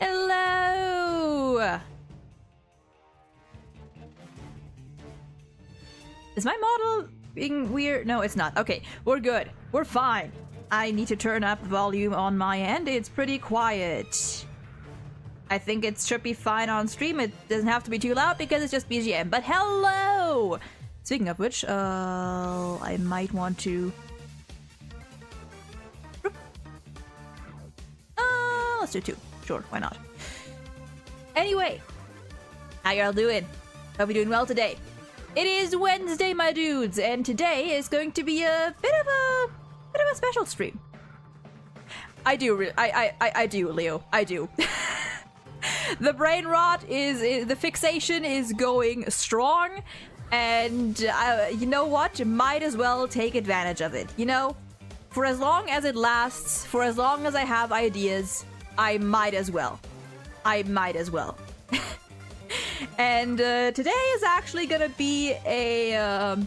Hello! Is my model being weird? No, it's not. Okay, we're good. We're fine. I need to turn up the volume on my end. It's pretty quiet. I think it should be fine on stream. It doesn't have to be too loud because it's just BGM. But hello! Speaking of which, I might want to... let's do 2. Sure, why not? Anyway, how y'all doing? Hope you're doing well today. It is Wednesday, my dudes, and today is going to be a bit of a special stream. I do, Leo. I do. The brain rot is the fixation is going strong, and you know what? Might as well take advantage of it. You know, for as long as it lasts, for as long as I have ideas, I might as well. And today is actually gonna be a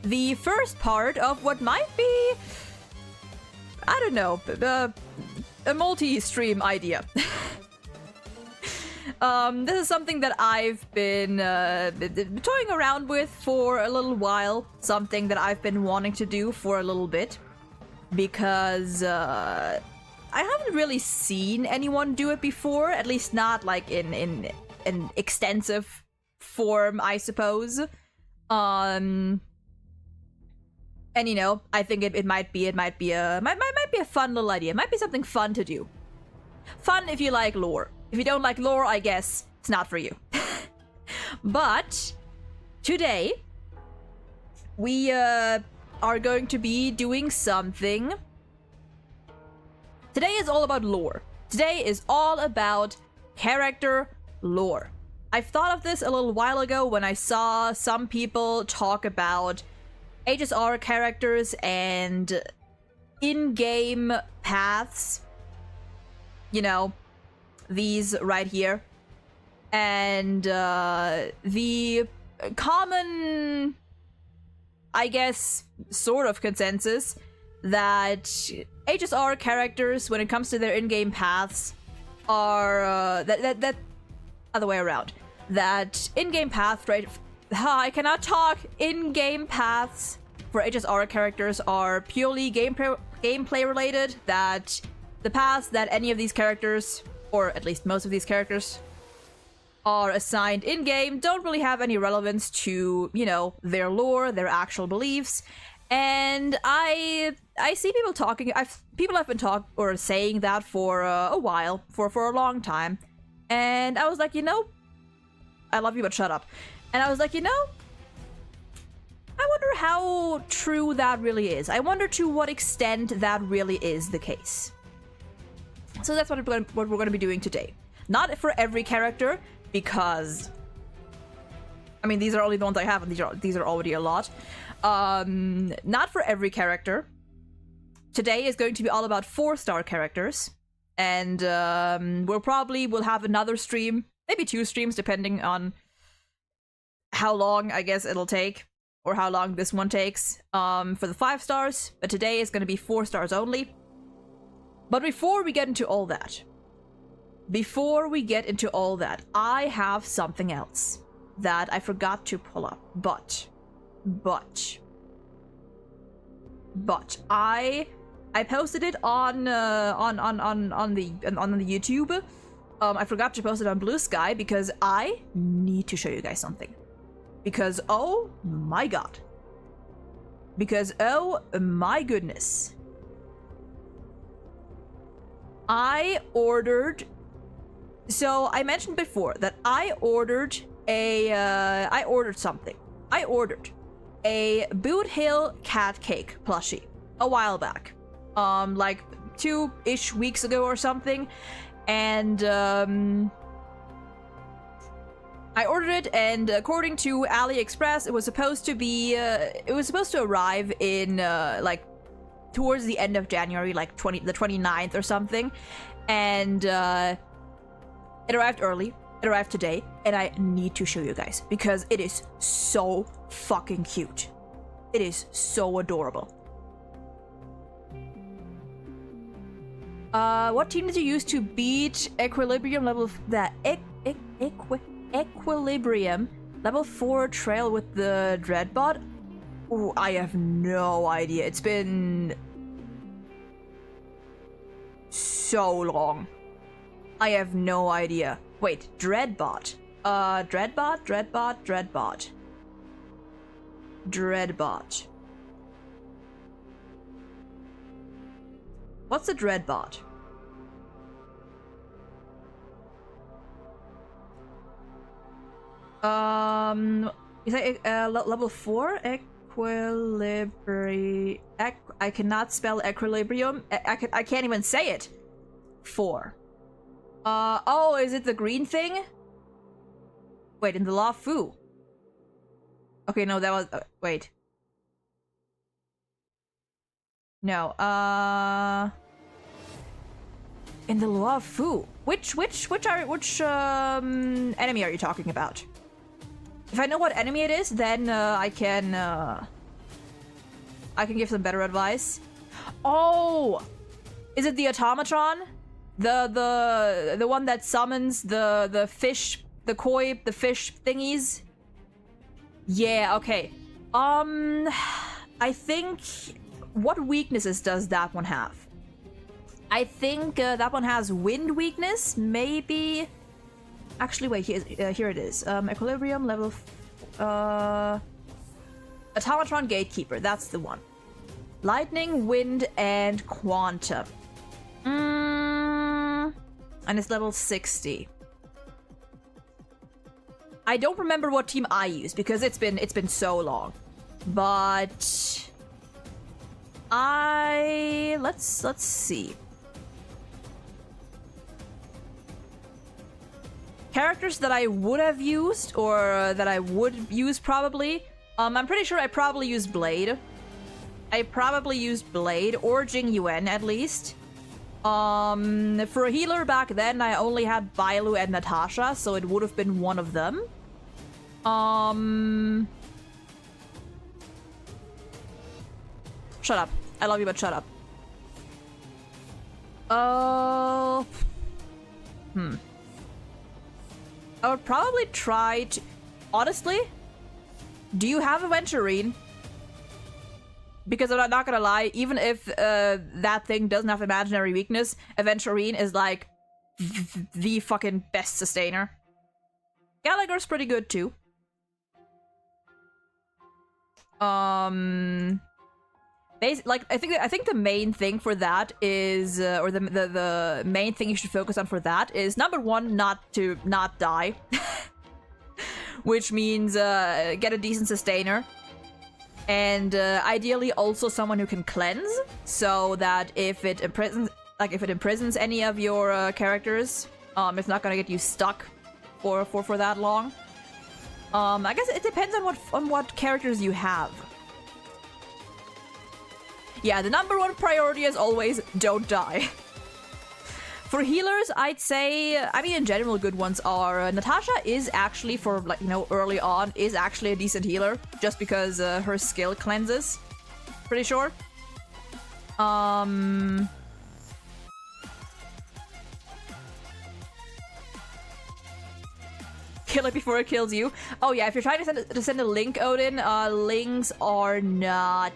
the first part of what might be, I don't know, a multi-stream idea. This is something that I've been toying around with for a little while. Something that I've been wanting to do for a little bit. Because I haven't really seen anyone do it before. At least not like in an extensive form, I suppose. And you know, I think it might be a fun little idea. It might be something fun to do. Fun if you like lore. If you don't like lore, I guess it's not for you. But today we are going to be doing something. Today is all about lore. Today is all about character lore. I've thought of this a little while ago when I saw some people talk about HSR characters and in-game paths. You know, these right here. And the common, I guess, sort of consensus that HSR characters, when it comes to their in-game paths, are that other way around. that in-game path, right? I cannot talk. In-game paths for HSR characters are purely gameplay related. That the paths that any of these characters, or at least most of these characters, are assigned in-game don't really have any relevance to, you know, their lore, their actual beliefs. And I see people talking. People have been saying that for a while, for a long time. And I was like, you know, I love you, but shut up. And I was like, you know, I wonder how true that really is. I wonder to what extent that really is the case. So that's what we're going to be doing today. Not for every character, because I mean, these are only the ones I have, and these are already a lot. Not for every character. Today is going to be all about 4-star characters, and we'll have another stream, maybe 2 streams, depending on how long I guess it'll take, or how long this one takes, for the 5 stars. But today is going to be 4 stars only. But before we get into all that, I have something else that I forgot to pull up. But I posted it on the YouTube. I forgot to post it on Blue Sky because I need to show you guys something. Because oh my god. Because oh my goodness. I ordered. So I mentioned before that I ordered something. I ordered a Boot Hill cat cake plushie a while back, like 2-ish weeks ago or something, and I ordered it, and according to AliExpress, it was supposed to arrive in like towards the end of January, like the 29th or something, and it arrived early. It arrived today, and I need to show you guys because it is so fucking cute. It is so adorable. What team did you use to beat Equilibrium level Equilibrium level 4 trail with the Dreadbot? Ooh, I have no idea. It's been so long. I have no idea. Wait, Dreadbot. Dreadbot. What's the Dreadbot? Is that level 4? Equilibrium. I cannot spell equilibrium. I can't even say it. 4. Oh, is it the green thing? Wait, in the Law Fu. Okay, no, that was wait. No, in the Law Fu. Which enemy are you talking about? If I know what enemy it is, then I can give some better advice. Oh, is it the automatron? The one that summons the fish, the koi, the fish thingies? Yeah, okay. I think, what weaknesses does that one have? I think that one has wind weakness, maybe. Actually, wait, here it is. Equilibrium level Automatron Gatekeeper, that's the one. Lightning, wind, and quantum. And it's level 60. I don't remember what team I used because it's been so long. But let's see. Characters that I would have used, or that I would use probably. I'm pretty sure I probably used Blade. Or Jing Yuan at least. For a healer back then, I only had Bailu and Natasha, so it would have been one of them. Shut up. I love you, but shut up. I would probably try to... Honestly, do you have Aventurine? Because I'm not gonna lie, even if that thing doesn't have imaginary weakness, Aventurine is like the fucking best sustainer. Gallagher's pretty good too. I think the main thing for that is, or the main thing you should focus on for that is, number one, not die, which means get a decent sustainer. And ideally also someone who can cleanse, so that if it imprisons any of your characters, it's not gonna get you stuck for that long. I guess it depends on what characters you have. Yeah, the number one priority is always don't die. For healers, I'd say, I mean, in general, good ones are... Natasha is actually, for, like, you know, early on, is actually a decent healer, just because her skill cleanses. Pretty sure. Kill it before it kills you. Oh yeah, if you're trying to send a link, Odin, links are not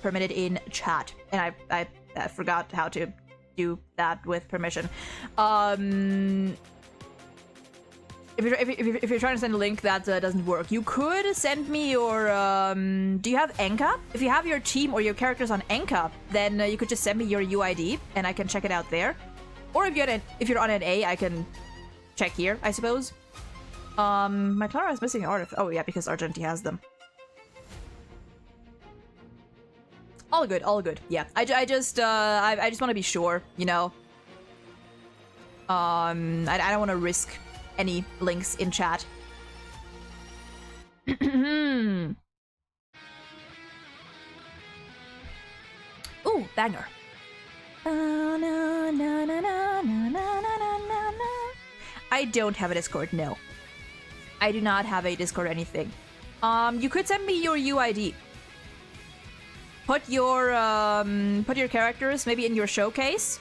permitted in chat. And I forgot how to do that with permission. If you're trying to send a link that doesn't work, you could send me your do you have Enka? If you have your team or your characters on Enka, then you could just send me your UID and I can check it out there. Or if you're on NA, I can check here, I suppose. My Clara is missing artifact. Oh yeah, because Argenti has them. All good, all good. Yeah, I just want to be sure, you know. I don't want to risk any links in chat. Ooh, banger. I don't have a Discord, no. I do not have a Discord or anything. You could send me your UID. Put your characters maybe in your showcase.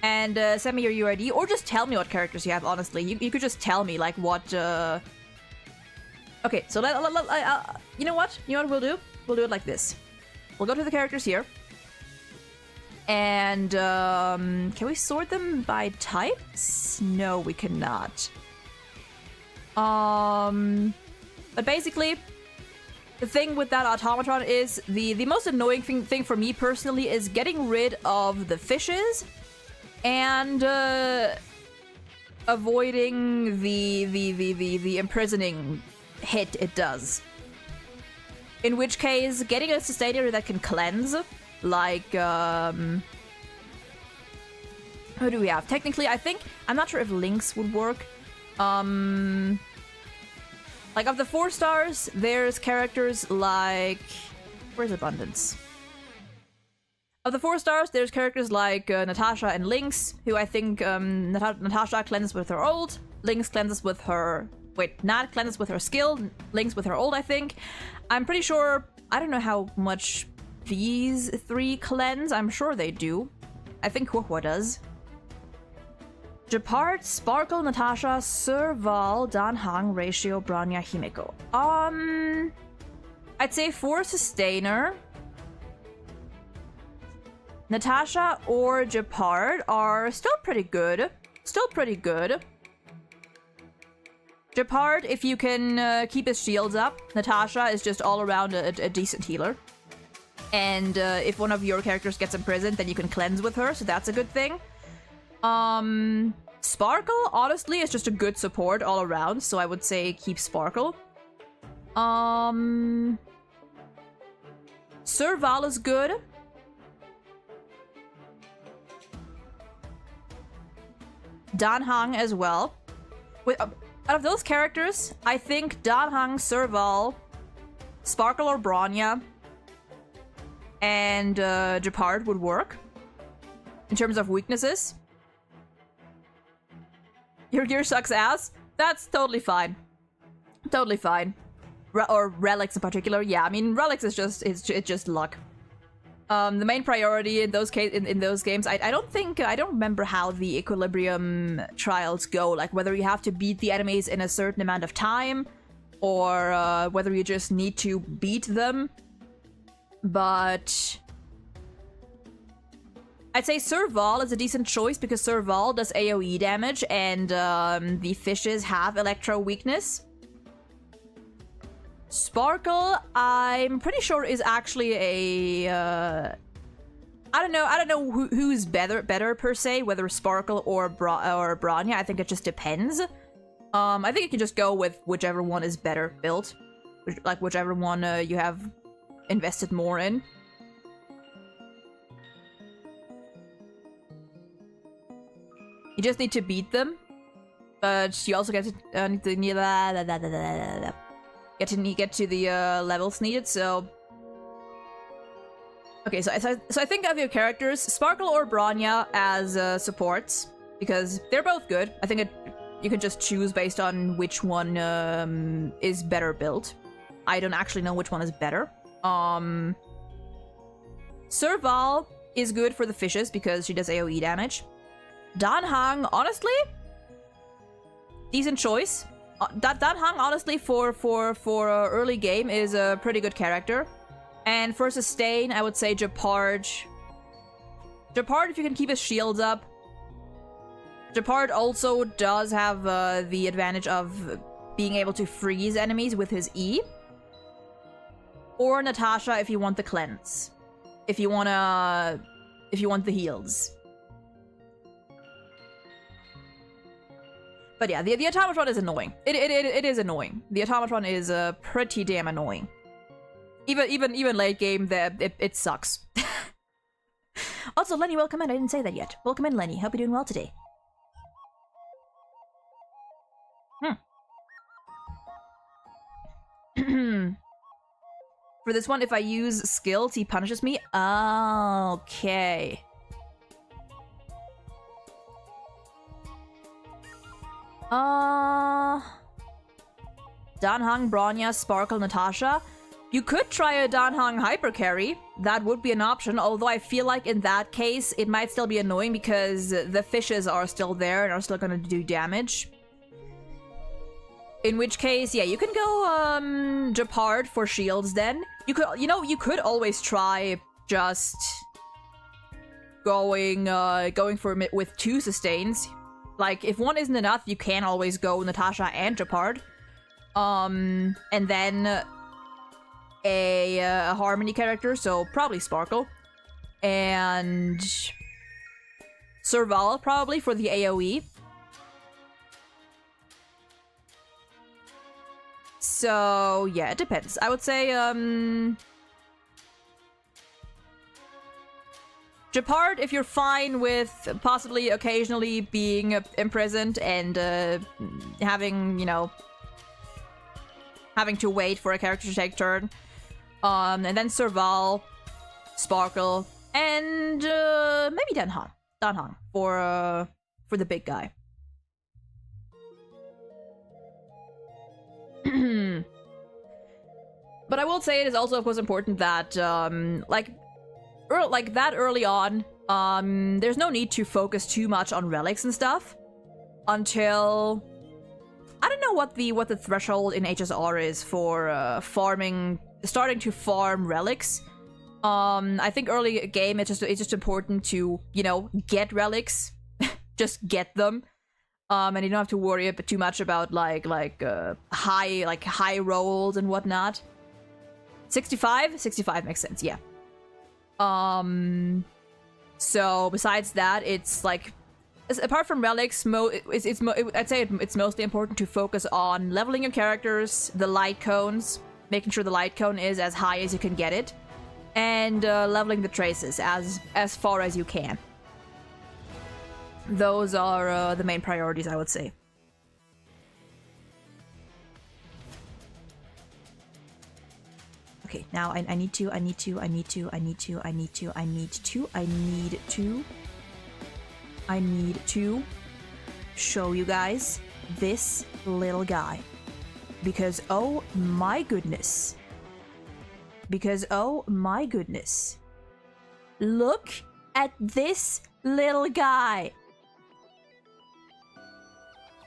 And send me your UID, or just tell me what characters you have, honestly. You could just tell me, like, what, Okay, so you know what? You know what we'll do? We'll do it like this. We'll go to the characters here. And, can we sort them by types? No, we cannot. But basically, the thing with that automaton is, the most annoying thing for me personally is getting rid of the fishes and avoiding the imprisoning hit it does. In which case, getting a sustainer that can cleanse, like who do we have? Technically, I'm not sure if Lynx would work. Like, of the 4 stars, there's characters like... Where's Abundance? Of the 4 stars, there's characters like Natasha and Lynx, who I think Natasha cleanses with her old, Lynx cleanses with her... Wait, Nat cleanses with her skill, Lynx with her old, I think. I'm pretty sure... I don't know how much these 3 cleanse. I'm sure they do. I think Huohuo does. Japart, Sparkle, Natasha, Serval, Danhang, Ratio, Bronya, Himiko. I'd say for Sustainer, Natasha or Japart are still pretty good. Japart, if you can keep his shields up. Natasha is just all around a decent healer. And if one of your characters gets imprisoned, then you can cleanse with her, so that's a good thing. Sparkle, honestly, is just a good support all around, so I would say keep Sparkle. Serval is good. Danhang as well. Out of those characters, I think Danhang, Serval, Sparkle or Bronya, and Japart would work. In terms of weaknesses. Your gear sucks ass? That's totally fine. Totally fine. Or Relics in particular. Yeah, I mean, Relics is just... It's just luck. The main priority in those in those games, I don't remember how the equilibrium trials go, like whether you have to beat the enemies in a certain amount of time, or whether you just need to beat them. But I'd say Serval is a decent choice because Serval does AoE damage, and the fishes have Electro weakness. Sparkle, I'm pretty sure is actually a I don't know who's better per se, whether Sparkle or Bronya. I think it just depends. I think you can just go with whichever one is better built, like whichever one you have invested more in. You just need to beat them, but you also get to get to the levels needed. So okay, so I think of your characters, Sparkle or Bronya as supports, because they're both good. I think you can just choose based on which one is better built. I don't actually know which one is better. Serval is good for the fishes because she does AoE damage. Danhang, honestly, decent choice. Danhang, honestly, for early game is a pretty good character. And for sustain, I would say Japard. Japard, if you can keep his shields up. Japard also does have the advantage of being able to freeze enemies with his E. Or Natasha if you want the cleanse. If you want the heals. But yeah, the Automatron is annoying. It is annoying. The Automatron is pretty damn annoying. Even late game, it sucks. Also, Lenny, welcome in. I didn't say that yet. Welcome in, Lenny. Hope you're doing well today. For this one, if I use skills, he punishes me. Okay. Danhang, Bronya, Sparkle, Natasha. You could try a Danhang hyper carry. That would be an option, although I feel like in that case it might still be annoying because the fishes are still there and are still gonna do damage. In which case, yeah, you can go Japard for shields then. You could always try just going for with 2 sustains. Like, if one isn't enough, you can always go Natasha and Japard. And then a Harmony character, so probably Sparkle. And Serval, probably, for the AoE. So, yeah, it depends. I would say, Japard, if you're fine with possibly occasionally being imprisoned and having, having to wait for a character to take turn. And then Serval, Sparkle, and maybe Danhang for the big guy. But I will say it is also, of course, important that like that early on, there's no need to focus too much on relics and stuff until I don't know what the threshold in HSR is for starting to farm relics. I think early game it's just important to get relics, just get them, and you don't have to worry too much about like high rolls and whatnot. 65 makes sense, yeah. So besides that, it's like, apart from relics, I'd say it's mostly important to focus on leveling your characters, the light cones, making sure the light cone is as high as you can get it, and leveling the traces as far as you can. Those are the main priorities, I would say. Okay, now I need to show you guys this little guy. Because oh my goodness. Look at this little guy.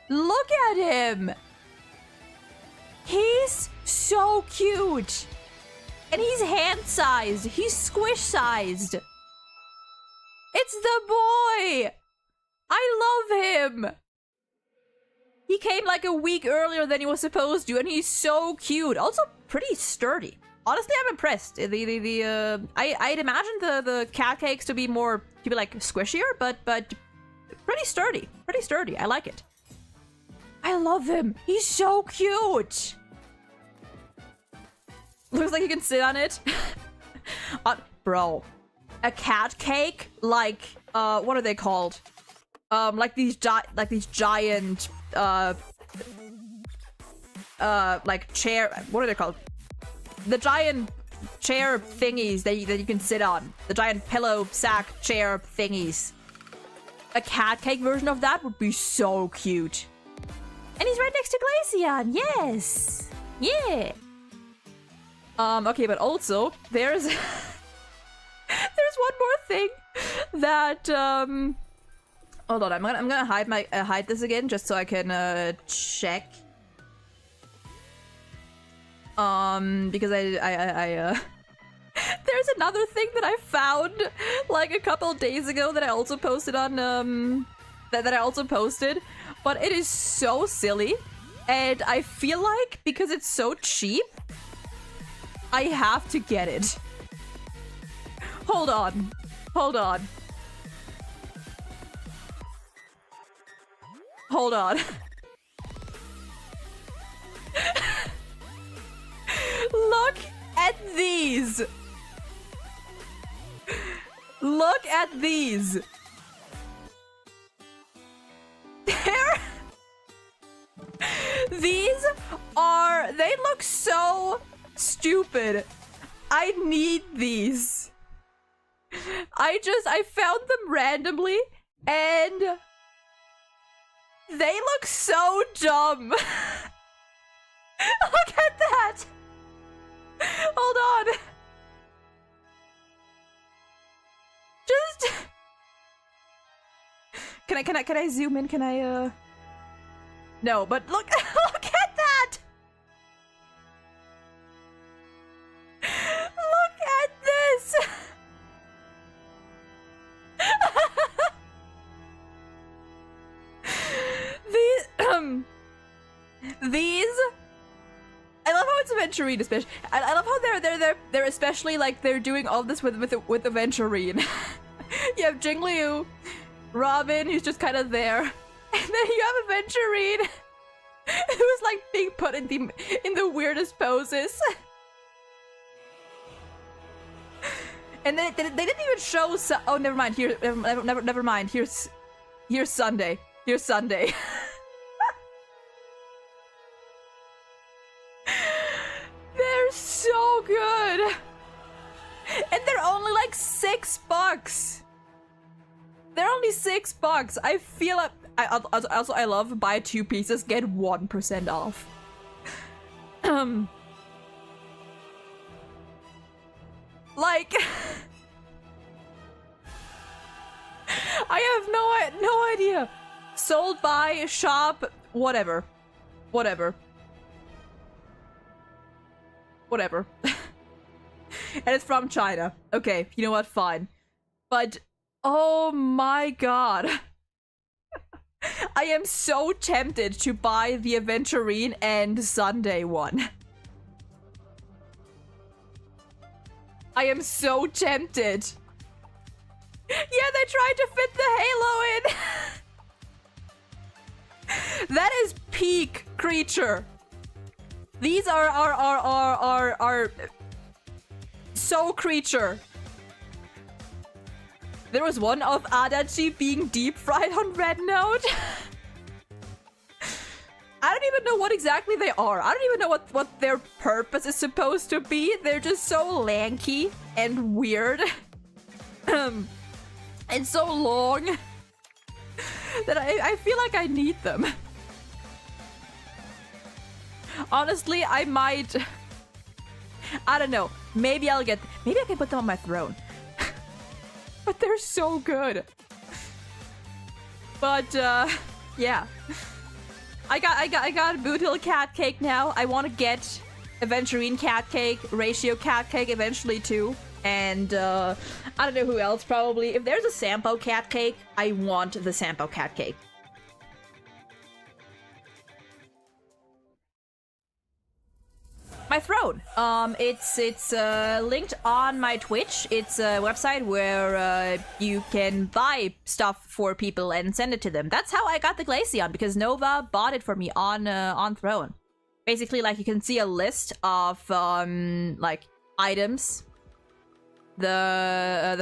Look at him. He's so cute. And he's hand-sized. He's squish-sized. It's the boy. I love him. He came like a week earlier than he was supposed to, and he's so cute. Also pretty sturdy. Honestly, I'm impressed. I'd imagine the cat cakes to be like squishier, but pretty sturdy. Pretty sturdy. I like it. I love him. He's so cute. Looks like you can sit on it. Bro, a cat cake? Like, what are they called? Like these giant, like chair. What are they called? The giant chair thingies that you can sit on. The giant pillow sack chair thingies. A cat cake version of that would be so cute. And he's right next to Glaceon. Yes. Yeah. Okay, but also there's there's one more thing that hold on, I'm gonna hide this again just so I can check. Because I there's another thing that I found like a couple days ago that I also posted on that I also posted, but it is so silly, and I feel like because it's so cheap, I have to get it. Hold on. Hold on. Hold on. Look at these. Look at these. They look so stupid. I need these. I found them randomly and they look so dumb. Look at that. Hold on. Just Can I zoom in? Can I No, but look look at that. Look at this. These I love how it's Aventurine, especially. I love how they're especially like they're doing all this with Aventurine. You have Jingliu, Robin, who's just kind of there, and then you have Aventurine, who's like being put in the weirdest poses. And then they didn't even show. Oh, never mind. Here, never mind. Here's Sunday. Here's Sunday. They're so good, and they're only like $6. They're only $6. I feel like I love buy 2 pieces get 1% off. Like I have no idea. Sold by shop whatever. And it's from China. Okay, you know what? Fine. But oh my god. I am so tempted to buy the Aventurine and Sunday one. I am so tempted. Yeah, they tried to fit the halo in. That is peak creature. These are so creature. There was one of Adachi being deep fried on Red Note. I don't even know what exactly they are. I don't even know what their purpose is supposed to be. They're just so lanky and weird. And so long. That I feel like I need them. Honestly, I might... I don't know. Maybe I can put them on my throne. but they're so good. But yeah, I got Boot cat cake now. I want to get Aventurine cat cake, Ratio cat cake eventually too, and I don't know who else probably. If there's a Sampo cat cake, I want the Sampo cat cake. My throne. It's linked on my Twitch. It's a website where you can buy stuff for people and send it to them. That's how I got the Glaceon, because Nova bought it for me on Throne. Basically, like, you can see a list of like items. You have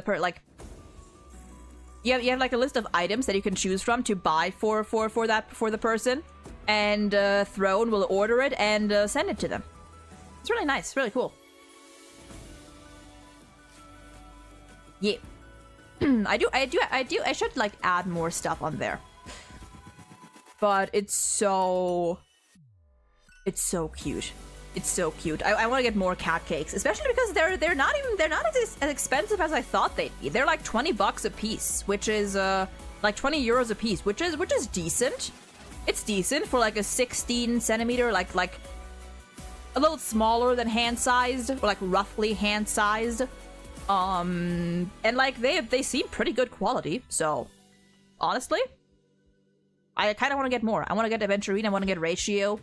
like a list of items that you can choose from to buy for the person, and Throne will order it and send it to them. It's really nice, really cool. Yeah. I should like add more stuff on there. But it's so cute. It's so cute. I want to get more cat cakes, especially because they're not as expensive as I thought they'd be. They're like $20 a piece, which is like 20 euros a piece, which is decent. It's decent for like a 16 centimeter, like a little smaller than hand-sized, or like roughly hand-sized. And like they seem pretty good quality, so honestly, I kind of want to get more. I want to get Aventurine, I want to get Ratio.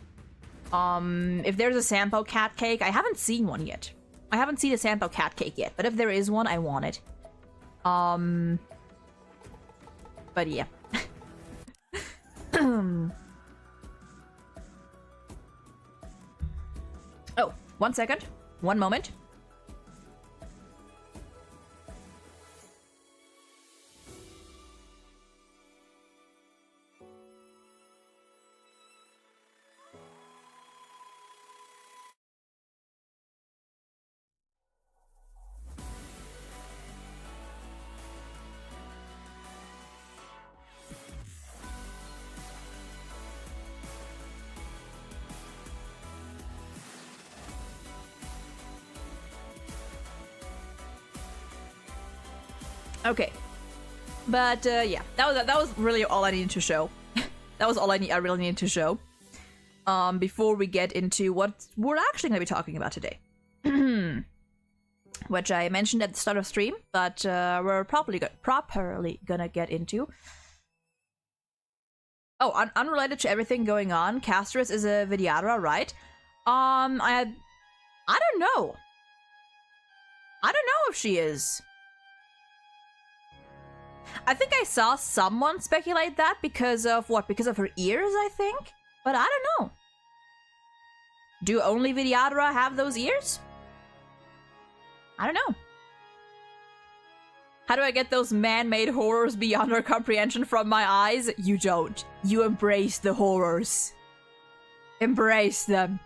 If there's a Sampo cat cake, I haven't seen one yet. I haven't seen a Sampo cat cake yet, but if there is one, I want it. But yeah. Oh, 1 second. 1 moment. Okay, but yeah, that was really all I needed to show. That was all I really needed to show. Before we get into what we're actually going to be talking about today, which I mentioned at the start of stream, but we're properly gonna get into. Oh, unrelated to everything going on, Castris is a Vidyadhara, right? I don't know. I don't know if she is. I think I saw someone speculate that because of what? Because of her ears, I think? But I don't know. Do only Vidyadhara have those ears? I don't know. How do I get those man-made horrors beyond our comprehension from my eyes? You don't. You embrace the horrors. Embrace them.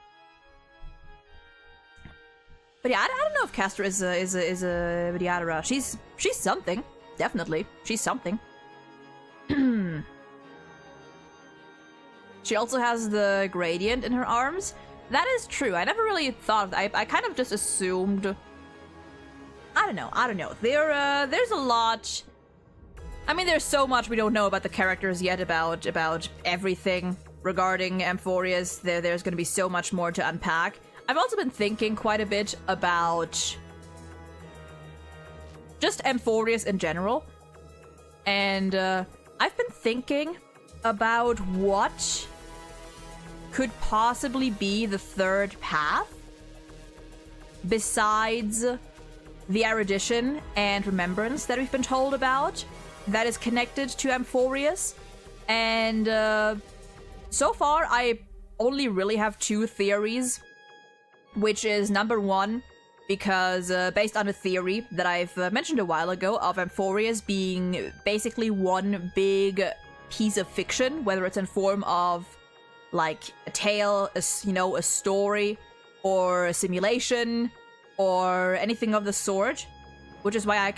But yeah, I don't know if Castor is a Vidyadhara. She's something. Definitely. She's something. She also has the gradient in her arms. That is true. I never really thought of that. I kind of just assumed... I don't know. There's a lot... I mean, there's so much we don't know about the characters yet, about everything regarding Amphorius. There's going to be so much more to unpack. I've also been thinking quite a bit about... just Amphorius in general. And I've been thinking about what could possibly be the third path besides the erudition and remembrance that we've been told about that is connected to Amphorius. And so far I only really have two theories, which is number one, because based on a theory that I've mentioned a while ago of Amphorius being basically one big piece of fiction, whether it's in form of like a tale, a story, or a simulation, or anything of the sort, which is why I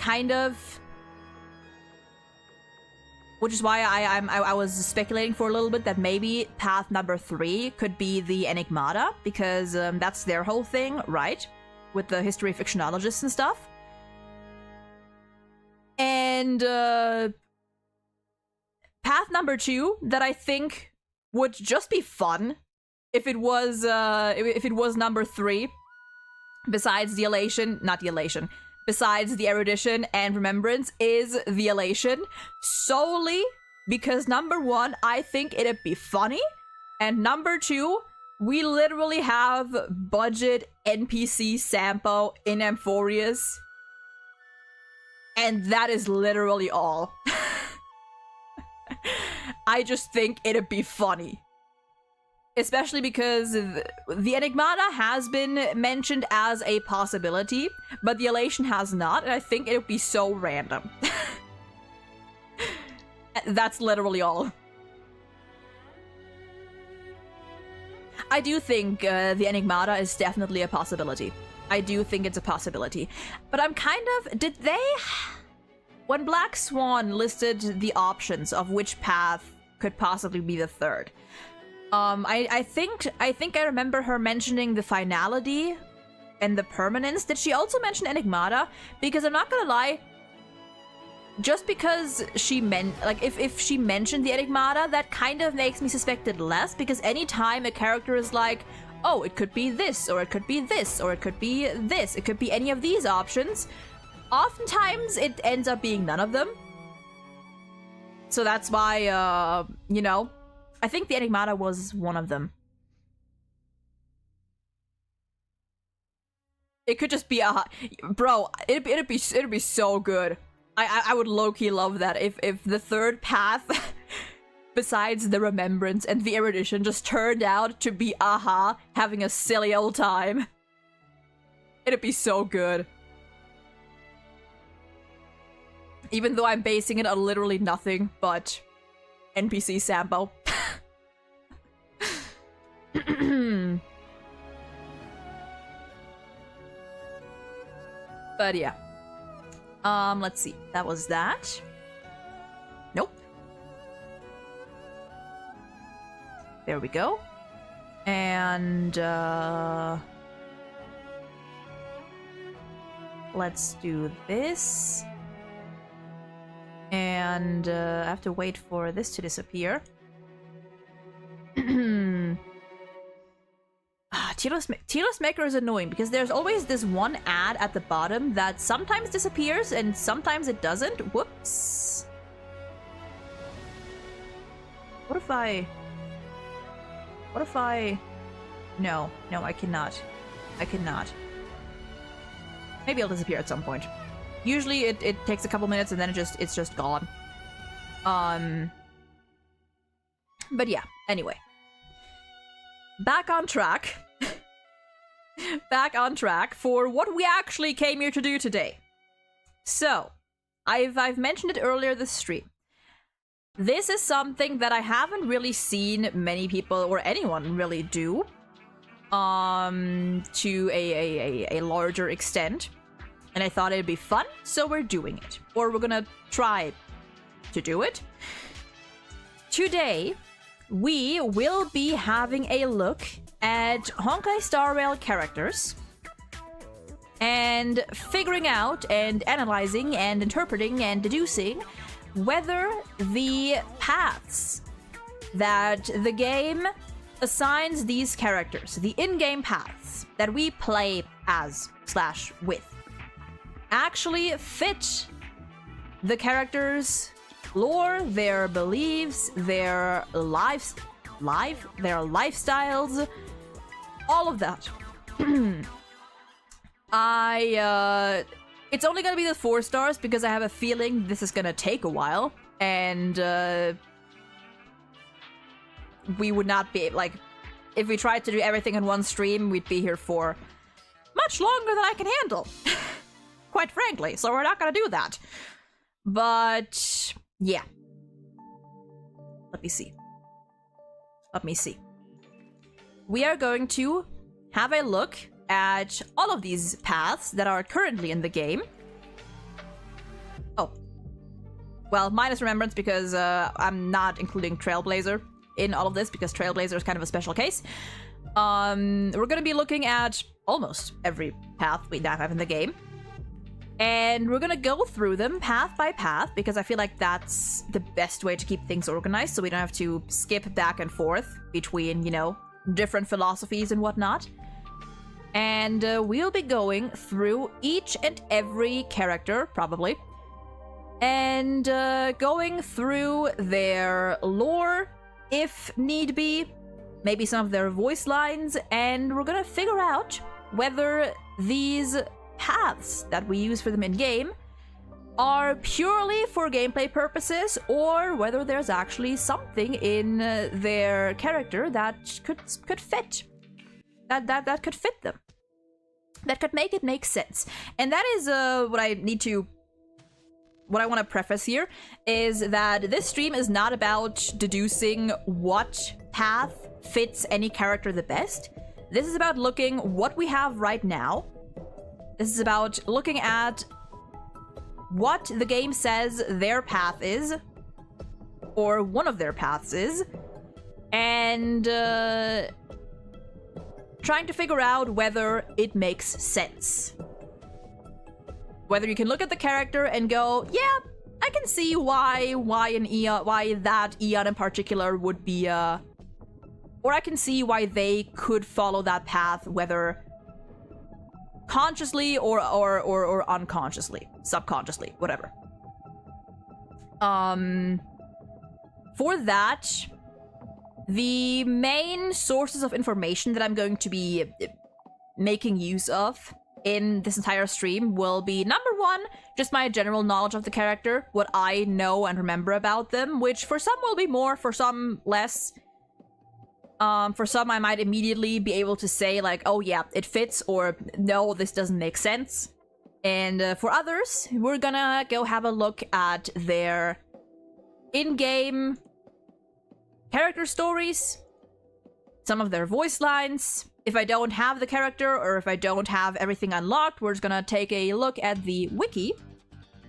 was speculating for a little bit that maybe path number 3 could be the Enigmata, because that's their whole thing, right? With the history of fictionologists and stuff. And path number 2 that I think would just be fun if it was number 3, besides the elation, not the elation, besides the erudition and remembrance, is the elation, solely because number 1, I think it'd be funny, and number 2, we literally have budget NPC Sampo in Amphorius, and that is literally all. I just think it'd be funny. Especially because the Enigmata has been mentioned as a possibility, but the elation has not, and I think it would be so random. That's literally all. I do think the Enigmata is definitely a possibility. I do think it's a possibility. But I'm kind of... Did they... When Black Swan listed the options of which path could possibly be the third, I think I remember her mentioning the finality and the permanence. Did she also mention Enigmata? Because I'm not gonna lie, just because she if she mentioned the Enigmata, that kind of makes me suspect it less, because anytime a character is like, oh, it could be this, or it could be this, or it could be this, it could be any of these options, oftentimes it ends up being none of them. So that's why, you know, I think the Enigmata was one of them. It could just be a... Bro, it'd be so good. I would low-key love that if the third path, besides the remembrance and the erudition, just turned out to be Aha having a silly old time. It'd be so good. Even though I'm basing it on literally nothing but NPC Sampo. But yeah. Let's see. That was that. Nope. There we go. And let's do this. And I have to wait for this to disappear. Tilos Maker is annoying because there's always this one ad at the bottom that sometimes disappears and sometimes it doesn't. Whoops. What if I... No, I cannot. I cannot. Maybe it'll disappear at some point. Usually it takes a couple minutes and then it's just gone. But yeah, anyway. Back on track. Back on track for what we actually came here to do today. So, I've mentioned it earlier this stream. This is something that I haven't really seen many people or anyone really do to a larger extent. And I thought it'd be fun, so we're doing it. Or we're gonna try to do it. Today, we will be having a look at Honkai Star Rail characters and figuring out and analyzing and interpreting and deducing whether the paths that the game assigns these characters, the in-game paths that we play as / with, actually fit the characters' lore, their beliefs, their lifestyles, all of that. It's only gonna be the 4 stars because I have a feeling this is gonna take a while, and we would not be, like, if we tried to do everything in one stream, we'd be here for much longer than I can handle. Quite frankly, so we're not gonna do that. But yeah. Let me see. We are going to have a look at all of these paths that are currently in the game. Oh. Well, minus Remembrance because I'm not including Trailblazer in all of this because Trailblazer is kind of a special case. We're gonna be looking at almost every path we now have in the game. And we're gonna go through them path by path because I feel like that's the best way to keep things organized so we don't have to skip back and forth between, you know, different philosophies and whatnot. And we'll be going through each and every character, probably, and going through their lore, if need be, maybe some of their voice lines, and we're gonna figure out whether these paths that we use for them in-game are purely for gameplay purposes, or whether there's actually something in their character that could fit. That could fit them. That could make it make sense. And that is what I want to preface here, is that this stream is not about deducing what path fits any character the best. This is about looking what we have right now. This is about looking at what the game says their path is, or one of their paths is, and trying to figure out whether it makes sense. Whether you can look at the character and go, yeah, I can see why that Eon in particular would be, or I can see why they could follow that path, whether consciously or unconsciously, subconsciously, whatever. For that, the main sources of information that I'm going to be making use of in this entire stream will be, number one, just my general knowledge of the character, what I know and remember about them, which for some will be more, for some less. For some, I might immediately be able to say, like, oh yeah, it fits, or no, this doesn't make sense. And for others, we're gonna go have a look at their in-game character stories, some of their voice lines. If I don't have the character, or if I don't have everything unlocked, we're just gonna take a look at the wiki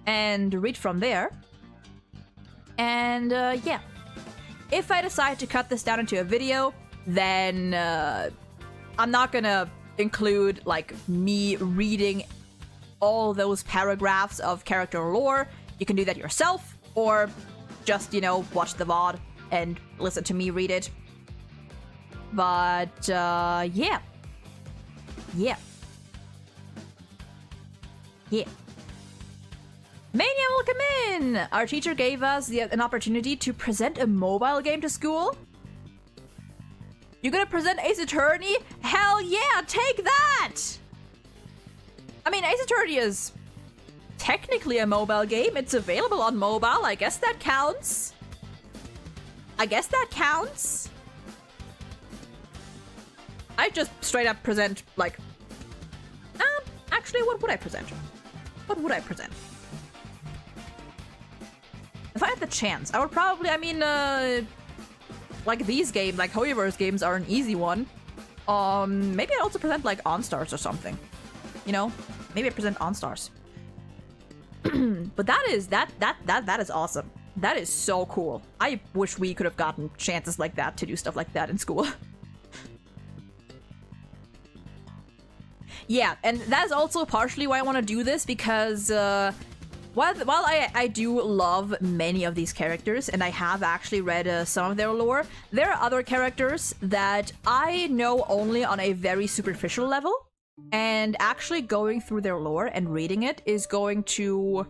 and read from there. And yeah. If I decide to cut this down into a video, then I'm not gonna include, like, me reading all those paragraphs of character lore. You can do that yourself, or just, you know, watch the VOD and listen to me read it. But, yeah. Yeah. Yeah. Mania, welcome in! Our teacher gave us an opportunity to present a mobile game to school. You gonna present Ace Attorney? Hell yeah, take that! I mean, Ace Attorney is technically a mobile game. It's available on mobile. I guess that counts. I guess that counts. I just straight up present, like... actually, what would I present? What would I present? If I had the chance, I would probably, I mean, like these games, like Hoyoverse games are an easy one. Maybe I'd also present like OnStars or something. You know? Maybe I present OnStars. But that is awesome. That is so cool. I wish we could have gotten chances like that to do stuff like that in school. Yeah, and that's also partially why I want to do this, because while I do love many of these characters, and I have actually read some of their lore, there are other characters that I know only on a very superficial level, and actually going through their lore and reading it is going to,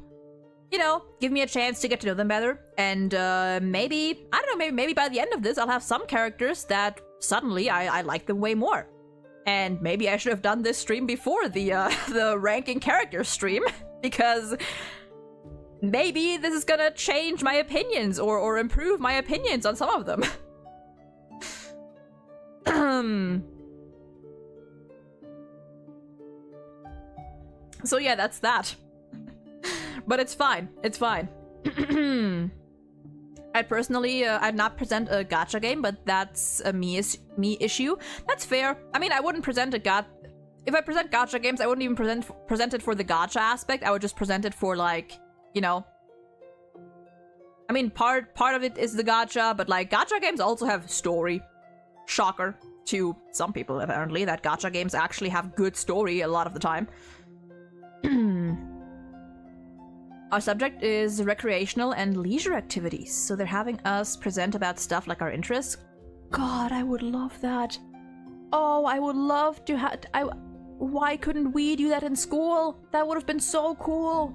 you know, give me a chance to get to know them better. And maybe, I don't know, maybe by the end of this I'll have some characters that suddenly I like them way more. And maybe I should have done this stream before the ranking character stream, because maybe this is gonna change my opinions or improve my opinions on some of them. So yeah, that's that. But it's fine. It's fine. I personally, I'd not present a gacha game, but that's a me issue. That's fair. I mean, I wouldn't present a if I present gacha games, I wouldn't even present it for the gacha aspect. I would just present it for, like, you know. I mean, part of it is the gacha, but like gacha games also have story. Shocker to some people, apparently, that gacha games actually have good story a lot of the time. Our subject is recreational and leisure activities, so they're having us present about stuff like our interests. God, I would love that. Oh, I would love to have... Why couldn't we do that in school? That would have been so cool.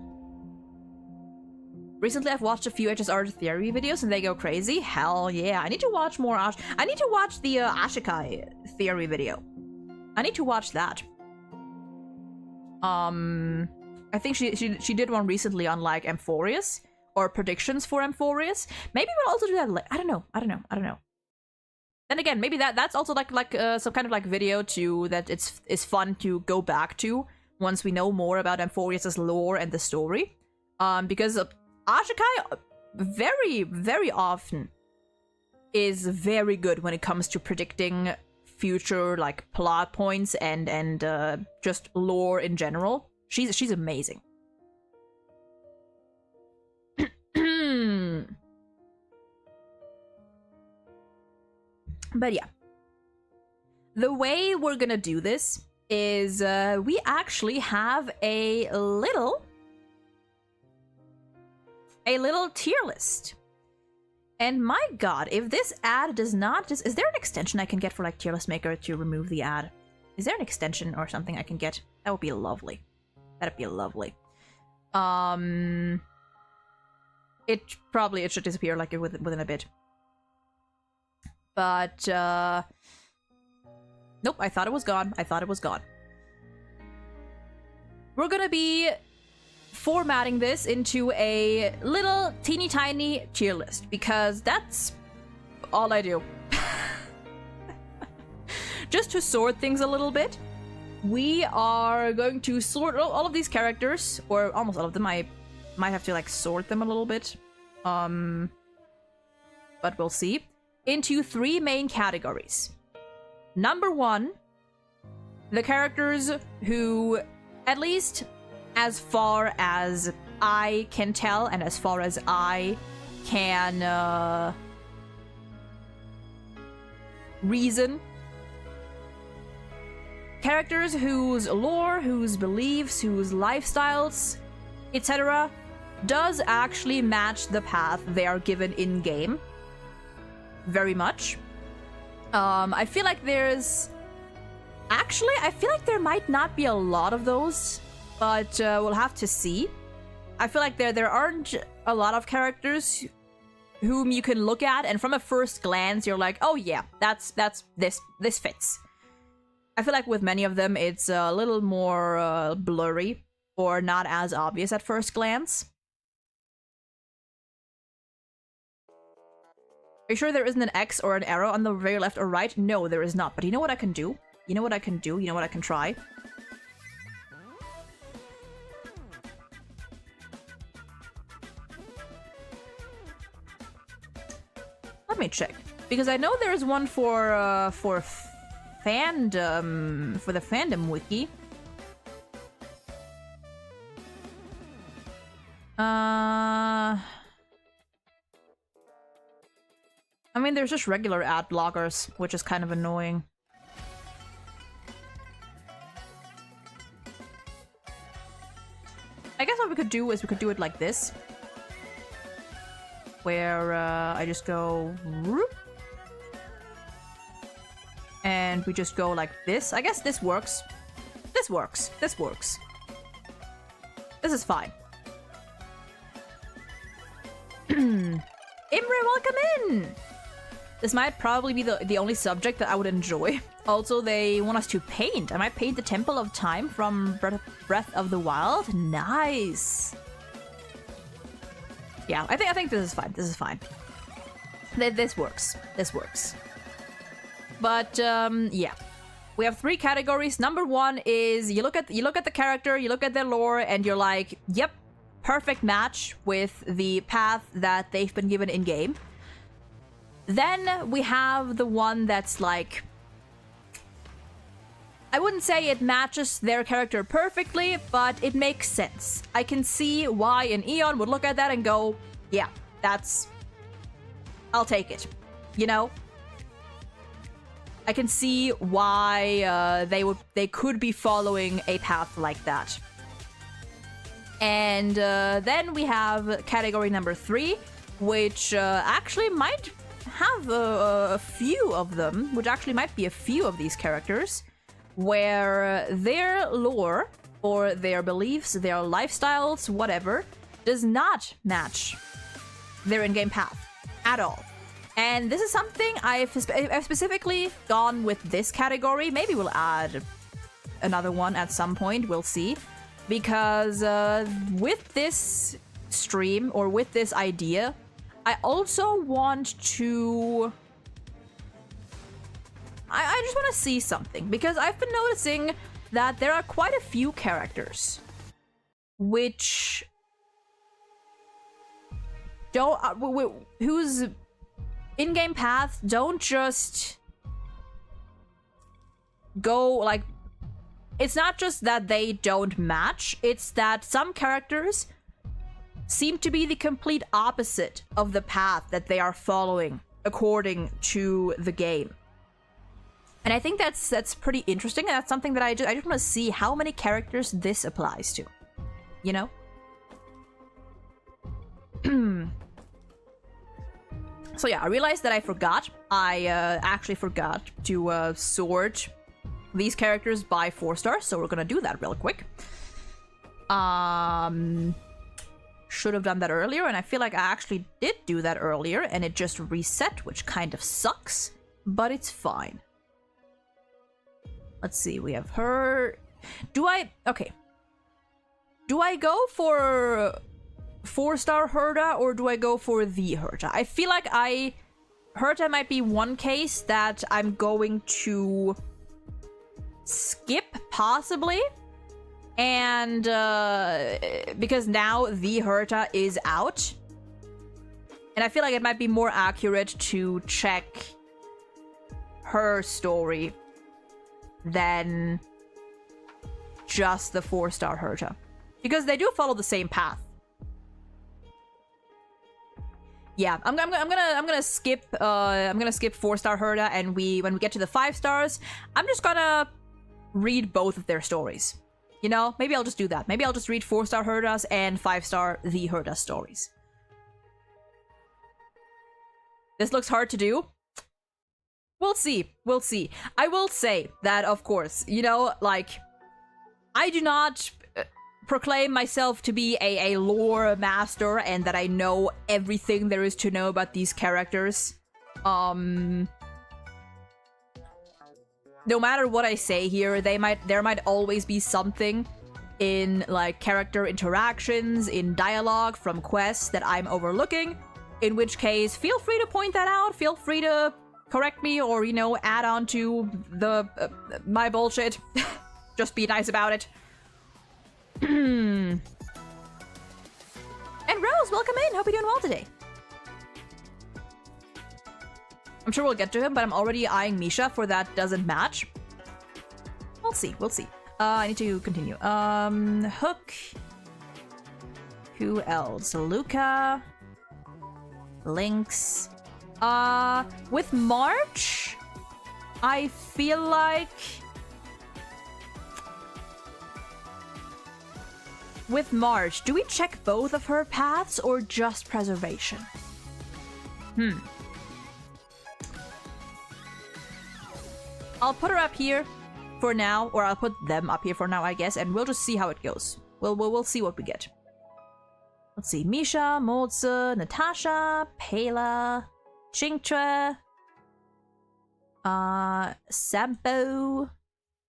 Recently, I've watched a few HSR theory videos and they go crazy. Hell yeah. I need to watch more I need to watch the Ashikai theory video. I need to watch that. I think she did one recently on like Amphorius or predictions for Amphorius. Maybe we'll also do that. I don't know. Then again, maybe that's also like some kind of like video too that it's fun to go back to once we know more about Amphorius's lore and the story. Because Ashikai very, very often is very good when it comes to predicting future like plot points and just lore in general. She's amazing. But yeah. The way we're gonna do this is we actually have a little tier list. And my god, if this ad does not... Is there an extension I can get for like tier list maker to remove the ad? Is there an extension or something I can get? That would be lovely. That'd be lovely. It should disappear like within a bit. But nope, I thought it was gone. We're gonna be formatting this into a little teeny tiny tier list because that's all I do. Just to sort things a little bit. We are going to sort all of these characters, or almost all of them. I might have to like sort them a little bit. But we'll see. Into 3 main categories. Number 1, the characters who, at least as far as I can tell and as far as I can reason, characters whose lore, whose beliefs, whose lifestyles, etc. does actually match the path they are given in-game. Very much. I feel like there's... Actually, I feel like there might not be a lot of those, but we'll have to see. I feel like there aren't a lot of characters whom you can look at, and from a first glance, you're like, oh yeah, this fits. I feel like with many of them, it's a little more blurry or not as obvious at first glance. Are you sure there isn't an X or an arrow on the very left or right? No, there is not. But you know what I can do? You know what I can do? You know what I can try? Let me check. Because I know there's one for fandom, for the fandom wiki. I mean, there's just regular ad blockers, which is kind of annoying. I guess what we could do is we could do it like this. Where I just go... whoop, and we just go like this. I guess this works. This works. This works. This is fine. Imre, welcome in! This might probably be the only subject that I would enjoy. Also, they want us to paint. I might paint the Temple of Time from Breath of the Wild. Nice. Yeah, I think this is fine. This is fine. This works. This works. But yeah, we have 3 categories. Number 1 is you look at the character, you look at their lore, and you're like, yep, perfect match with the path that they've been given in game. Then we have the one that's like, I wouldn't say it matches their character perfectly, but it makes sense. I can see why an Eon would look at that and go, yeah, I'll take it, you know? I can see why they could be following a path like that. And then we have category number 3, which actually might have a few of them, which actually might be a few of these characters, where their lore or their beliefs, their lifestyles, whatever, does not match their in-game path at all. And this is something I've specifically gone with this category. Maybe we'll add another one at some point, we'll see. Because with this stream, or with this idea, I also want to... I just want to see something, because I've been noticing that there are quite a few characters which don't... whose in-game paths don't just go, like... It's not just that they don't match, it's that some characters seem to be the complete opposite of the path that they are following according to the game. And I think that's pretty interesting, and that's something that I just want to see how many characters this applies to. You know? So yeah, I realized that I forgot. I actually forgot to sort these characters by 4 stars, so we're gonna do that real quick. Should have done that earlier, and I feel like I actually did do that earlier, and it just reset, which kind of sucks, but it's fine. Let's see, we have her. Okay. Do I go for 4-star Herta, or do I go for the Herta? I feel like Herta might be one case that I'm going to skip, possibly. And because now the Herta is out. And I feel like it might be more accurate to check her story than just the 4-star Herta. Because they do follow the same path. Yeah, I'm gonna skip 4-star Herta, and when we get to the 5 stars, I'm just gonna read both of their stories. You know, maybe I'll just do that. Maybe I'll just read 4-star Herta's and 5-star the Herta stories. This looks hard to do. We'll see. We'll see. I will say that, of course, you know, like, I do not proclaim myself to be a lore master and that I know everything there is to know about these characters. No matter what I say here, there might always be something in, like, character interactions, in dialogue from quests that I'm overlooking, in which case, feel free to point that out, feel free to correct me, or, you know, add on to the my bullshit. Just be nice about it. And Rose, welcome in! Hope you're doing well today. I'm sure we'll get to him, but I'm already eyeing Misha for that doesn't match. We'll see, we'll see. I need to continue. Hook. Who else? Luca. Lynx. With March, I feel like... With March, do we check both of her paths or just preservation? I'll put her up here for now, or I'll put them up here for now, I guess, and we'll just see how it goes. We'll see what we get. Let's see. Misha, Molze, Natasha, Pela, Chingtre, Sampo,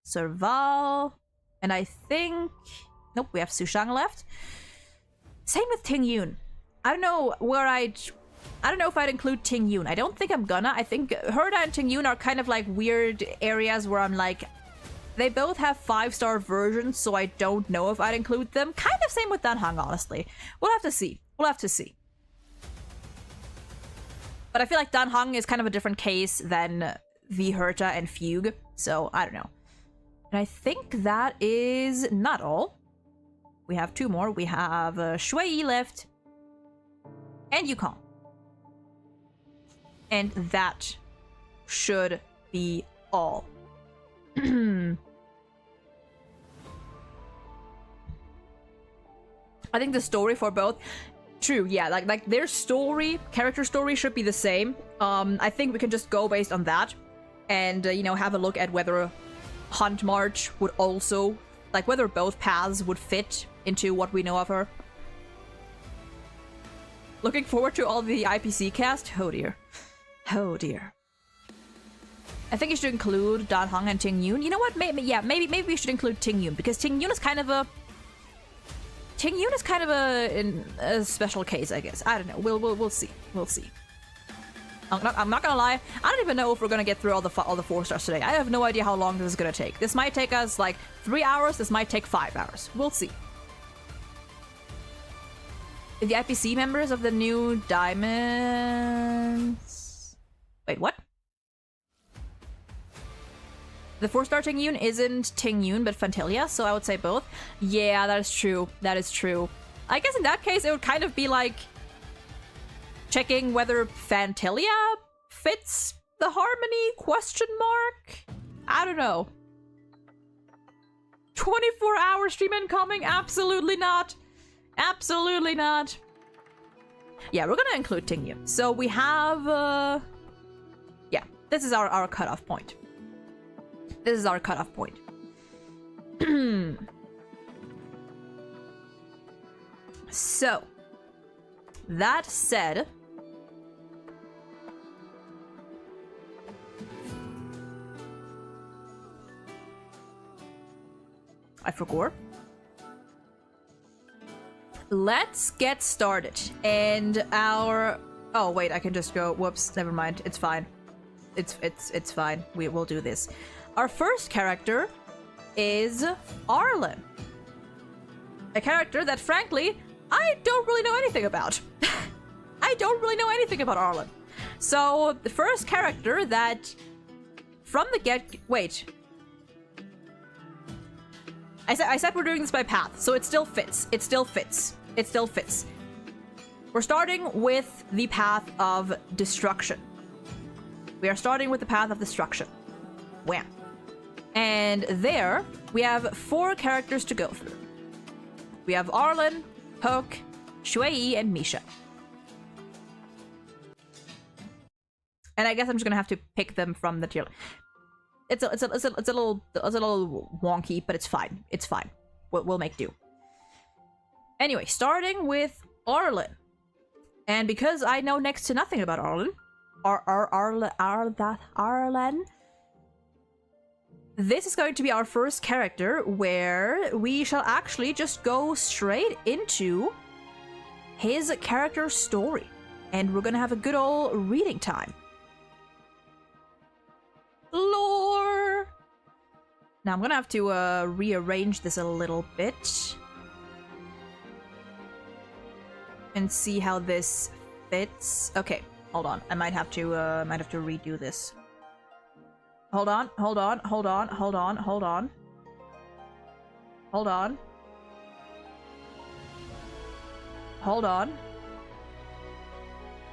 Serval, and I think... Nope, we have Sushang left. Same with Ting Yun. I don't know if I'd include Ting Yun. I don't think I'm gonna. I think Herta and Ting Yun are kind of like weird areas where I'm like, they both have 5-star versions, so I don't know if I'd include them. Kind of same with Dan Hang, honestly. We'll have to see. We'll have to see. But I feel like Dan Hang is kind of a different case than the Herta and Fugue, so I don't know. And I think that is not all. We have 2 more. We have Shui left and Yukon. And that should be all. I think the story for both, true, yeah, like their story, character story should be the same. I think we can just go based on that, and you know, have a look at whether Hunt March would also, like, whether both paths would fit into what we know of her. Looking forward to all the IPC cast. Oh dear, oh dear. I think you should include Dan Heng and Ting Yun. You know what? Maybe we should include Ting Yun, because Ting Yun is kind of a a special case, I guess. I don't know. We'll see. We'll see. I'm not gonna lie. I don't even know if we're gonna get through all the 4-stars today. I have no idea how long this is gonna take. This might take us like 3 hours. This might take 5 hours. We'll see. The IPC members of the new Diamonds. Wait, what? The 4-star Ting Yun isn't Ting Yun, but Fantalia, so I would say both. Yeah, that is true. That is true. I guess in that case, it would kind of be like checking whether Fantalia fits the harmony, question mark? I don't know. 24-hour stream incoming? Absolutely not. Absolutely not. Yeah, we're gonna include Ting Yun. So we have, yeah, this is our cutoff point. This is our cutoff point. So, that said, I forgot. Let's get started. And our... Oh, wait, I can just go... Whoops, never mind. It's fine. It's fine. We will do this. Our first character is Arlen. A character that, frankly, I don't really know anything about. I don't really know anything about Arlen. So, the first character that, from the get... Wait. I said we're doing this by path, so it still fits. It still fits. It still fits. We're starting with the path of destruction. We are starting with the path of destruction. Wham. And there, we have 4 characters to go through. We have Arlen, Hook, Shui, and Misha. And I guess I'm just gonna have to pick them from the tier. It's a little wonky, but it's fine. It's fine. We'll make do. Anyway, starting with Arlen. And because I know next to nothing about Arlen, Arlen, this is going to be our first character where we shall actually just go straight into his character story. And we're gonna have a good old reading time. Lore! Now I'm gonna have to rearrange this a little bit. And see how this fits. Okay, hold on. I might have to redo this. Hold on. Hold on.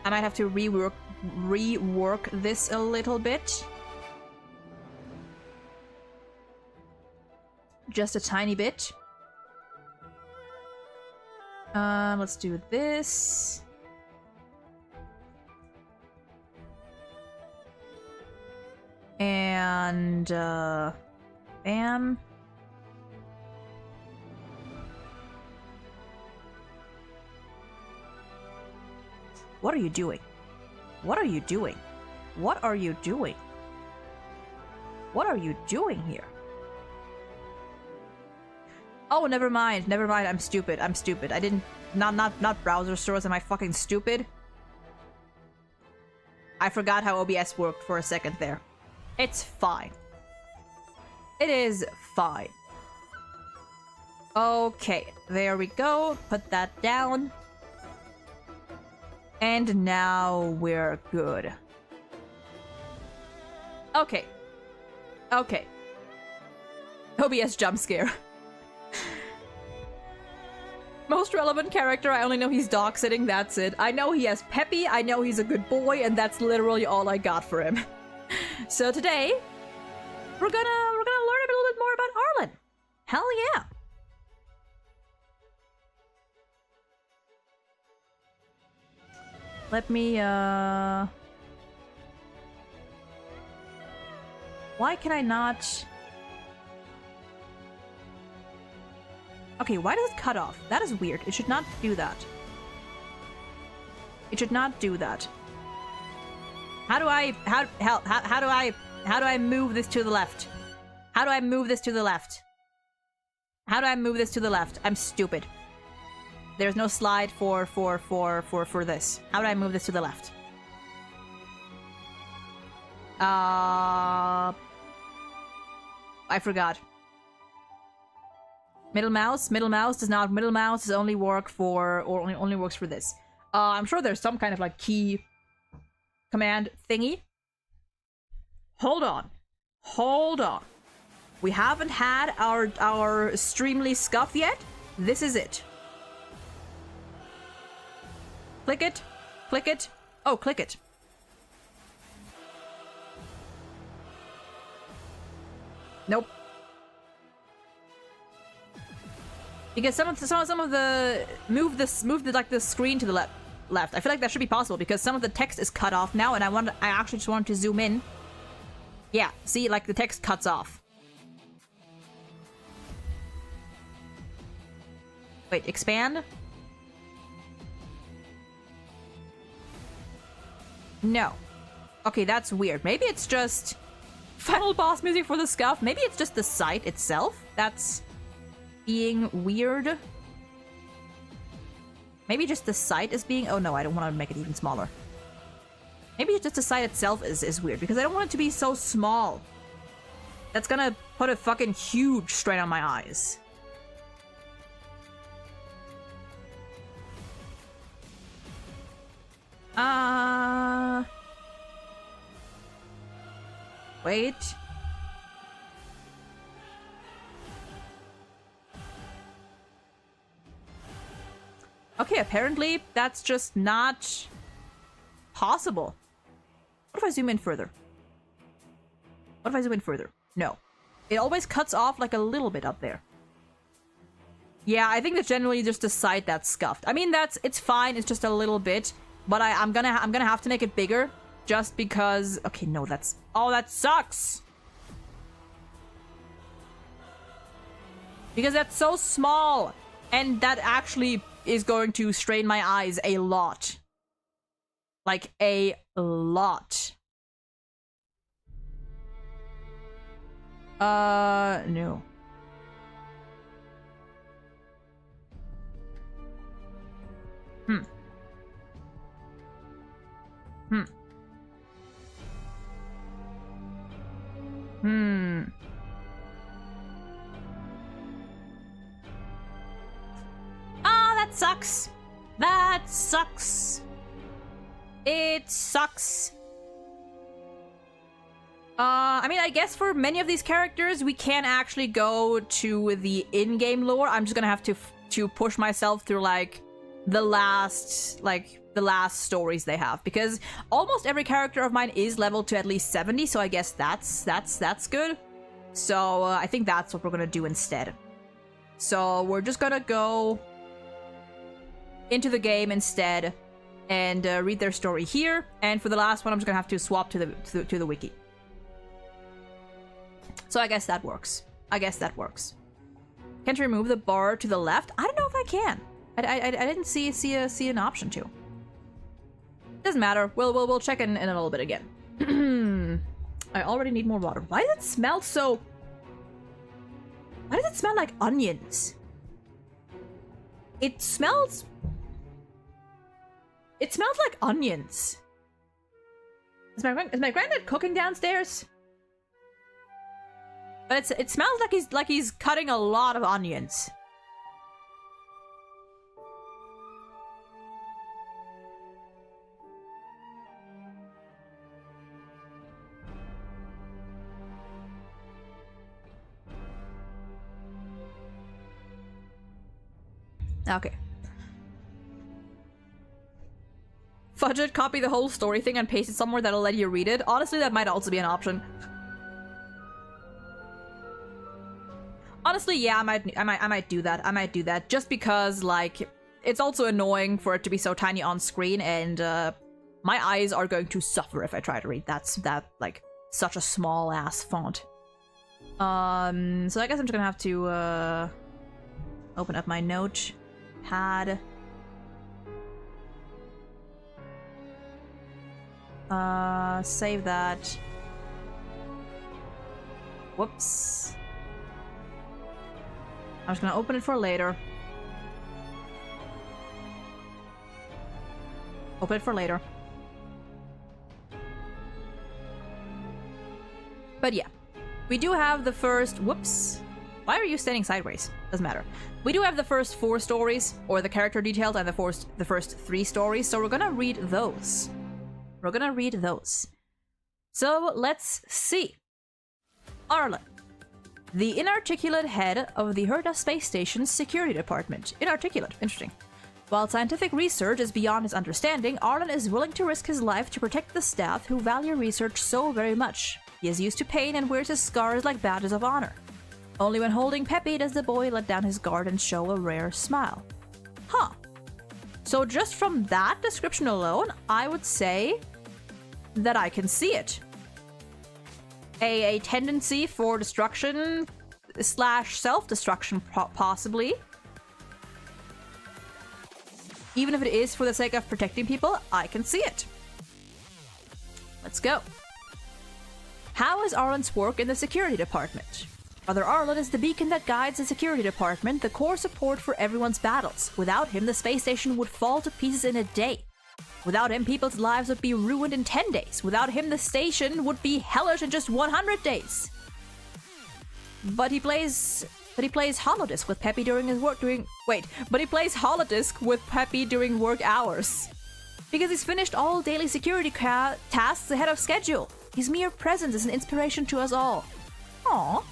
I might have to rework this a little bit. Just a tiny bit. Let's do this. And, bam. What are you doing? What are you doing? What are you doing? What are you doing here? Oh, never mind. Never mind. I'm stupid. I'm stupid. I didn't... Not browser stores. Am I fucking stupid? I forgot how OBS worked for a second there. It's fine. It is fine. Okay. There we go. Put that down. And now we're good. Okay. Okay. OBS jump scare. Most relevant character, I only know he's dog sitting, that's it. I know he has Peppy, I know he's a good boy, and that's literally all I got for him. So today, we're gonna learn a little bit more about Arlen. Hell yeah. Let me, why can I not... Okay, why does it cut off? That is weird. It should not do that. It should not do that. How do I move this to the left? How do I move this to the left? How do I move this to the left? I'm stupid. There's no slide for this. How do I move this to the left? I forgot. Middle mouse does not. Middle mouse does only work for, or only works for this. I'm sure there's some kind of like key command thingy. Hold on. We haven't had our Streamly scuff yet. This is it. Click it. Oh, click it. Nope. Because some of the move the screen to the left. I feel like that should be possible because some of the text is cut off now, and I actually just wanted to zoom in. Yeah, see, like the text cuts off. Wait, expand? No. Okay, that's weird. Maybe it's just final boss music for the scuff. Maybe it's just the site itself that's being weird. Maybe just the site is being... Oh no, I don't want to make it even smaller. Maybe just the site itself is weird because I don't want it to be so small. That's gonna put a fucking huge strain on my eyes. Wait. Okay, apparently that's just not possible. What if I zoom in further? No. It always cuts off like a little bit up there. Yeah, I think that's generally just a site that's scuffed. I mean, it's fine. It's just a little bit, but I'm gonna have to make it bigger just because. Okay, no, that's... Oh, that sucks. Because that's so small, and that actually is going to strain my eyes a lot. Like, a lot. No. Ah, that sucks. That sucks. It sucks. I mean, I guess for many of these characters, we can actually go to the in-game lore. I'm just gonna have to push myself through, like, the last stories they have. Because almost every character of mine is leveled to at least 70, so I guess that's good. So, I think that's what we're gonna do instead. So, we're just gonna go into the game instead and read their story here. And for the last one, I'm just gonna have to swap to the wiki. So I guess that works. Can't remove the bar to the left? I don't know if I can. I didn't see an option to. Doesn't matter. We'll check in a little bit again. I already need more water. Why does it smell so... Why does it smell like onions? It smells like onions. Is my granddad cooking downstairs? But it smells like he's cutting a lot of onions. Okay. Fudge it, copy the whole story thing and paste it somewhere that'll let you read it. Honestly, that might also be an option. Honestly, yeah, I might do that. Just because, like, it's also annoying for it to be so tiny on screen, and my eyes are going to suffer if I try to read that like such a small ass font. So I guess I'm just gonna have to open up my notepad. Save that. Whoops. I'm just gonna open it for later. Open it for later. But yeah, we do have the first... Whoops. Why are you standing sideways? Doesn't matter. We do have the first 4 stories, or the character details, and the first 3 stories, so we're gonna read those. We're gonna read those. So, let's see. Arlen. The inarticulate head of the Herta Space Station's security department. Inarticulate. Interesting. While scientific research is beyond his understanding, Arlen is willing to risk his life to protect the staff who value research so very much. He is used to pain and wears his scars like badges of honor. Only when holding Peppy does the boy let down his guard and show a rare smile. Huh. So just from that description alone, I would say that I can see it. A tendency for destruction / self-destruction, possibly. Even if it is for the sake of protecting people, I can see it. Let's go. How is Arlen's work in the security department? Brother Arlen is the beacon that guides the security department, the core support for everyone's battles. Without him, the space station would fall to pieces in a day. Without him, people's lives would be ruined in 10 days. Without him, the station would be hellish in just 100 days. But he plays Holodisc with Peppy during his work but he plays Holodisc with Peppy during work hours. Because he's finished all daily security tasks ahead of schedule. His mere presence is an inspiration to us all. Aww.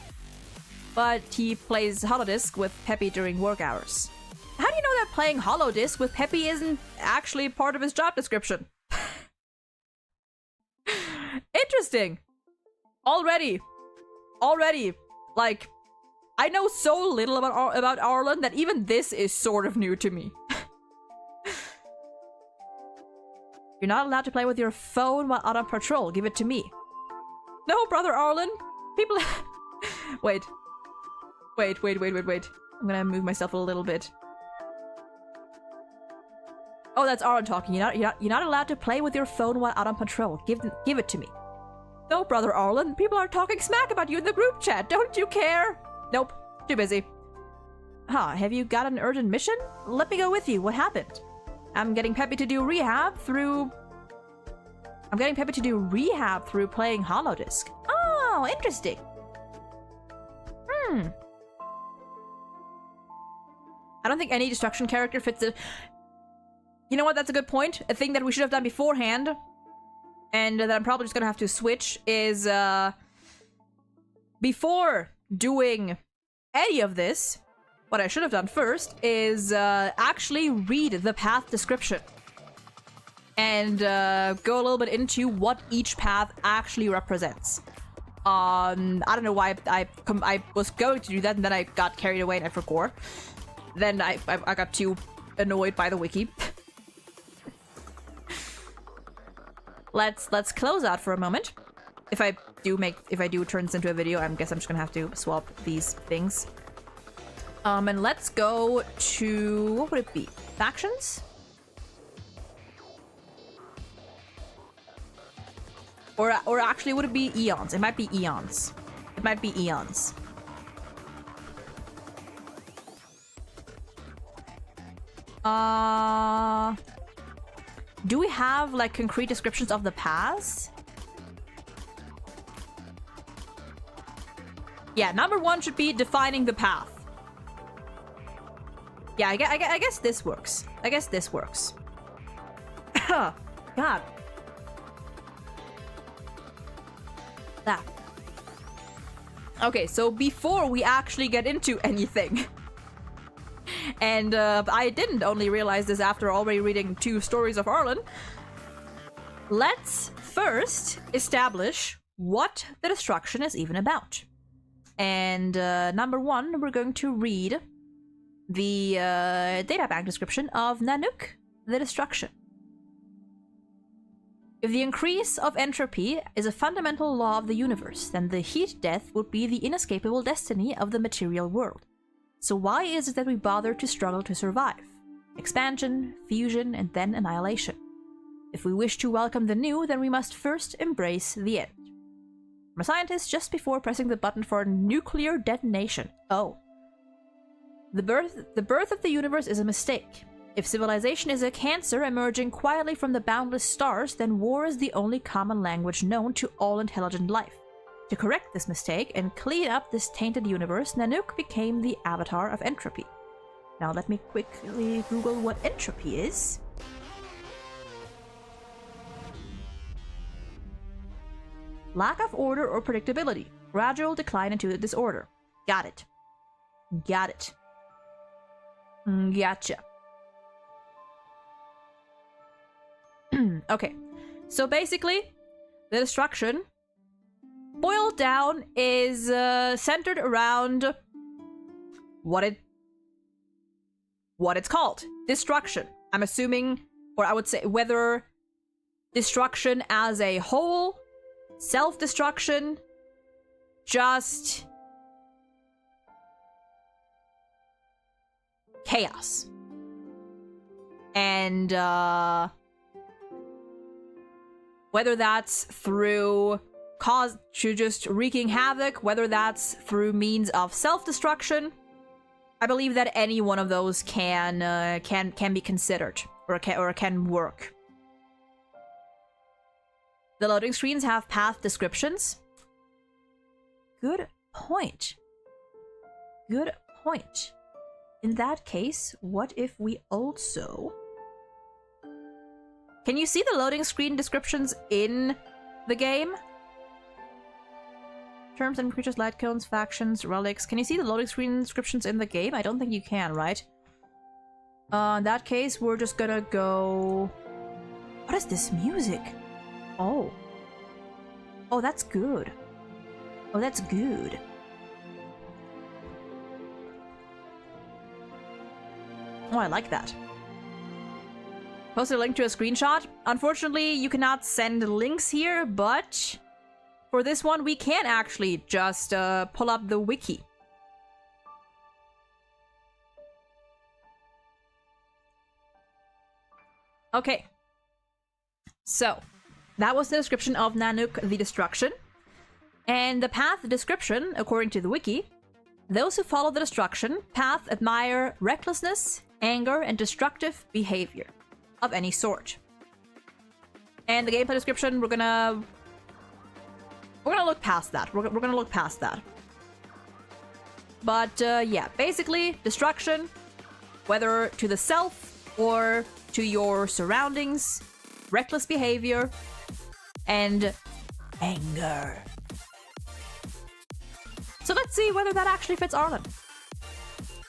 But he plays Holodisc with Peppy during work hours. How do you know that playing Holodisc with Peppy isn't actually part of his job description? Interesting. Already. Like, I know so little about Arlen that even this is sort of new to me. You're not allowed to play with your phone while out on patrol. Give it to me. No, Brother Arlen. People... Wait. I'm gonna move myself a little bit. Oh, that's Arlen talking. You're not allowed to play with your phone while out on patrol. Give it to me. No, Brother Arlen. People are talking smack about you in the group chat. Don't you care? Nope. Too busy. Huh, have you got an urgent mission? Let me go with you. What happened? I'm getting Peppy to do rehab through playing Holodisc. Oh, interesting. I don't think any destruction character fits it. You know what? That's a good point. A thing that we should have done beforehand, and that I'm probably just gonna have to switch, is before doing any of this, what I should have done first is actually read the path description and go a little bit into what each path actually represents. I don't know why I was going to do that, and then I got carried away and I forgot. Then I got too annoyed by the wiki. Let's close out for a moment. If I do turn this into a video, I guess I'm just gonna have to swap these things. And let's go to, what would it be? Factions? Or actually, would it be eons? It might be eons. It might be eons. Do we have like concrete descriptions of the paths? Yeah, number 1 should be defining the path. Yeah, I guess this works. I guess this works. God. That. Okay, so before we actually get into anything, and I didn't only realize this after already reading 2 stories of Arlen, let's first establish what the destruction is even about. And number 1, we're going to read the databank description of Nanook, the Destruction. If the increase of entropy is a fundamental law of the universe, then the heat death would be the inescapable destiny of the material world. So why is it that we bother to struggle to survive? Expansion, fusion, and then annihilation. If we wish to welcome the new, then we must first embrace the end. From a scientist just before pressing the button for nuclear detonation. Oh. The birth of the universe is a mistake. If civilization is a cancer emerging quietly from the boundless stars, then war is the only common language known to all intelligent life. To correct this mistake and clean up this tainted universe, Nanook became the avatar of entropy. Now let me quickly Google what entropy is. Lack of order or predictability. Gradual decline into disorder. Got it. Got it. Gotcha. Okay, so basically, the destruction, boiled down, is centered around what it's called. Destruction. I'm assuming, or I would say, whether destruction as a whole, self-destruction, just chaos. And whether that's through just wreaking havoc, whether that's through means of self-destruction, I believe that any one of those can be considered or can work. The loading screens have path descriptions. Good point. Good point. In that case, what if we also... Can you see the loading screen descriptions in the game? Terms and creatures, light cones, factions, relics. Can you see the loading screen descriptions in the game? I don't think you can, right? In that case, we're just gonna go... What is this music? Oh. Oh, that's good. Oh, that's good. Oh, I like that. Posted a link to a screenshot. Unfortunately, you cannot send links here, but for this one, we can actually just pull up the wiki. Okay. So, that was the description of Nanook the Destruction. And the path description, according to the wiki, those who follow the destruction path admire recklessness, anger, and destructive behavior of any sort. And the gameplay description, we're gonna look past that. We're gonna look past that. But yeah, basically destruction, whether to the self or to your surroundings, reckless behavior, and anger. So let's see whether that actually fits Arlen.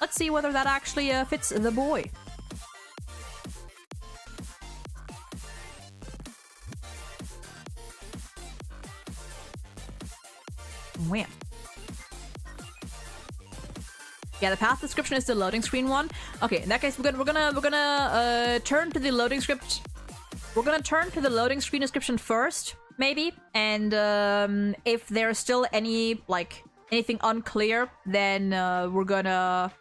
Let's see whether that actually fits the boy. Wham. Yeah, the path description is the loading screen one. Okay, in that case, we're gonna turn to the loading script. We're gonna turn to the loading screen description first, maybe. And if there's still anything unclear, then we're gonna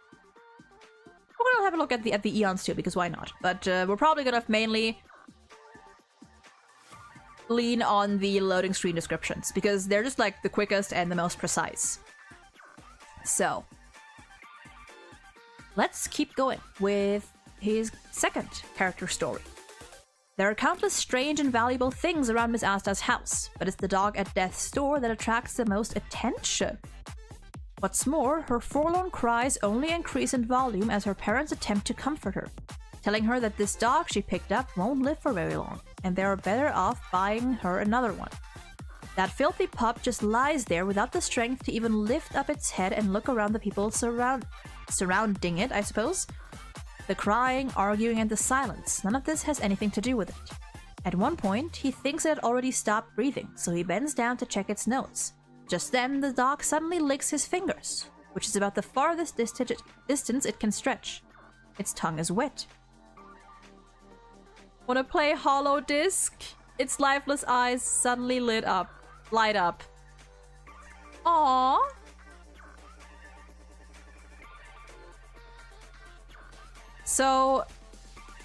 have a look at the eons too, because why not? But we're probably gonna mainly lean on the loading screen descriptions because they're just like the quickest and the most precise. So let's keep going with his second character story. There are countless strange and valuable things around Miss Asta's house, but it's the dog at death's door that attracts the most attention. What's more, her forlorn cries only increase in volume as her parents attempt to comfort her, telling her that this dog she picked up won't live for very long, and they are better off buying her another one. That filthy pup just lies there without the strength to even lift up its head and look around the people surrounding it, I suppose. The crying, arguing, and the silence, none of this has anything to do with it. At one point, he thinks it had already stopped breathing, so he bends down to check its notes. Just then, the dog suddenly licks his fingers. which is about the farthest distance it can stretch. Its tongue is wet. Wanna play Hollow Disc? Its lifeless eyes suddenly light up. Aww. So,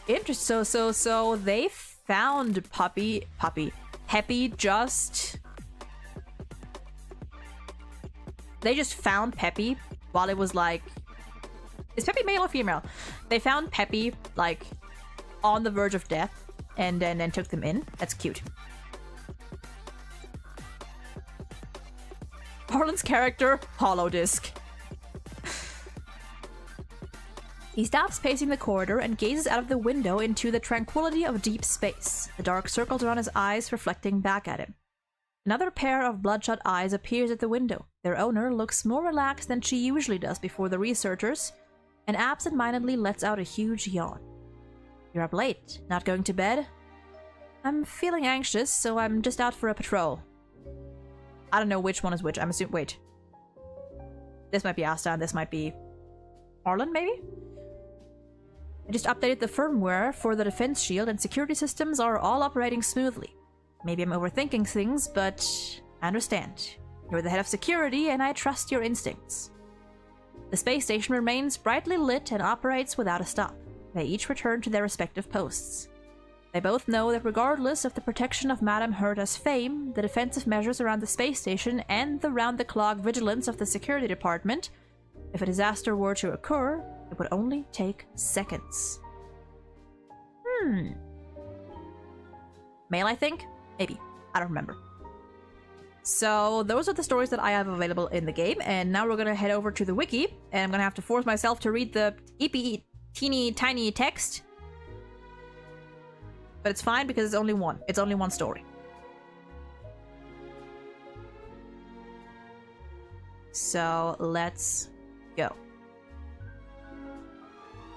so they found Peppy just... They just found Peppy while it was like... Is Peppy male or female? They found Peppy, like, on the verge of death and then took them in. That's cute. Arlen's character, Hollow Disc. He stops pacing the corridor and gazes out of the window into the tranquility of deep space, the dark circles around his eyes reflecting back at him. Another pair of bloodshot eyes appears at the window. Their owner looks more relaxed than she usually does before the researchers, and absent-mindedly lets out a huge yawn. You're up late. Not going to bed? I'm feeling anxious, so I'm just out for a patrol. I don't know which one is which. I'm assuming... Wait. This might be Asta, and this might be... Arlen, maybe? I just updated the firmware for the defense shield, and security systems are all operating smoothly. Maybe I'm overthinking things, but I understand. You're the head of security, and I trust your instincts. The space station remains brightly lit and operates without a stop. They each return to their respective posts. They both know that regardless of the protection of Madame Herta's fame, the defensive measures around the space station, and the round-the-clock vigilance of the security department, if a disaster were to occur, it would only take seconds. Male, I think? Maybe. I don't remember. So those are the stories that I have available in the game, and now we're gonna head over to the wiki, and I'm gonna have to force myself to read the teeny tiny text. But it's fine because it's only one. It's only one story. So let's go.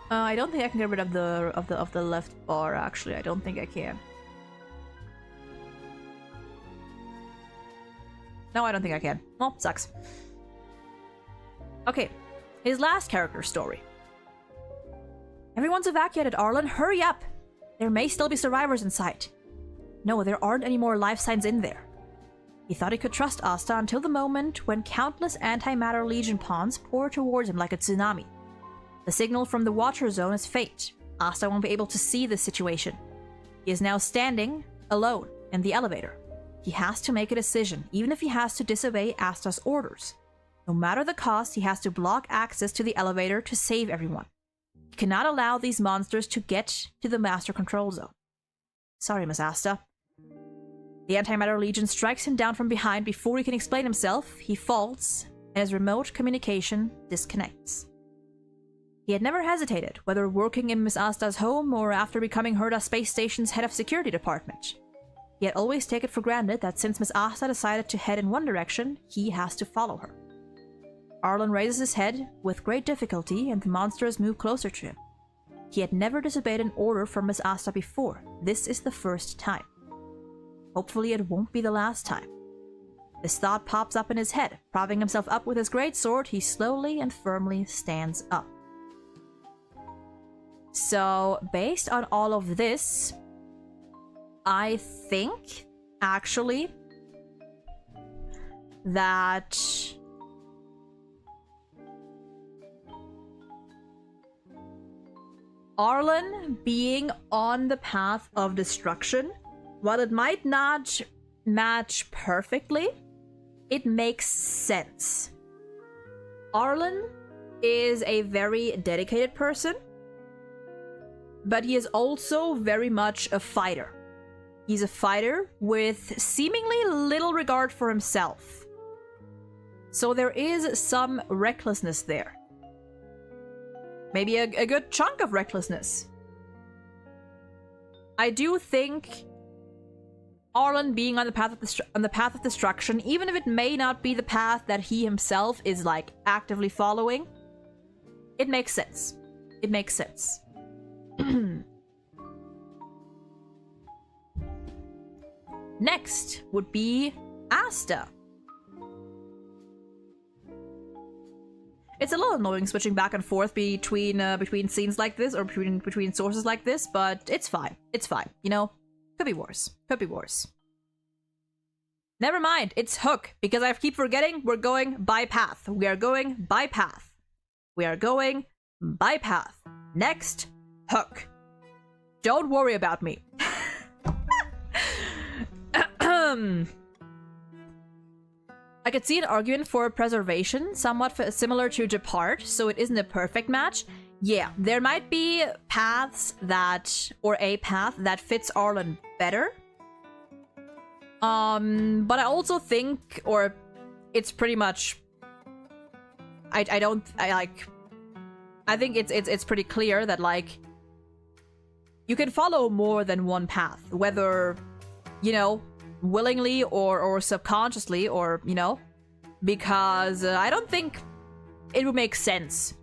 I don't think I can get rid of the left bar. Actually, I don't think I can. No, I don't think I can. Well, sucks. Okay, his last character story. Everyone's evacuated, Arlen. Hurry up! There may still be survivors in sight. No, there aren't any more life signs in there. He thought he could trust Asta until the moment when countless antimatter Legion pawns pour towards him like a tsunami. The signal from the Watcher Zone is faint. Asta won't be able to see this situation. He is now standing, alone, in the elevator. He has to make a decision, even if he has to disobey Asta's orders. No matter the cost, he has to block access to the elevator to save everyone. He cannot allow these monsters to get to the Master Control Zone. Sorry, Miss Asta. The Antimatter Legion strikes him down from behind before he can explain himself. He falls, and his remote communication disconnects. He had never hesitated, whether working in Miss Asta's home or after becoming Herta Space Station's head of security department. He had always taken for granted that since Miss Asta decided to head in one direction, he has to follow her. Arlen raises his head with great difficulty, and the monsters move closer to him. He had never disobeyed an order from Miss Asta before. This is the first time. Hopefully it won't be the last time. This thought pops up in his head. Propping himself up with his greatsword, he slowly and firmly stands up. So, based on all of this, I think, actually, that Arlen being on the path of destruction, while it might not match perfectly, it makes sense. Arlen is a very dedicated person, but he is also very much a fighter. He's a fighter with seemingly little regard for himself. So there is some recklessness there. Maybe a good chunk of recklessness. I do think Arlen being on the path of destruction, even if it may not be the path that he himself is like actively following, it makes sense. It makes sense. Next would be Asta. It's a little annoying switching back and forth between scenes like this, or between sources like this, but it's fine. It's fine, you know? Could be worse. Could be worse. Never mind, it's Hook, because I keep forgetting we're going by path. We are going by path. We are going by path. Next, Hook. Don't worry about me. I could see an argument for preservation, somewhat similar to Depart, so it isn't a perfect match. Yeah, there might be paths that, or a path that fits Arlen better. But I also think, or it's pretty much, I think it's pretty clear that, like, you can follow more than one path, whether, you know, willingly or subconsciously, or, you know, because I don't think it would make sense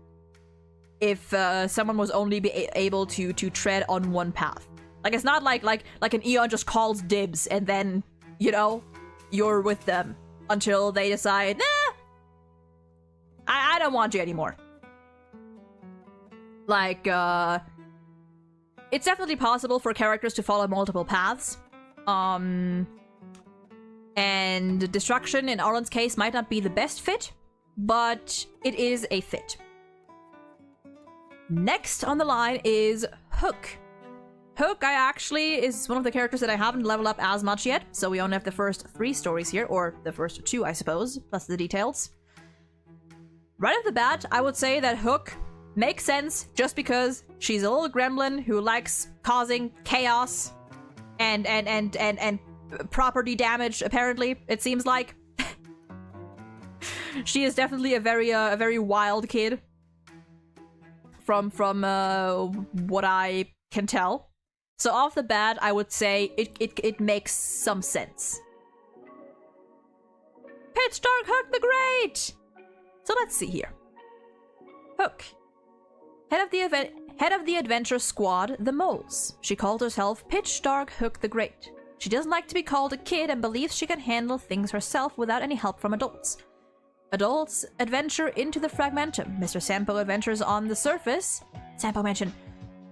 if someone was only able to tread on one path. Like, it's not like an Eon just calls dibs and then, you know, you're with them until they decide, nah, I don't want you anymore. Like, it's definitely possible for characters to follow multiple paths. And Destruction, in Arlen's case, might not be the best fit, but it is a fit. Next on the line is Hook. Hook, I actually, is one of the characters that I haven't leveled up as much yet, so we only have the first 3 stories here, or the first 2, I suppose, plus the details. Right off the bat, I would say that Hook makes sense just because she's a little gremlin who likes causing chaos and property damage, apparently, it seems like. She is definitely a very wild kid from what I can tell. So off the bat, I would say it makes some sense. Pitch Dark Hook the Great! So let's see here. Hook. Head of the adventure squad, the Moles. She called herself Pitch Dark Hook the Great. She doesn't like to be called a kid and believes she can handle things herself without any help from adults. Adults adventure into the Fragmentum. Mr. Sampo adventures on the surface. Sampo Mansion.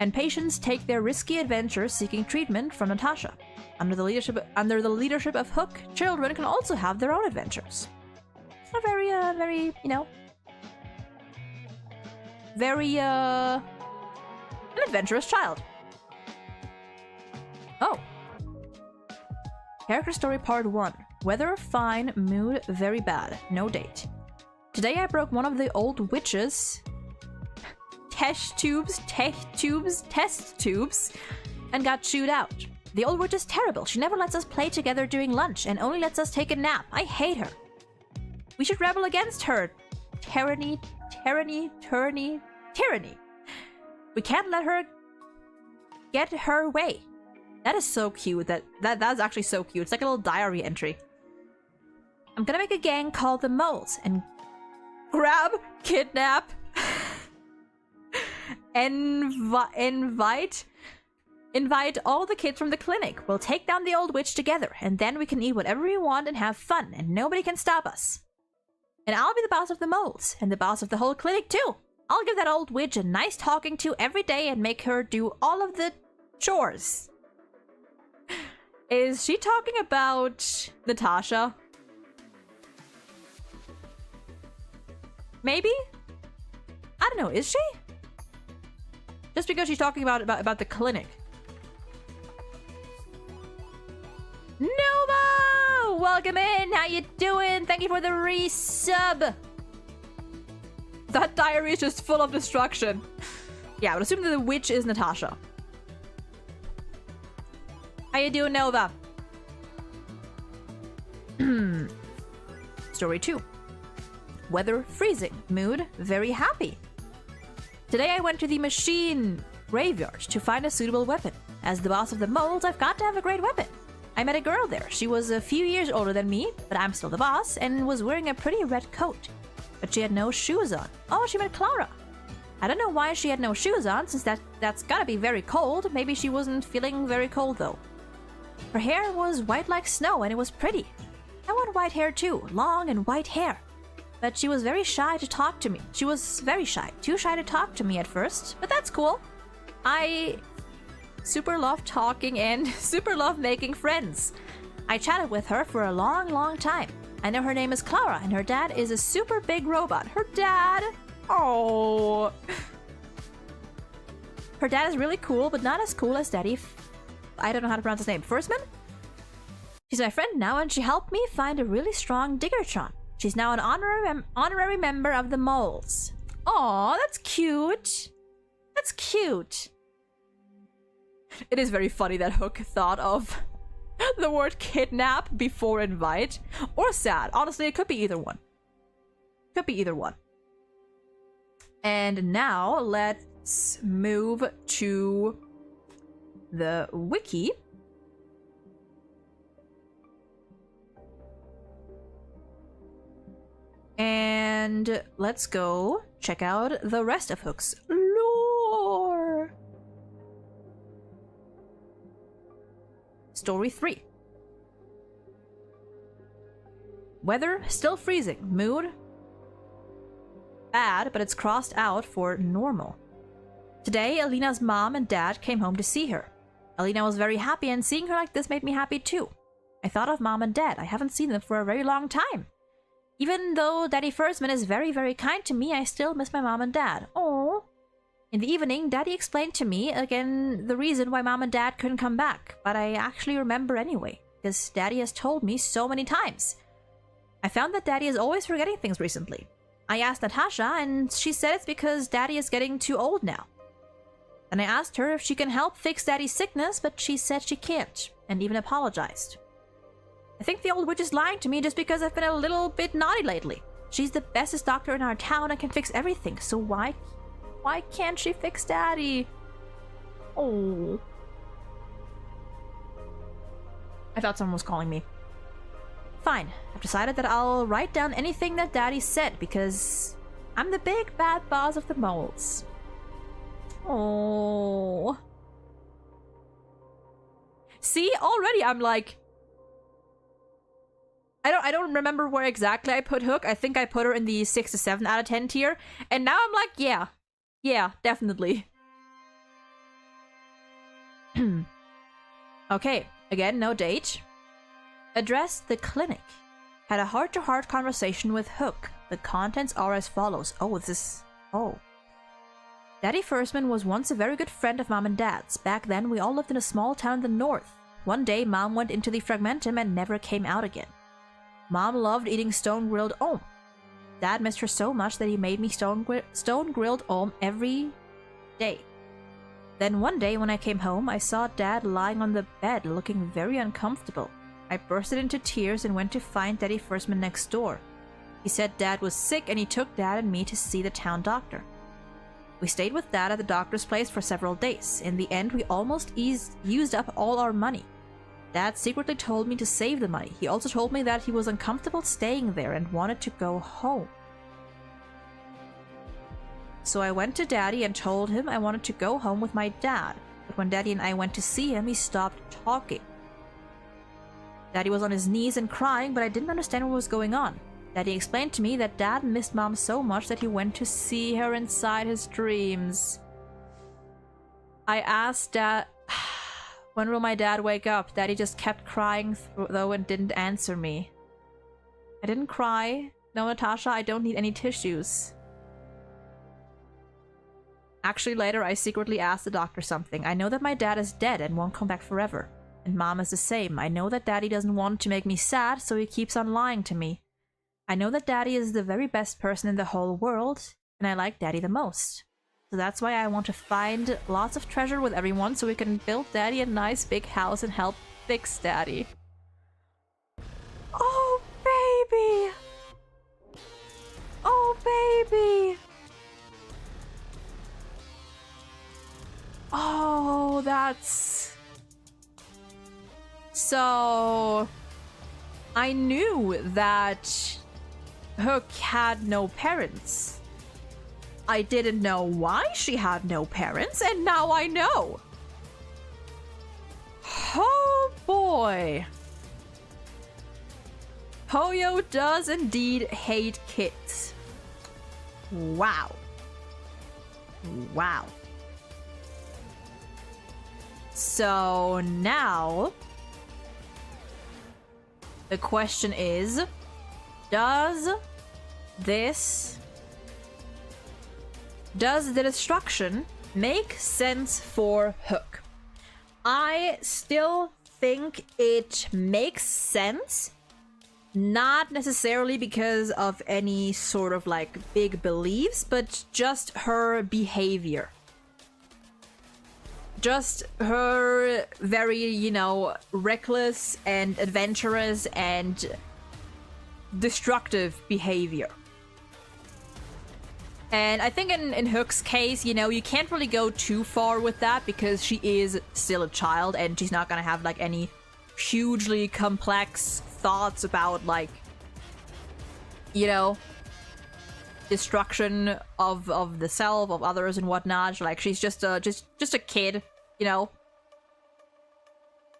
And patients take their risky adventures seeking treatment from Natasha. Under the leadership of Hook, children can also have their own adventures. A very, you know, very, an adventurous child. Oh. Character story part 1. Weather fine, mood very bad. No date. Today I broke one of the old witches' test tubes, and got chewed out. The old witch is terrible. She never lets us play together during lunch and only lets us take a nap. I hate her. We should rebel against her. Tyranny. We can't let her get her way. That is so cute. That's actually so cute. It's like a little diary entry. I'm gonna make a gang called the Moles and grab, kidnap, invite all the kids from the clinic. We'll take down the old witch together, and then we can eat whatever we want and have fun, and nobody can stop us. And I'll be the boss of the Moles, and the boss of the whole clinic too. I'll give that old witch a nice talking to every day and make her do all of the chores. Is she talking about Natasha? Maybe? I don't know, is she? Just because she's talking about the clinic. Nova! Welcome in! How you doing? Thank you for the resub! That diary is just full of destruction. Yeah, I would assume that the witch is Natasha. How you doing, Nova? Story 2. Weather freezing. Mood very happy. Today I went to the machine graveyard to find a suitable weapon. As the boss of the Moles, I've got to have a great weapon. I met a girl there. She was a few years older than me, but I'm still the boss, and was wearing a pretty red coat. But she had no shoes on. Oh, she met Clara. I don't know why she had no shoes on, since that's gotta be very cold. Maybe she wasn't feeling very cold, though. Her hair was white like snow, and it was pretty. I want white hair too, long and white hair. but she was very shy to talk to me. She was very shy. Too shy to talk to me at first, but that's cool. I super love talking and super love making friends. I chatted with her for a long time. I know her name is Clara, and her dad is a super big robot. Her dad? Oh. Her dad is really cool, but not as cool as Daddy. I don't know how to pronounce his name. Firstman? She's my friend now, and she helped me find a really strong Diggertron. She's now an honorary member of the Moles. Aw, that's cute. That's cute. It is very funny that Hook thought of the word kidnap before invite. Or sad. Honestly, it could be either one. Could be either one. And now, let's move to the wiki. And let's go check out the rest of Hook's lore. Story 3. Weather, still freezing. Mood, bad, but it's crossed out for normal. Today, Alina's mom and dad came home to see her. Alina was very happy, and seeing her like this made me happy too. I thought of mom and dad. I haven't seen them for a very long time. Even though Daddy Firstman is very kind to me, I still miss my mom and dad. Oh. In the evening, Daddy explained to me again the reason why mom and dad couldn't come back, but I actually remember anyway, because Daddy has told me so many times. I found that Daddy is always forgetting things recently. I asked Natasha, and she said it's because Daddy is getting too old now. Then I asked her if she can help fix Daddy's sickness, but she said she can't, and even apologized. I think the old witch is lying to me just because I've been a little bit naughty lately. She's the bestest doctor in our town and can fix everything, so why can't she fix Daddy? Oh. I thought someone was calling me. Fine, I've decided that I'll write down anything that Daddy said because I'm the big bad boss of the Moles. Oh. See, already I'm like, I don't remember where exactly I put Hook. I think I put her in the 6 to 7 out of 10 tier. And now I'm like, yeah, definitely. Okay, again, no date. Address the clinic. Had a heart-to-heart conversation with Hook. The contents are as follows. Daddy Firstman was once a very good friend of Mom and Dad's. Back then, we all lived in a small town in the north. One day, Mom went into the Fragmentum and never came out again. Mom loved eating stone-grilled ohm. Dad missed her so much that he made me stone-grilled ohm every day. Then one day when I came home, I saw Dad lying on the bed looking very uncomfortable. I bursted into tears and went to find Daddy Firstman next door. He said Dad was sick and he took Dad and me to see the town doctor. We stayed with Dad at the doctor's place for several days. In the end, we almost used up all our money. Dad secretly told me to save the money. He also told me that he was uncomfortable staying there and wanted to go home. So I went to Daddy and told him I wanted to go home with my dad. But when Daddy and I went to see him, he stopped talking. Daddy was on his knees and crying, but I didn't understand what was going on. Daddy explained to me that Dad missed Mom so much that he went to see her inside his dreams. I asked Dad, when will my dad wake up? Daddy just kept crying though and didn't answer me. I didn't cry. No, Natasha, I don't need any tissues. Actually, later I secretly asked the doctor something. I know that my dad is dead and won't come back forever. And Mom is the same. I know that Daddy doesn't want to make me sad, so he keeps on lying to me. I know that Daddy is the very best person in the whole world, and I like Daddy the most. So that's why I want to find lots of treasure with everyone so we can build Daddy a nice big house and help fix Daddy. Oh, baby! Oh, baby! Oh, that's... So... I knew that Hook had no parents. I didn't know why she had no parents, and now I know. Oh boy. Poyo does indeed hate kids. Wow. Wow. So now the question is, does the destruction make sense for Hook? I still think it makes sense, not necessarily because of any sort of like big beliefs, but just her behavior. Just her very, you know, reckless and adventurous and destructive behavior. And I think in Hook's case, you know, you can't really go too far with that because she is still a child and she's not gonna have like any hugely complex thoughts about like, you know, destruction of the self, of others and whatnot. Like she's just a kid, you know,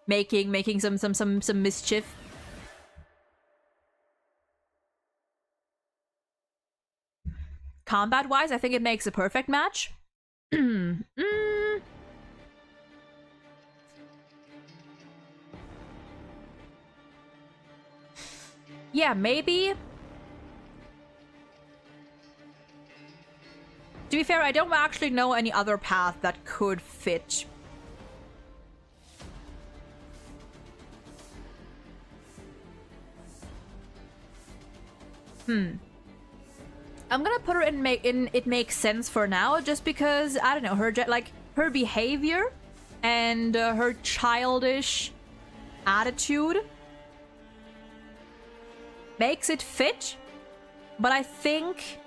making some mischief. Combat-wise, I think it makes a perfect match. Yeah, maybe. To be fair, I don't actually know any other path that could fit. I'm gonna put her in it makes sense for now, just because, I don't know, her behavior and her childish attitude makes it fit. But I think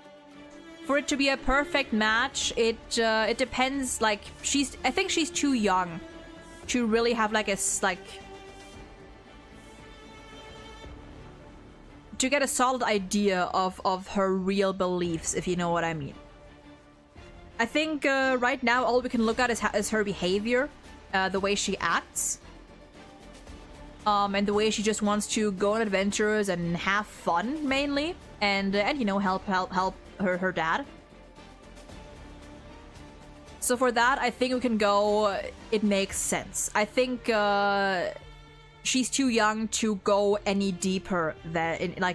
for it to be a perfect match, it depends. Like I think she's too young to really have like to get a solid idea of her real beliefs, if you know what I mean. I think right now all we can look at is her behavior, the way she acts, and the way she just wants to go on adventures and have fun mainly, and you know, help her dad. So for that, I think we can go. It makes sense. I think she's too young to go any deeper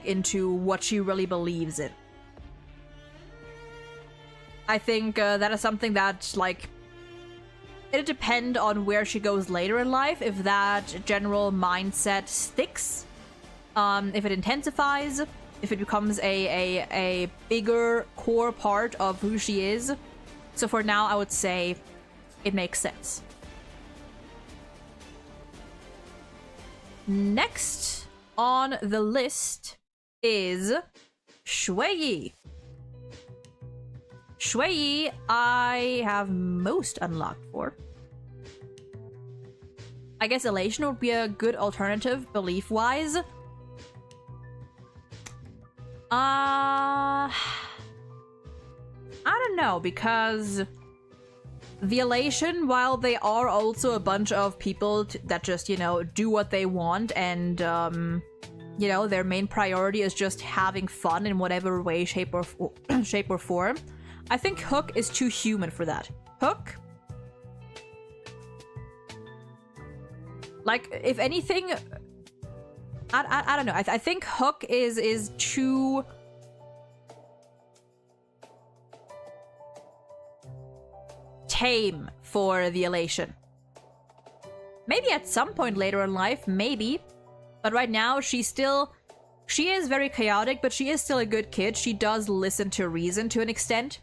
into what she really believes in. I think that is something that, like, it'll depend on where she goes later in life, if that general mindset sticks, if it intensifies, if it becomes a bigger core part of who she is. So for now, I would say it makes sense. Next on the list is Shui. Shui, I have most unlocked for. I guess Elation would be a good alternative, belief-wise. I don't know, because the Elation, while they are also a bunch of people that just, you know, do what they want and, you know, their main priority is just having fun in whatever way, shape, or form, I think Hook is too human for that. Hook? Like, if anything, I don't know. I think Hook is too tame for the Elation. Maybe at some point later in life, maybe. But right now, she is very chaotic, but she is still a good kid. She does listen to reason to an extent.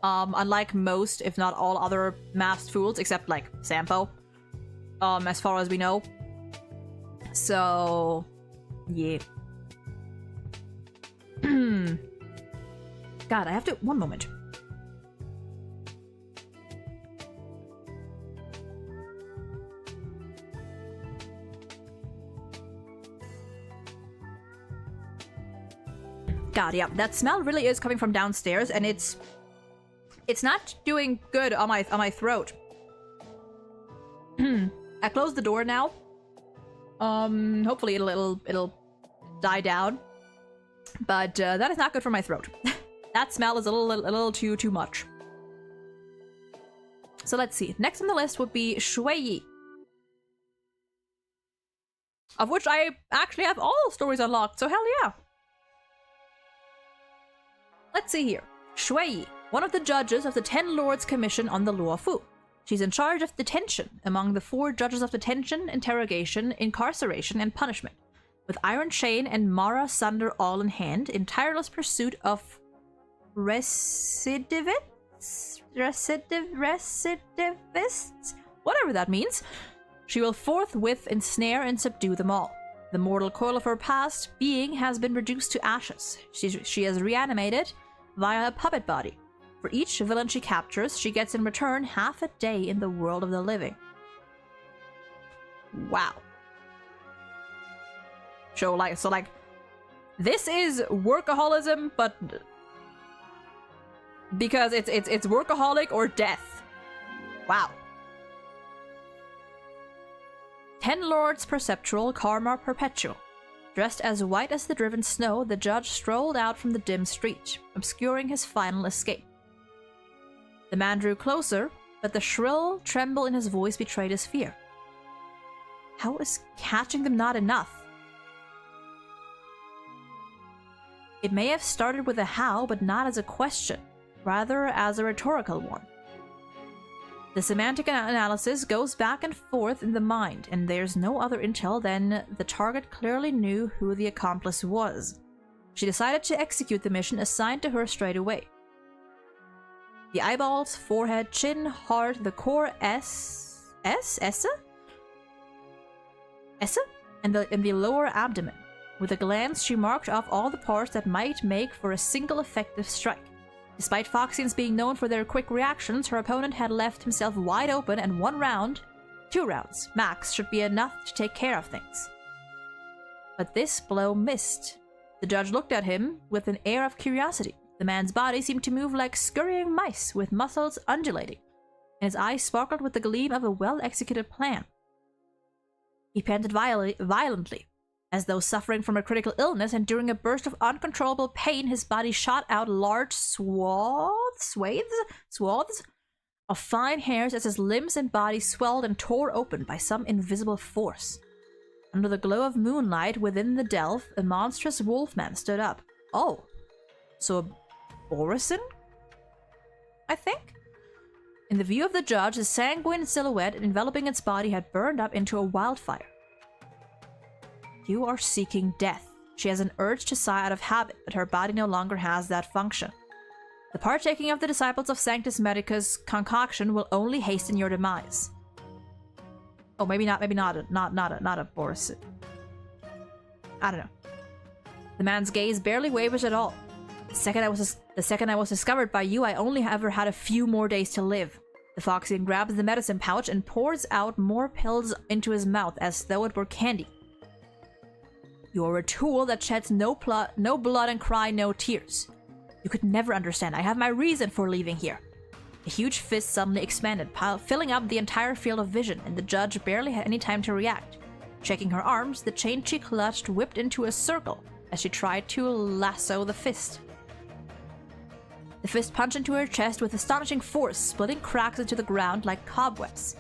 Unlike most, if not all other masked fools, except like Sampo. As far as we know. So, yeah. God, I have to... One moment. God, yeah, that smell really is coming from downstairs, and it's not doing good on my throat. I closed the door now. Hopefully it'll die down. But that is not good for my throat. That smell is a little too much. So let's see. Next on the list would be Shui Yi, of which I actually have all stories unlocked, so hell yeah. Let's see here. Shui Yi, one of the judges of the 10 Lords Commission on the Luo Fu. She's in charge of detention among the 4 judges of detention, interrogation, incarceration, and punishment, with Iron Chain and Mara Sunder all in hand, in tireless pursuit of recidivists? Whatever that means. She will forthwith ensnare and subdue them all. The mortal coil of her past being has been reduced to ashes. She is reanimated via a puppet body. For each villain she captures, she gets in return half a day in the world of the living. Wow. So like, this is workaholism, but because it's workaholic or death. Wow. 10 Lords Perceptual, Karma Perpetual. Dressed as white as the driven snow, the judge strolled out from the dim street, obscuring his final escape. The man drew closer, but the shrill tremble in his voice betrayed his fear. How is catching them not enough? It may have started with a how, but not as a question, rather as a rhetorical one. The semantic analysis goes back and forth in the mind, and there's no other intel than the target clearly knew who the accomplice was. She decided to execute the mission assigned to her straight away. The eyeballs, forehead, chin, heart, the core Essa? And the lower abdomen. With a glance, she marked off all the parts that might make for a single effective strike. Despite Foxians being known for their quick reactions, her opponent had left himself wide open, and 1 round, 2 rounds, max, should be enough to take care of things. But this blow missed. The judge looked at him with an air of curiosity. The man's body seemed to move like scurrying mice, with muscles undulating, and his eyes sparkled with the gleam of a well-executed plan. He panted violently, as though suffering from a critical illness, and during a burst of uncontrollable pain, his body shot out large swathes of fine hairs as his limbs and body swelled and tore open by some invisible force. Under the glow of moonlight within the delve, a monstrous wolfman stood up. Oh, so a Borison? I think? In the view of the judge, the sanguine silhouette enveloping its body had burned up into a wildfire. You are seeking death. She has an urge to sigh out of habit, but her body no longer has that function. The partaking of the disciples of Sanctus Medicus concoction will only hasten your demise. Oh, maybe not a Borison. I don't know. The man's gaze barely wavers at all. The second I was discovered by you, I only ever had a few more days to live. The Foxian grabs the medicine pouch and pours out more pills into his mouth as though it were candy. You are a tool that sheds no blood and cry no tears. You could never understand. I have my reason for leaving here. A huge fist suddenly expanded, filling up the entire field of vision, and the judge barely had any time to react. Shaking her arms, the chain she clutched whipped into a circle as she tried to lasso the fist. The fist punched into her chest with astonishing force, splitting cracks into the ground like cobwebs,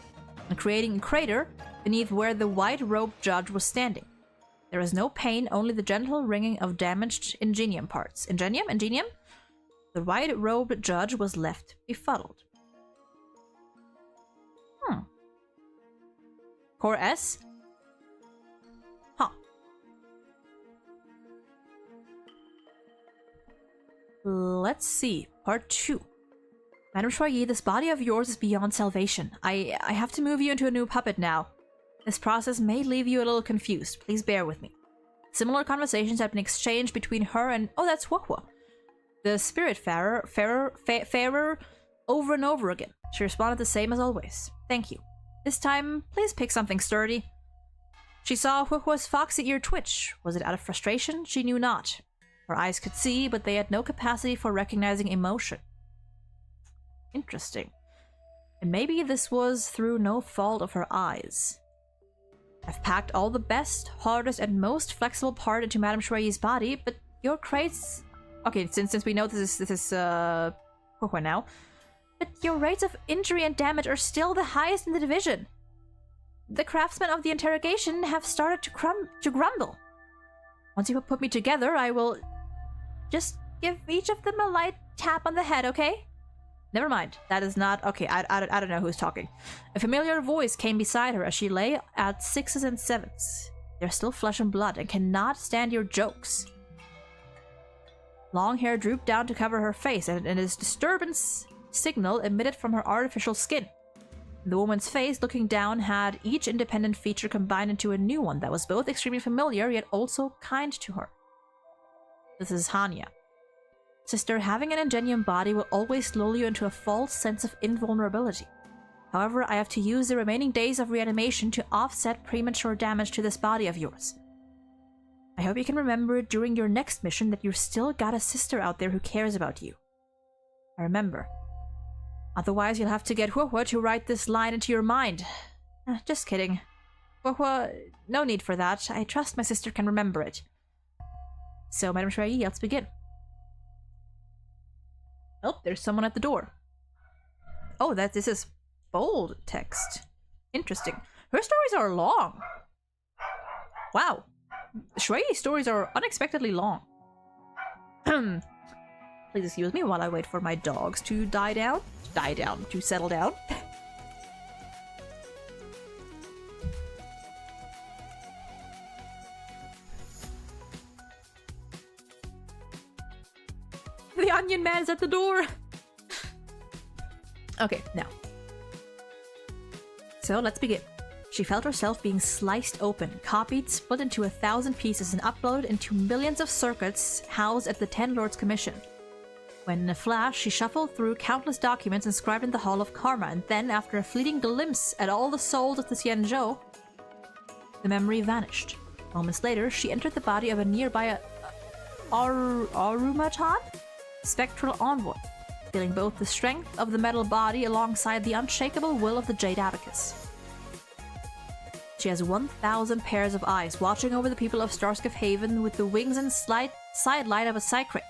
and creating a crater beneath where the white-robed judge was standing. There was no pain, only the gentle ringing of damaged ingenium parts. Ingenium? The white-robed judge was left befuddled. Core S? Huh. Let's see. Part 2. Madame Choyer, this body of yours is beyond salvation. I have to move you into a new puppet now. This process may leave you a little confused. Please bear with me. Similar conversations had been exchanged between her and... Oh, that's Huohuo, the spirit farer over and over again. She responded the same as always. Thank you. This time, please pick something sturdy. She saw Huohuo's foxy ear twitch. Was it out of frustration? She knew not. Her eyes could see, but they had no capacity for recognizing emotion. Interesting. And maybe this was through no fault of her eyes. I've packed all the best, hardest, and most flexible part into Madame Shui's body, but your crates... Okay, since we know this is now. But your rates of injury and damage are still the highest in the division. The craftsmen of the interrogation have started to grumble. Once you put me together, I will just give each of them a light tap on the head, okay? Never mind. That is not... Okay, I don't know who's talking. A familiar voice came beside her as she lay at 6s and 7s. They're still flesh and blood and cannot stand your jokes. Long hair drooped down to cover her face, and a disturbance signal emitted from her artificial skin. The woman's face, looking down, had each independent feature combined into a new one that was both extremely familiar yet also kind to her. This is Hanya. Sister, having an ingenium body will always lull you into a false sense of invulnerability. However, I have to use the remaining days of reanimation to offset premature damage to this body of yours. I hope you can remember during your next mission that you've still got a sister out there who cares about you. Remember. Otherwise, you'll have to get Huohuo to write this line into your mind. Just kidding. Huohuo, no need for that. I trust my sister can remember it. So, Madame Shui, let's begin. Oh, there's someone at the door. Oh, this is bold text. Interesting. Her stories are long. Wow. Shui's stories are unexpectedly long. Please excuse me while I wait for my dogs to to settle down. The onion man is at the door. Okay, now. So let's begin. She felt herself being sliced open, copied, split into 1,000 pieces, and uploaded into millions of circuits housed at the Ten Lords Commission. When in a flash, she shuffled through countless documents inscribed in the Hall of Karma, and then, after a fleeting glimpse at all the souls of the Xianzhou, the memory vanished. Moments later, she entered the body of a nearby Arumatan? Spectral envoy, feeling both the strength of the metal body alongside the unshakable will of the Jade Abacus. She has 1,000 pairs of eyes watching over the people of Starskiff Haven with the wings and sidelight of a cycrane.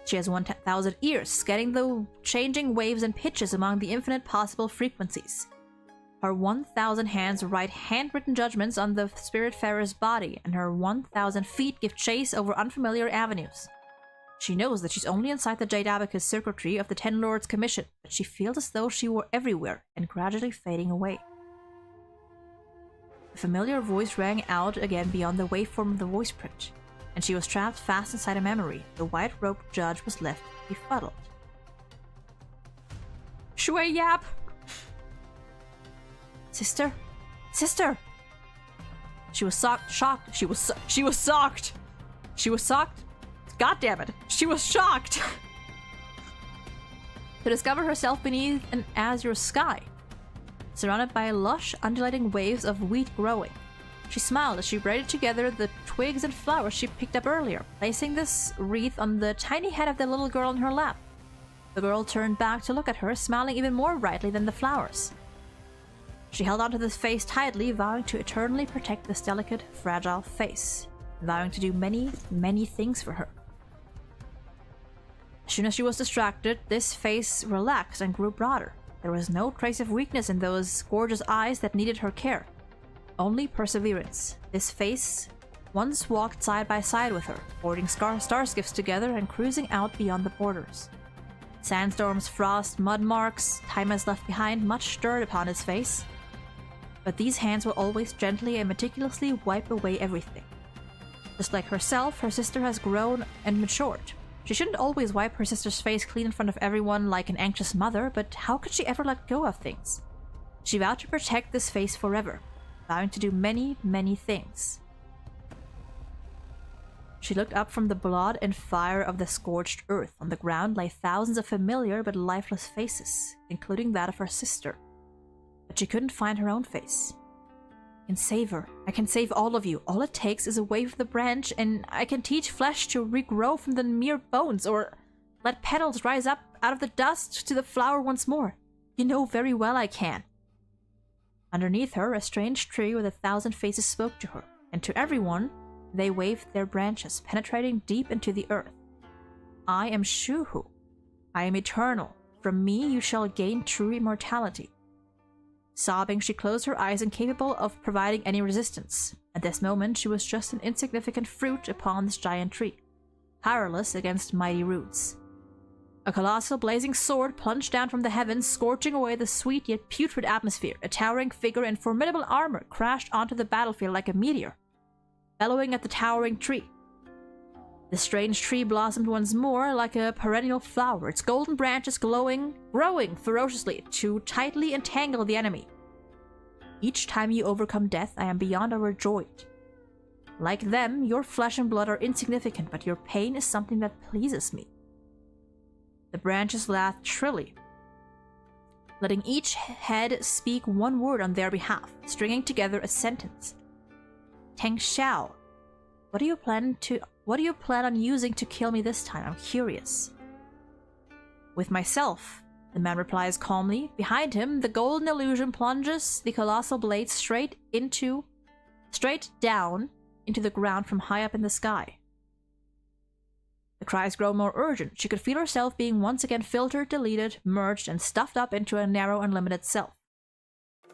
She has 1,000 ears, scanning the changing waves and pitches among the infinite possible frequencies. Her 1,000 hands write handwritten judgments on the Spiritfarer's body, and her 1,000 feet give chase over unfamiliar avenues. She knows that she's only inside the Jade Abacus circuitry of the Ten Lords Commission, but she feels as though she were everywhere and gradually fading away. A familiar voice rang out again beyond the waveform of the voice print, and she was trapped fast inside a memory. The white-robed judge was left befuddled. Shui Yap! Sister? Sister! She was shocked. She was shocked. She was shocked. God damn it. She was shocked! To discover herself beneath an azure sky, surrounded by lush, undulating waves of wheat growing. She smiled as she braided together the twigs and flowers she picked up earlier, placing this wreath on the tiny head of the little girl in her lap. The girl turned back to look at her, smiling even more brightly than the flowers. She held onto this face tightly, vowing to eternally protect this delicate, fragile face, vowing to do many, many things for her. As soon as she was distracted, this face relaxed and grew broader. There was no trace of weakness in those gorgeous eyes that needed her care. Only perseverance. This face once walked side by side with her, boarding starskiffs together and cruising out beyond the borders. Sandstorms, frost, mud marks, time has left behind much dirt upon his face. But these hands will always gently and meticulously wipe away everything. Just like herself, her sister has grown and matured. She shouldn't always wipe her sister's face clean in front of everyone like an anxious mother, but how could she ever let go of things? She vowed to protect this face forever, vowing to do many, many things. She looked up from the blood and fire of the scorched earth. On the ground lay thousands of familiar but lifeless faces, including that of her sister. But she couldn't find her own face. I can save her. I can save all of you. All it takes is a wave of the branch, and I can teach flesh to regrow from the mere bones, or let petals rise up out of the dust to the flower once more. You know very well I can. Underneath her, a strange tree with 1,000 faces spoke to her, and to everyone, they waved their branches, penetrating deep into the earth. I am Shuhu. I am eternal. From me you shall gain true immortality. Sobbing, she closed her eyes, incapable of providing any resistance. At this moment, she was just an insignificant fruit upon this giant tree, powerless against mighty roots. A colossal blazing sword plunged down from the heavens, scorching away the sweet yet putrid atmosphere. A towering figure in formidable armor crashed onto the battlefield like a meteor, bellowing at the towering tree. The strange tree blossomed once more like a perennial flower, its golden branches growing ferociously to tightly entangle the enemy. Each time you overcome death, I am beyond overjoyed. Like them, your flesh and blood are insignificant, but your pain is something that pleases me. The branches laughed shrilly, letting each head speak one word on their behalf, stringing together a sentence. Teng Xiao, what do you plan on using to kill me this time? I'm curious. With myself, the man replies calmly. Behind him, the golden illusion plunges the colossal blade straight down into the ground from high up in the sky. The cries grow more urgent. She could feel herself being once again filtered, deleted, merged, and stuffed up into a narrow, unlimited self.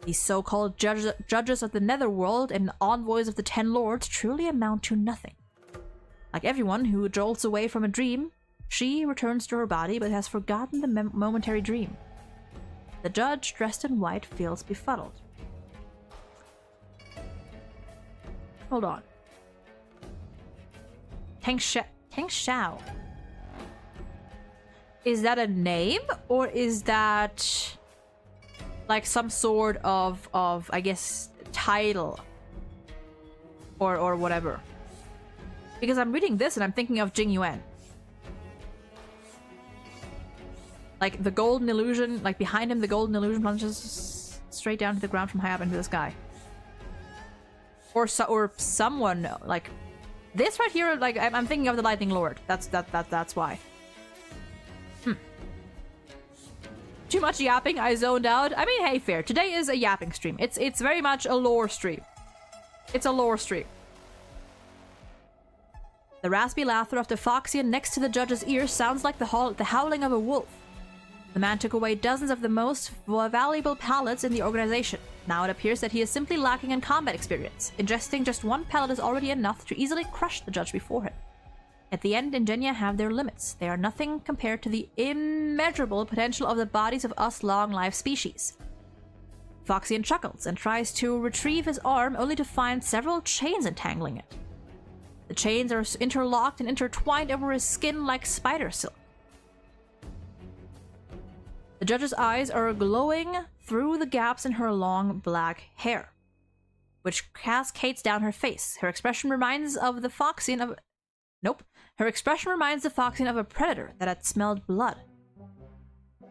These so-called judges of the netherworld and envoys of the 10 lords truly amount to nothing. Like everyone who jolts away from a dream, she returns to her body but has forgotten the momentary dream. The judge, dressed in white, feels befuddled. Hold on. Teng Xiao. Is that a name, or is that like some sort of I guess title or whatever? Because I'm reading this and I'm thinking of Jing Yuan. Like the golden illusion, like behind him the golden illusion plunges straight down to the ground from high up into the sky. Or someone like this right here, like I'm thinking of the Lightning Lord. That's why. Too much yapping, I zoned out. I mean, hey, fair. Today is a yapping stream. It's very much a lore stream. It's a lore stream. The raspy laughter of the Foxian next to the judge's ear sounds like the howling of a wolf. The man took away dozens of the most valuable pallets in the organization. Now it appears that he is simply lacking in combat experience. Ingesting just one pellet is already enough to easily crush the judge before him. At the end, Ingenia have their limits. They are nothing compared to the immeasurable potential of the bodies of us long-lived species. Foxian chuckles and tries to retrieve his arm, only to find several chains entangling it. The chains are interlocked and intertwined over his skin like spider silk. The judge's eyes are glowing through the gaps in her long black hair, which cascades down her face. Her expression reminds the Foxian of a predator that had smelled blood.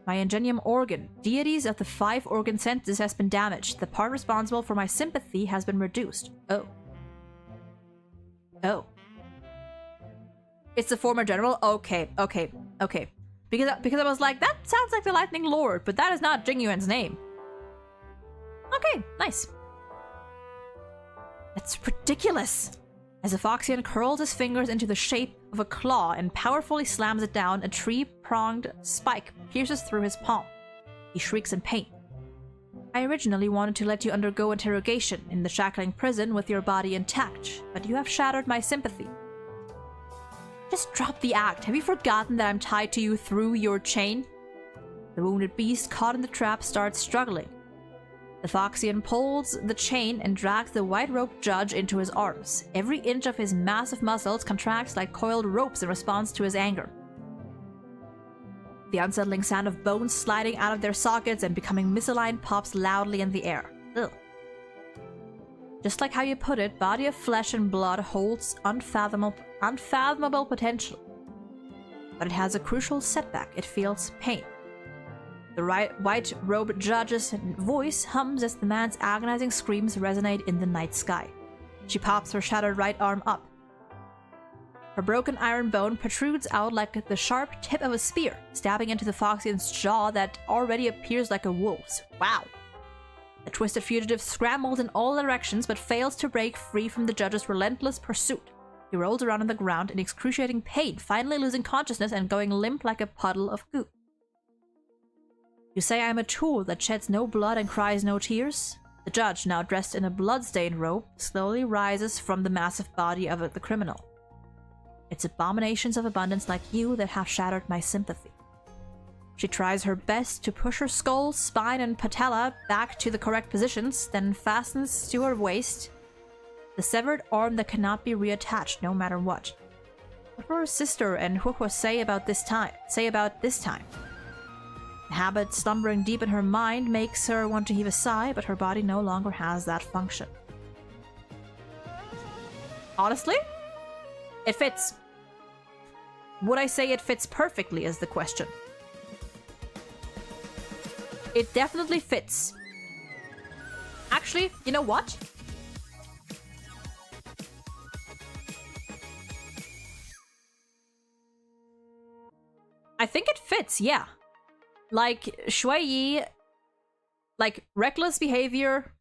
My ingenium organ, deities of the 5 organ senses, has been damaged. The part responsible for my sympathy has been reduced. Oh. It's the former general? Okay. Because I was like, that sounds like the Lightning Lord, but that is not Jing Yuan's name. Okay, nice. That's ridiculous. As the Foxian curls his fingers into the shape of a claw and powerfully slams it down, a tree-pronged spike pierces through his palm. He shrieks in pain. I originally wanted to let you undergo interrogation in the shackling prison with your body intact, but you have shattered my sympathy. Just drop the act. Have you forgotten that I'm tied to you through your chain? The wounded beast caught in the trap starts struggling. The Foxian pulls the chain and drags the white-robed judge into his arms. Every inch of his massive muscles contracts like coiled ropes in response to his anger. The unsettling sound of bones sliding out of their sockets and becoming misaligned pops loudly in the air. Ugh. Just like how you put it, body of flesh and blood holds unfathomable potential. But it has a crucial setback. It feels pain. The white-robed judge's voice hums as the man's agonizing screams resonate in the night sky. She pops her shattered right arm up. Her broken iron bone protrudes out like the sharp tip of a spear, stabbing into the Foxian's jaw that already appears like a wolf's. Wow. The twisted fugitive scrambles in all directions but fails to break free from the judge's relentless pursuit. He rolls around on the ground in excruciating pain, finally losing consciousness and going limp like a puddle of goo. You say I am a tool that sheds no blood and cries no tears? The judge, now dressed in a blood-stained robe, slowly rises from the massive body of the criminal. It's abominations of abundance like you that have shattered my sympathy. She tries her best to push her skull, spine, and patella back to the correct positions, then fastens to her waist the severed arm that cannot be reattached no matter what. What will her sister and Huhua say about this time? The habit slumbering deep in her mind makes her want to heave a sigh, but her body no longer has that function. Honestly, it fits. Would I say it fits perfectly is the question. It definitely fits. Actually, you know what? I think it fits, yeah. Like, Shui Yi, like, reckless behavior,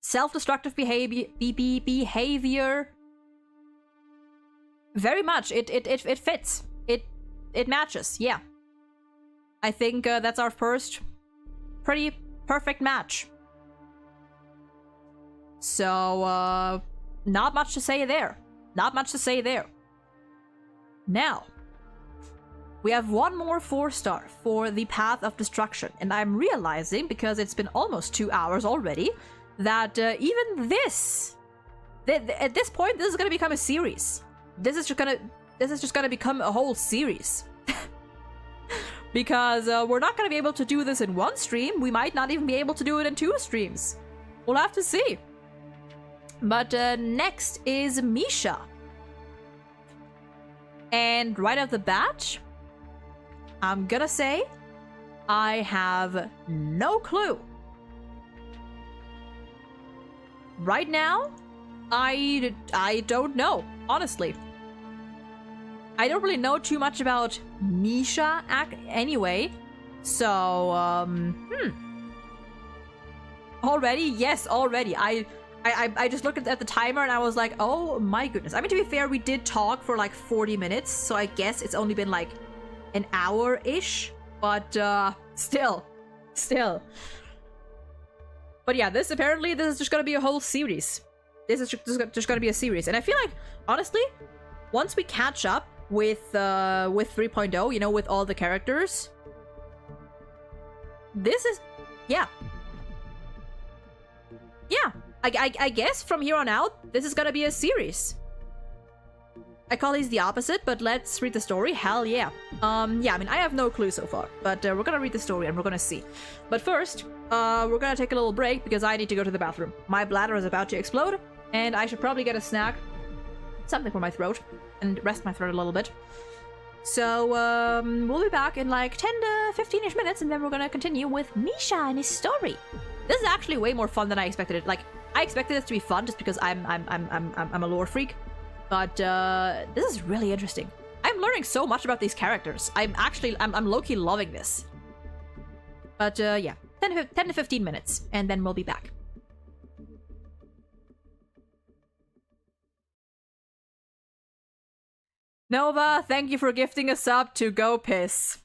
self-destructive behavior, very much. It fits. It matches, yeah. I think that's our first pretty perfect match. So, not much to say there. Not much to say there. Now, we have one more 4-star for the Path of Destruction, and I'm realizing, because it's been almost 2 hours already, that even this, at this point, this is gonna become a series. This is just gonna become a whole series. Because we're not gonna be able to do this in one stream. We might not even be able to do it in 2 streams. We'll have to see. But next is Misha. And right off the bat, I'm gonna say I have no clue. Right now, I don't know, honestly. I don't really know too much about Misha anyway. So, Already? Yes, already. I just looked at the timer and I was like, oh my goodness. I mean, to be fair, we did talk for like 40 minutes, so I guess it's only been like an hour-ish, but still. But yeah, this is just gonna be a whole series. This is just gonna be a series, and I feel like, honestly, once we catch up with 3.0, you know, with all the characters, this is, yeah. I guess from here on out, this is gonna be a series. I call these the opposite, but let's read the story. Hell yeah. Yeah, I mean, I have no clue so far, but we're gonna read the story and we're gonna see. But first, we're gonna take a little break because I need to go to the bathroom. My bladder is about to explode, and I should probably get a snack, something for my throat, and rest my throat a little bit. So, we'll be back in like 10 to 15-ish minutes, and then we're gonna continue with Misha and his story. This is actually way more fun than I expected it. Like, I expected this to be fun just because I'm a lore freak. But this is really interesting. I'm learning so much about these characters. I'm low-key loving this. But yeah, 10 to 15 minutes, and then we'll be back. Nova, thank you for gifting a sub to Go Piss.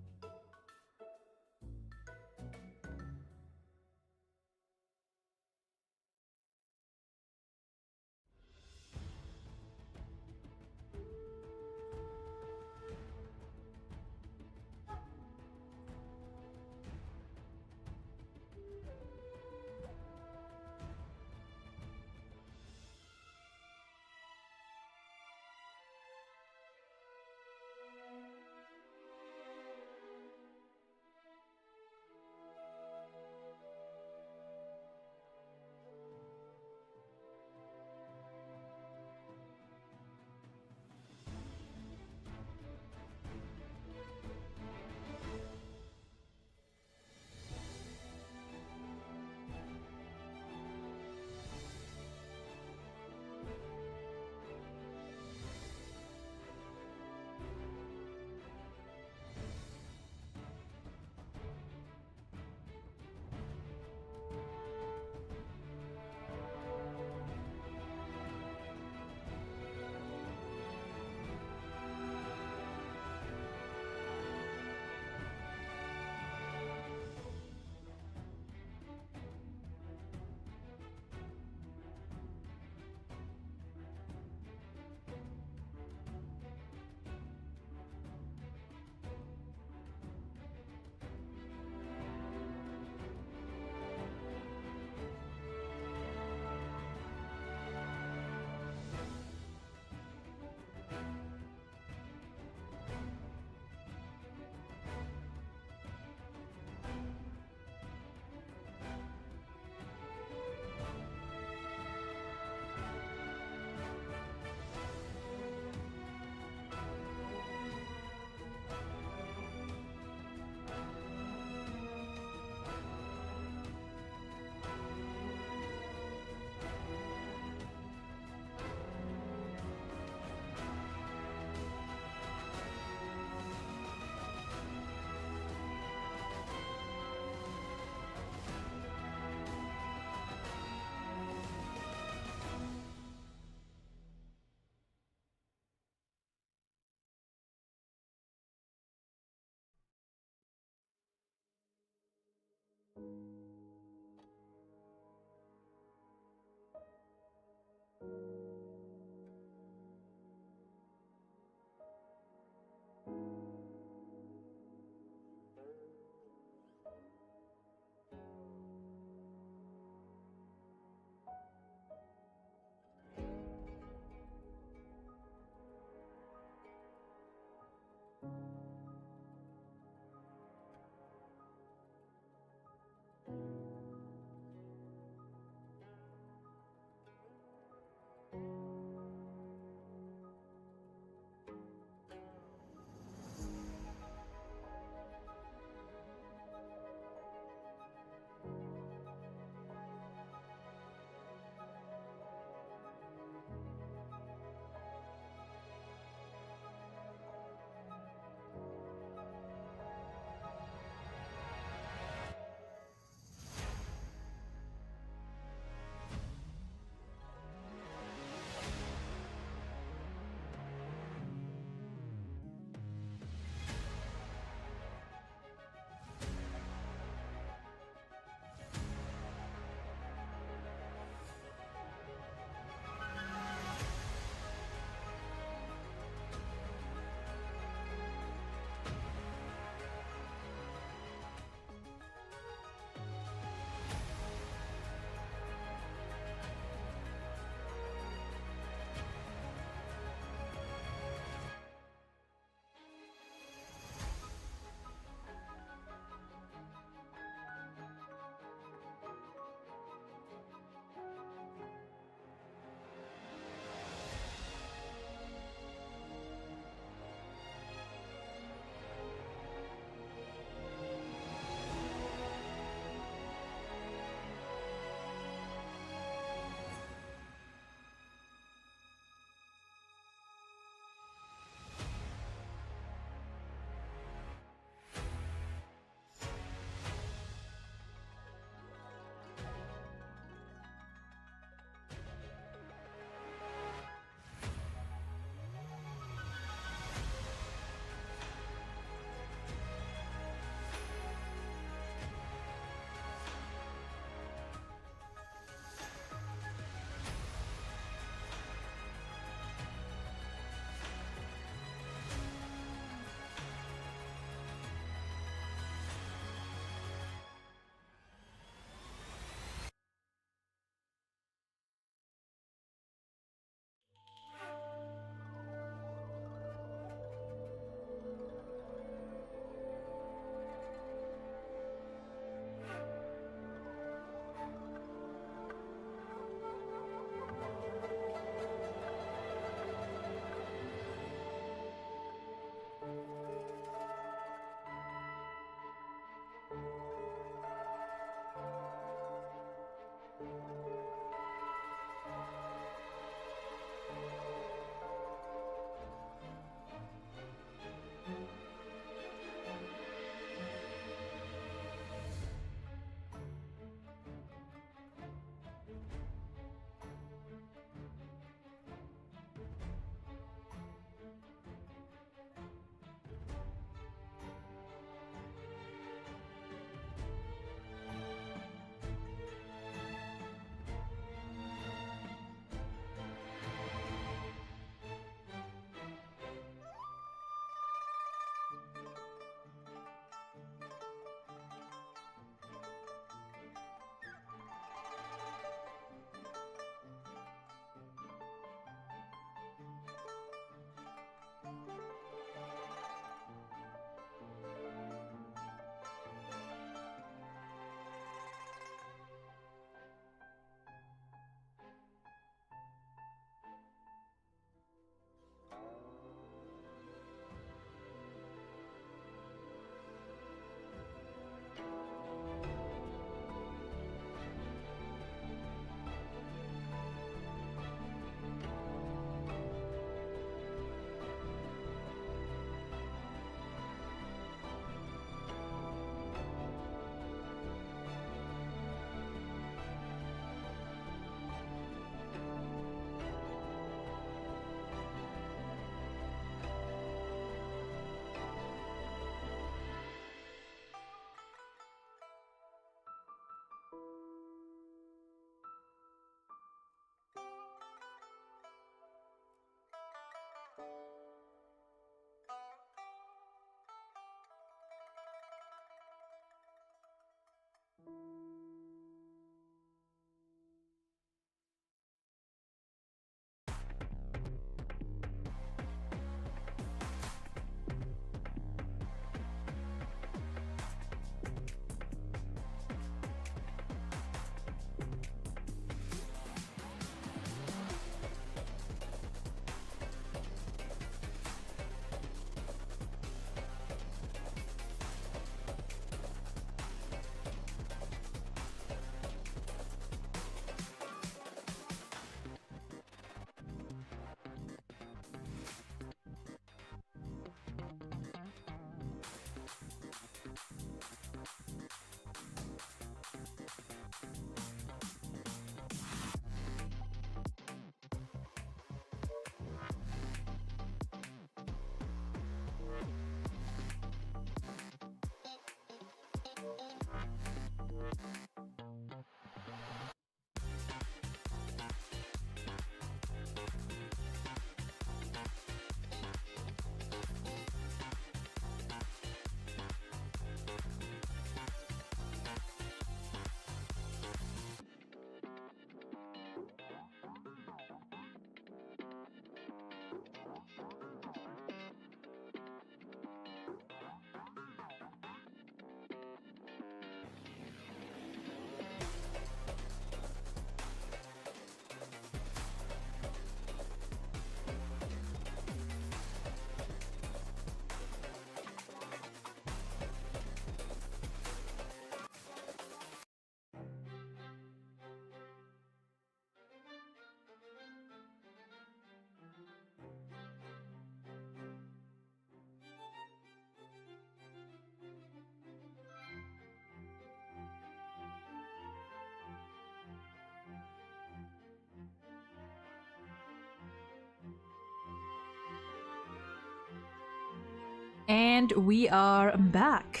And we are back.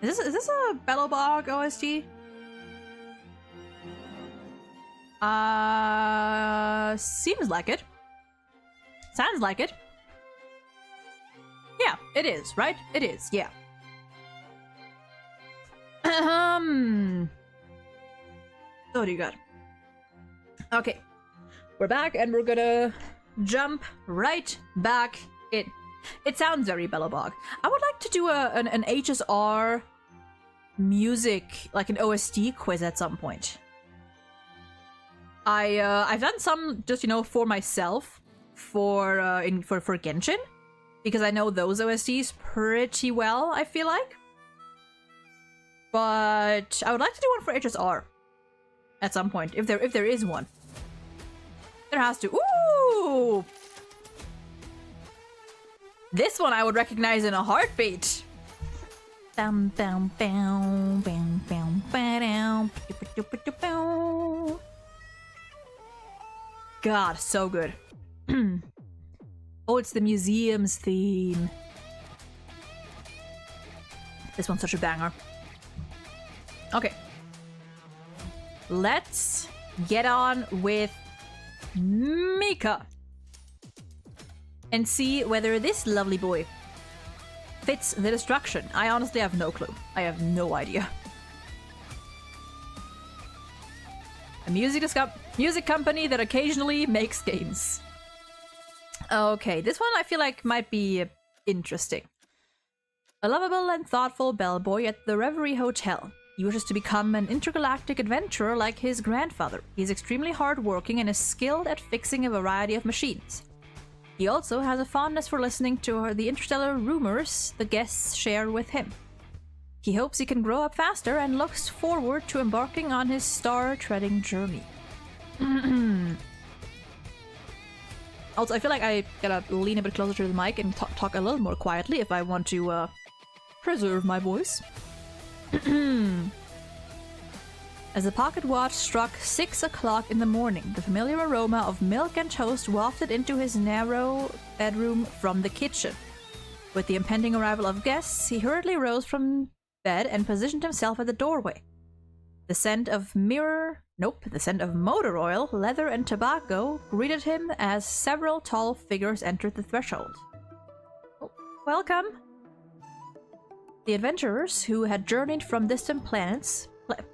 Is this a Bellowbog OST? Seems like it. Sounds like it. Yeah, it is, right? It is, yeah. So what do you got? Okay. We're back and we're gonna jump right back in. It sounds very Bellowbog. I would like to do an HSR music, like an OST quiz at some point. I've done some just, you know, for myself for Genshin, because I know those OSTs pretty well, I feel like. But I would like to do one for HSR at some point, if there is one. There has to. Ooh! This one I would recognize in a heartbeat. Bam bam bam bam bam bam. God, so good. Oh, it's the museum's theme. This one's such a banger. Okay. Let's get on with Mika and see whether this lovely boy fits the destruction. I honestly have no clue. I have no idea. A music company that occasionally makes games. Okay, this one I feel like might be interesting. A lovable and thoughtful bellboy at the Reverie Hotel. He wishes to become an intergalactic adventurer like his grandfather. He is extremely hardworking and is skilled at fixing a variety of machines. He also has a fondness for listening to the interstellar rumors the guests share with him. He hopes he can grow up faster and looks forward to embarking on his star-treading journey. Also, I feel like I gotta lean a bit closer to the mic and talk a little more quietly if I want to preserve my voice. As the pocket watch struck 6 o'clock in the morning, the familiar aroma of milk and toast wafted into his narrow bedroom from the kitchen. With the impending arrival of guests, he hurriedly rose from bed and positioned himself at the doorway. The scent of motor oil, leather, and tobacco greeted him as several tall figures entered the threshold. Oh, welcome! The adventurers, who had journeyed from distant planets,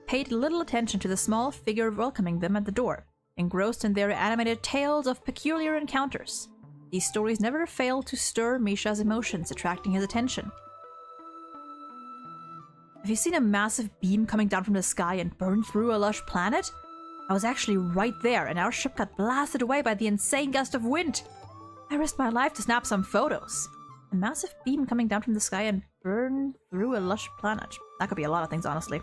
paid little attention to the small figure welcoming them at the door, engrossed in their animated tales of peculiar encounters. These stories never failed to stir Misha's emotions, attracting his attention. Have you seen a massive beam coming down from the sky and burn through a lush planet? I was actually right there, and our ship got blasted away by the insane gust of wind. I risked my life to snap some photos. A massive beam coming down from the sky and burn through a lush planet. That could be a lot of things, honestly.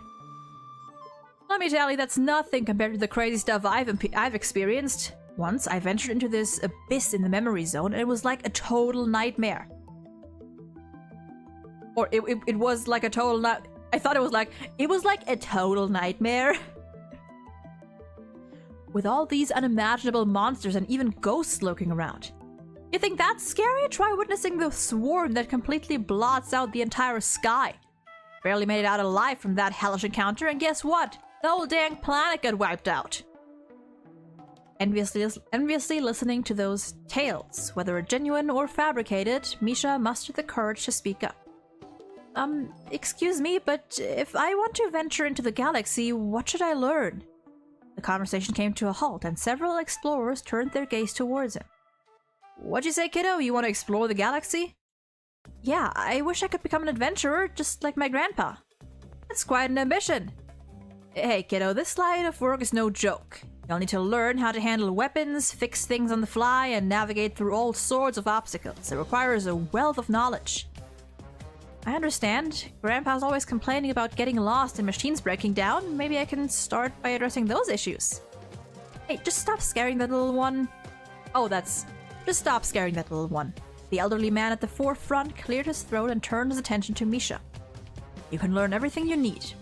Let me tell you, that's nothing compared to the crazy stuff I've experienced. Once, I ventured into this abyss in the memory zone, and it was like a total nightmare. Or it was like a total I thought it was like a total nightmare. With all these unimaginable monsters and even ghosts lurking around. You think that's scary? Try witnessing the swarm that completely blots out the entire sky. Barely made it out alive from that hellish encounter, and guess what? The whole dang planet got wiped out. Enviously listening to those tales, whether genuine or fabricated, Misha mustered the courage to speak up. Excuse me, but if I want to venture into the galaxy, what should I learn? The conversation came to a halt, and several explorers turned their gaze towards him. What'd you say, kiddo? You want to explore the galaxy? Yeah, I wish I could become an adventurer, just like my grandpa. That's quite an ambition. Hey, kiddo, this line of work is no joke. You'll need to learn how to handle weapons, fix things on the fly, and navigate through all sorts of obstacles. It requires a wealth of knowledge. I understand. Grandpa's always complaining about getting lost and machines breaking down. Maybe I can start by addressing those issues. Hey, just stop scaring that little one. Just stop scaring that little one. The elderly man at the forefront cleared his throat and turned his attention to Misha. You can learn everything you need,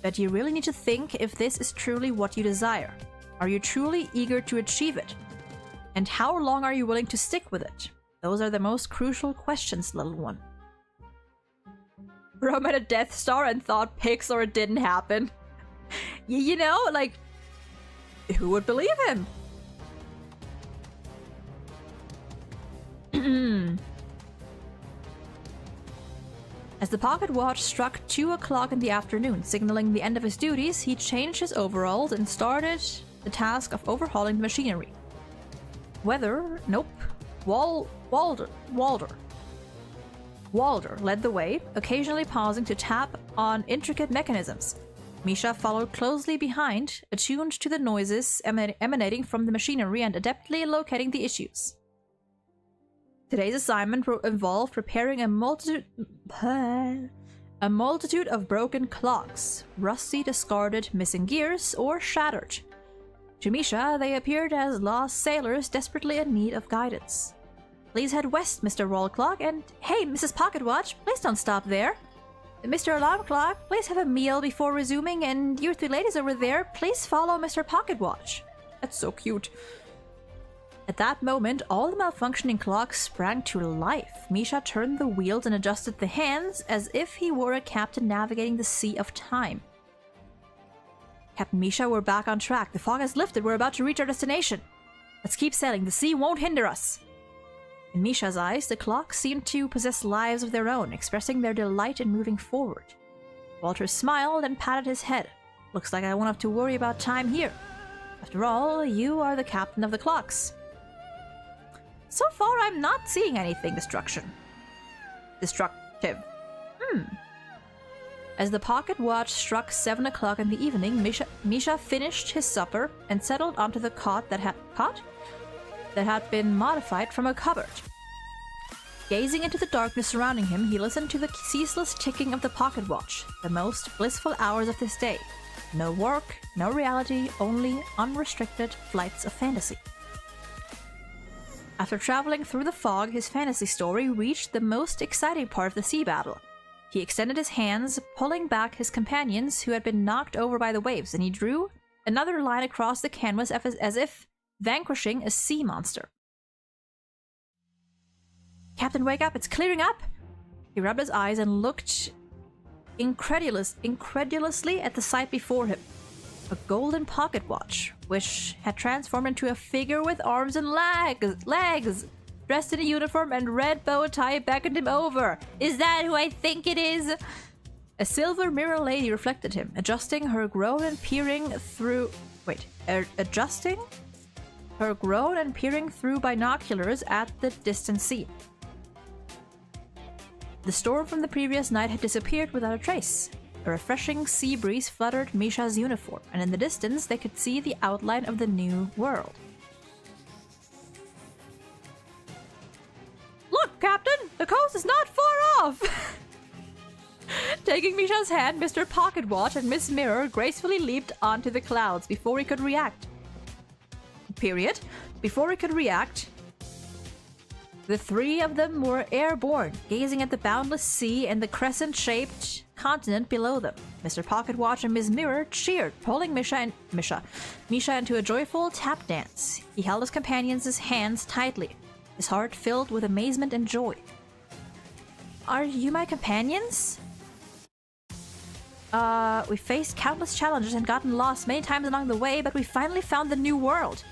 but you really need to think if this is truly what you desire. Are you truly eager to achieve it? And how long are you willing to stick with it? Those are the most crucial questions, little one. Rome had a Death Star and thought Pixar didn't happen. You know, like, who would believe him? As the pocket watch struck 2 o'clock in the afternoon, signaling the end of his duties, he changed his overalls and started the task of overhauling the machinery. Walder led the way, occasionally pausing to tap on intricate mechanisms. Misha followed closely behind, attuned to the noises emanating from the machinery and adeptly locating the issues. Today's assignment involved repairing a multitude of broken clocks, rusty, discarded, missing gears, or shattered. To Misha, they appeared as lost sailors desperately in need of guidance. Please head west, Mr. Roll Clock, and hey, Mrs. Pocket Watch, please don't stop there. Mr. Alarm Clock, please have a meal before resuming, and you 3 ladies over there, please follow Mr. Pocket Watch. That's so cute. At that moment, all the malfunctioning clocks sprang to life. Misha turned the wheels and adjusted the hands as if he were a captain navigating the sea of time. Captain Misha, we're back on track. The fog has lifted. We're about to reach our destination. Let's keep sailing. The sea won't hinder us. In Misha's eyes, the clocks seemed to possess lives of their own, expressing their delight in moving forward. Walter smiled and patted his head. Looks like I won't have to worry about time here. After all, you are the captain of the clocks. So far, I'm not seeing anything destructive. As the pocket watch struck 7 o'clock in the evening, Misha finished his supper and settled onto the cot that had been modified from a cupboard. Gazing into the darkness surrounding him, he listened to the ceaseless ticking of the pocket watch, the most blissful hours of his day. No work, no reality, only unrestricted flights of fantasy. After traveling through the fog, his fantasy story reached the most exciting part of the sea battle. He extended his hands, pulling back his companions who had been knocked over by the waves, and he drew another line across the canvas as if vanquishing a sea monster. Captain, wake up! It's clearing up! He rubbed his eyes and looked incredulously at the sight before him. A golden pocket watch, which had transformed into a figure with arms and legs, dressed in a uniform and red bow tie, beckoned him over. Is that who I think it is? A silver mirror lady reflected him, adjusting her groan and peering through binoculars at the distant sea. The storm from the previous night had disappeared without a trace. A refreshing sea breeze fluttered Misha's uniform, and in the distance they could see the outline of the new world. Look, Captain! The coast is not far off! Taking Misha's hand, Mr. Pocket Watch and Miss Mirror gracefully leaped onto the clouds before he could react. Before he could react, the 3 of them were airborne, gazing at the boundless sea and the crescent-shaped continent below them. Mr. Pocket Watch and Ms. Mirror cheered, pulling Misha into a joyful tap dance. He held his companions' hands tightly, his heart filled with amazement and joy. Are you my companions? We faced countless challenges and gotten lost many times along the way, but we finally found the new world.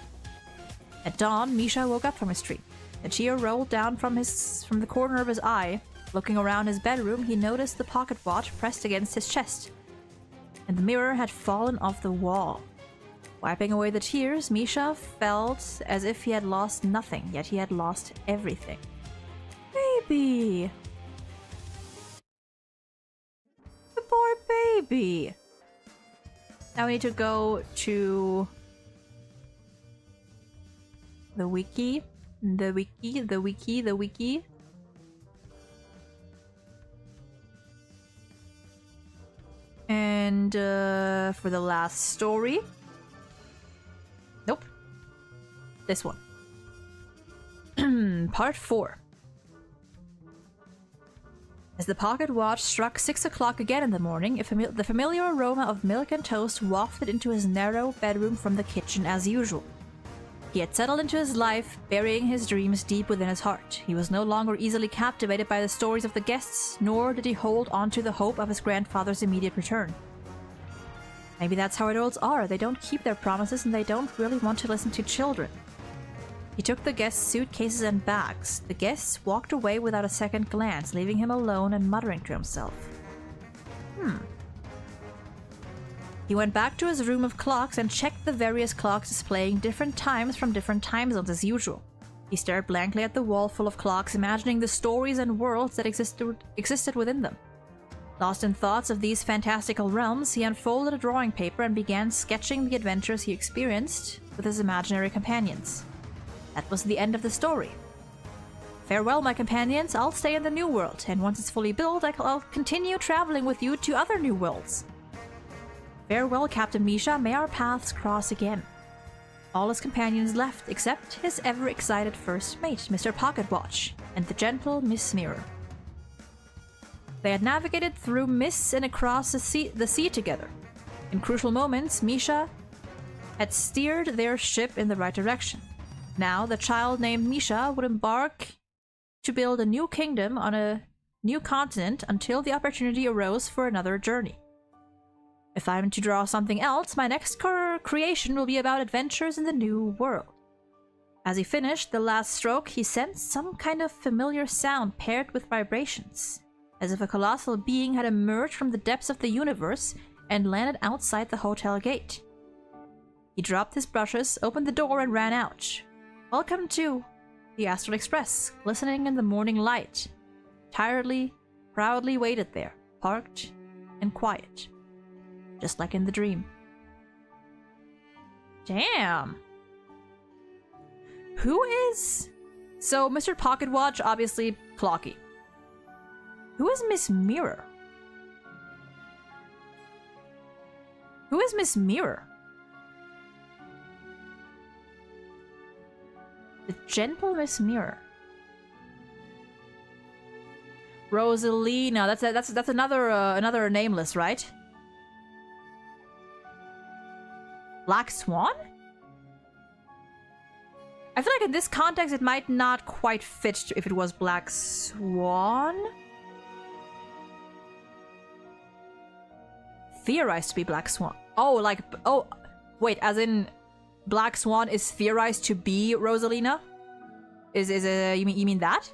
At dawn, Misha woke up from his dream. A tear rolled down from the corner of his eye. Looking around his bedroom, he noticed the pocket watch pressed against his chest, and the mirror had fallen off the wall. Wiping away the tears, Misha felt as if he had lost nothing, yet he had lost everything. Baby! The poor baby! Now we need to go to the wiki. The wiki. And for the last story. Nope. This one. Part 4. As the pocket watch struck 6 o'clock again in the morning, the familiar aroma of milk and toast wafted into his narrow bedroom from the kitchen as usual. He had settled into his life, burying his dreams deep within his heart. He was no longer easily captivated by the stories of the guests, nor did he hold on to the hope of his grandfather's immediate return. Maybe that's how adults are. They don't keep their promises and they don't really want to listen to children. He took the guests' suitcases and bags. The guests walked away without a second glance, leaving him alone and muttering to himself. He went back to his room of clocks and checked the various clocks displaying different times from different time zones as usual. He stared blankly at the wall full of clocks, imagining the stories and worlds that existed within them. Lost in thoughts of these fantastical realms, he unfolded a drawing paper and began sketching the adventures he experienced with his imaginary companions. That was the end of the story. Farewell, my companions. I'll stay in the new world, and once it's fully built, I'll continue traveling with you to other new worlds. Farewell, Captain Misha. May our paths cross again. All his companions left, except his ever-excited first mate, Mr. Pocketwatch, and the gentle Miss Mirror. They had navigated through mists and across the sea together. In crucial moments, Misha had steered their ship in the right direction. Now, the child named Misha would embark to build a new kingdom on a new continent until the opportunity arose for another journey. If I'm to draw something else, my next creation will be about adventures in the new world. As he finished the last stroke, he sensed some kind of familiar sound paired with vibrations, as if a colossal being had emerged from the depths of the universe and landed outside the hotel gate. He dropped his brushes, opened the door, and ran out. Welcome to the Astral Express, glistening in the morning light. Tiredly, proudly waited there, parked and quiet, just like in the dream. Damn! Who is... So, Mr. Pocketwatch, obviously Clocky. Who is Miss Mirror? Who is Miss Mirror? The gentle Miss Mirror. Rosalina. That's another nameless, right? Black Swan? I feel like in this context it might not quite fit if it was Black Swan. Theorized to be Black Swan. Oh, like, oh, wait, as in Black Swan is theorized to be Rosalina? You mean that?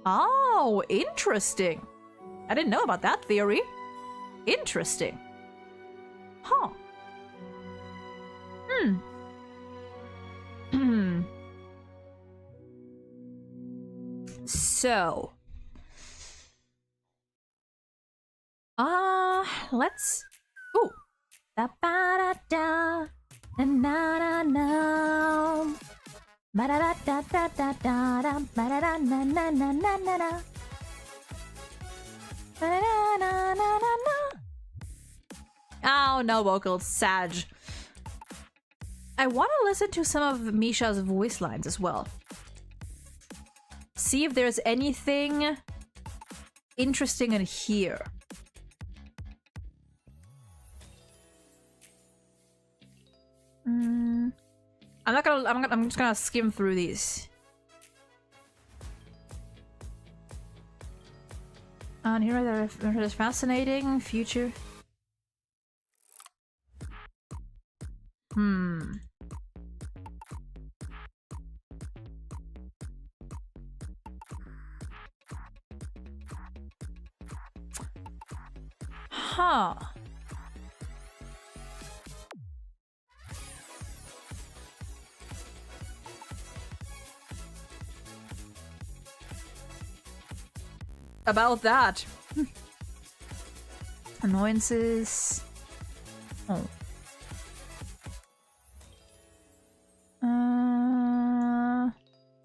Oh, interesting. I didn't know about that theory. Interesting. Huh. So. Let's... Ooh. Da ba da da. Na na na na. Ba da da da da da da. Ba da da na na na na na na. Ba da na na na na. Oh, no vocals. Sag. I want to listen to some of Misha's voice lines as well. See if there's anything interesting in here. I'm just gonna skim through these. And here there's fascinating future. Huh. About that. Annoyances. Oh.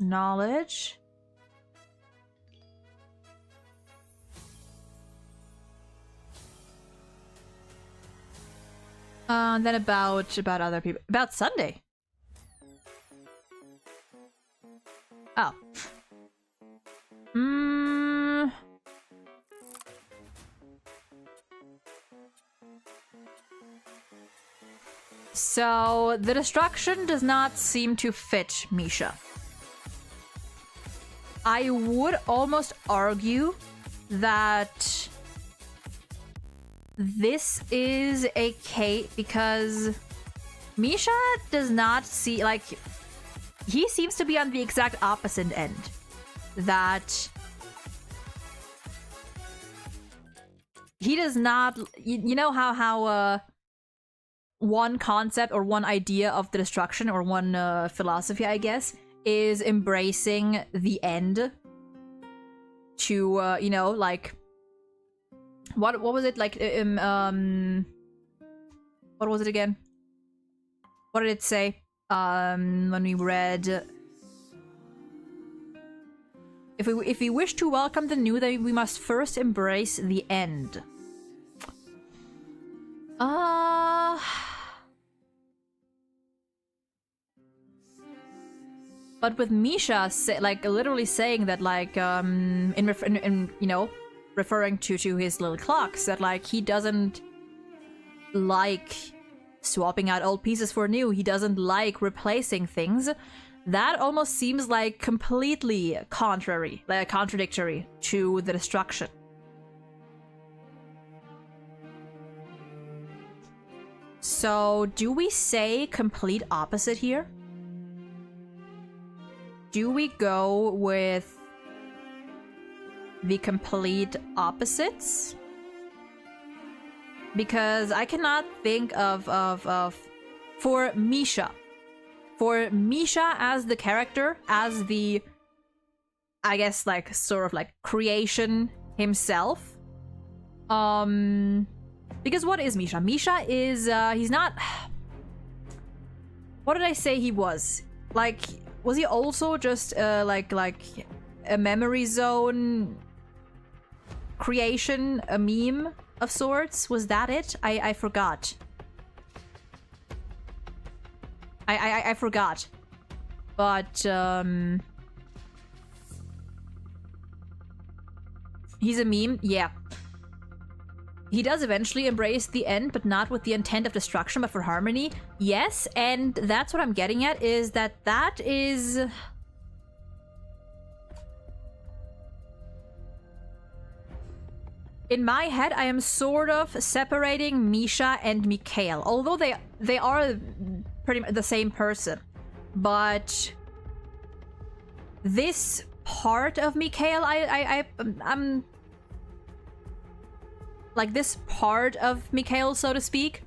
Knowledge. And then about other people. About Sunday. Oh. So the destruction does not seem to fit Misha. I would almost argue that this is a case because Misha does not see, like, he seems to be on the exact opposite end. That he does not, you know how one concept or one idea of the destruction or one philosophy, I guess, is embracing the end to, you know, like, what was it, like, what was it again? What did it say when we read, if we wish to welcome the new, then we must first embrace the end. But with Misha, like, literally saying that, like, in you know, referring to his little clocks, that, like, he doesn't like swapping out old pieces for new, he doesn't like replacing things, that almost seems like completely contrary, like contradictory to the destruction. So, do we say complete opposite here? Do we go with the complete opposites? Because I cannot think of for Misha as the character, as the, I guess, like, sort of like creation himself. Because what is Misha? Misha is he's not, what did I say he was? Like, was he also just like a memory zone creation, a meme of sorts? Was that it? I forgot. I forgot. But he's a meme, yeah. He does eventually embrace the end, but not with the intent of destruction, but for harmony. Yes, and that's what I'm getting at, is that is... In my head, I am sort of separating Misha and Mikhail, although they are pretty much the same person. But this part of Mikhail, I'm like, this part of Mikhail, so to speak,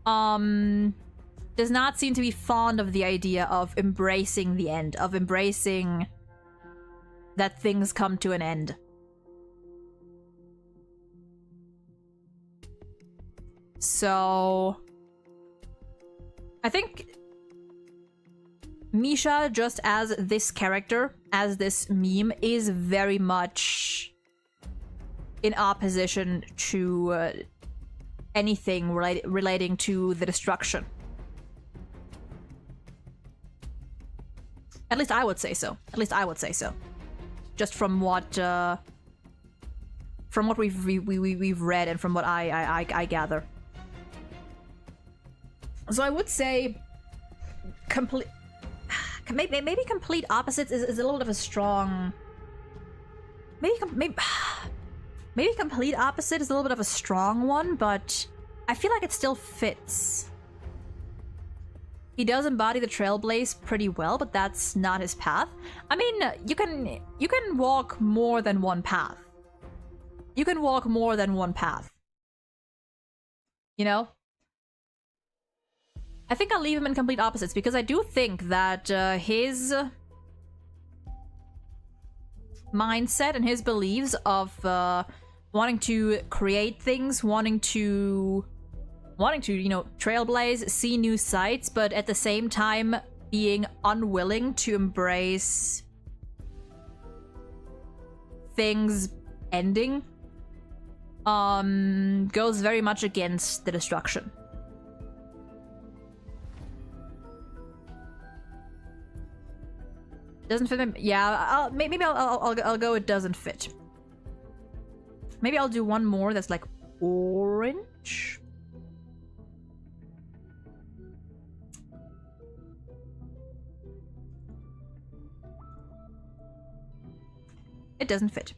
does not seem to be fond of the idea of embracing the end, of embracing that things come to an end. So I think Misha, just as this character, as this meme, is very much in opposition to anything relating to the destruction. At least I would say so. At least I would say so. Just from what we've read and from what I gather. So I would say maybe complete opposites is a little bit of a strong. Maybe complete opposite is a little bit of a strong one, but I feel like it still fits. He does embody the trailblaze pretty well, but that's not his path. I mean, you can walk more than one path. You can walk more than one path. You know? I think I'll leave him in complete opposites because I do think that his mindset and his beliefs of wanting to create things, wanting to, you know, trailblaze, see new sights, but at the same time being unwilling to embrace things ending, goes very much against the destruction. Doesn't fit him. Yeah, maybe I'll go. It doesn't fit. Maybe I'll do one more that's like orange. It doesn't fit.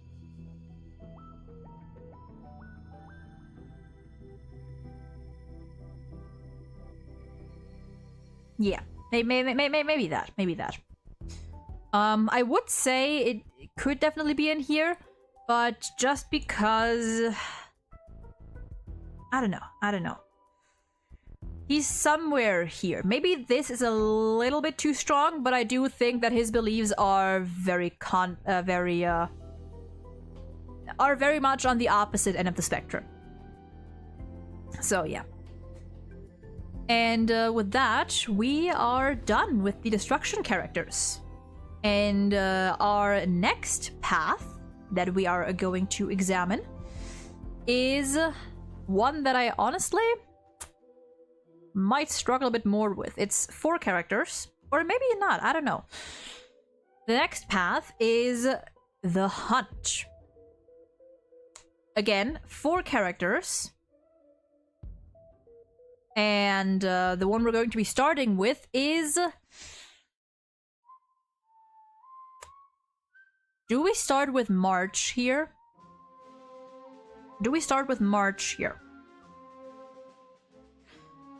Yeah, maybe that. Maybe that. I would say it could definitely be in here, but just because... I don't know. He's somewhere here. Maybe this is a little bit too strong, but I do think that his beliefs are very much on the opposite end of the spectrum. So yeah. And with that, we are done with the destruction characters. And our next path that we are going to examine is one that I honestly might struggle a bit more with. It's 4 characters, or maybe not, I don't know. The next path is the hunt. Again, 4 characters. And the one we're going to be starting with is... Do we start with March here?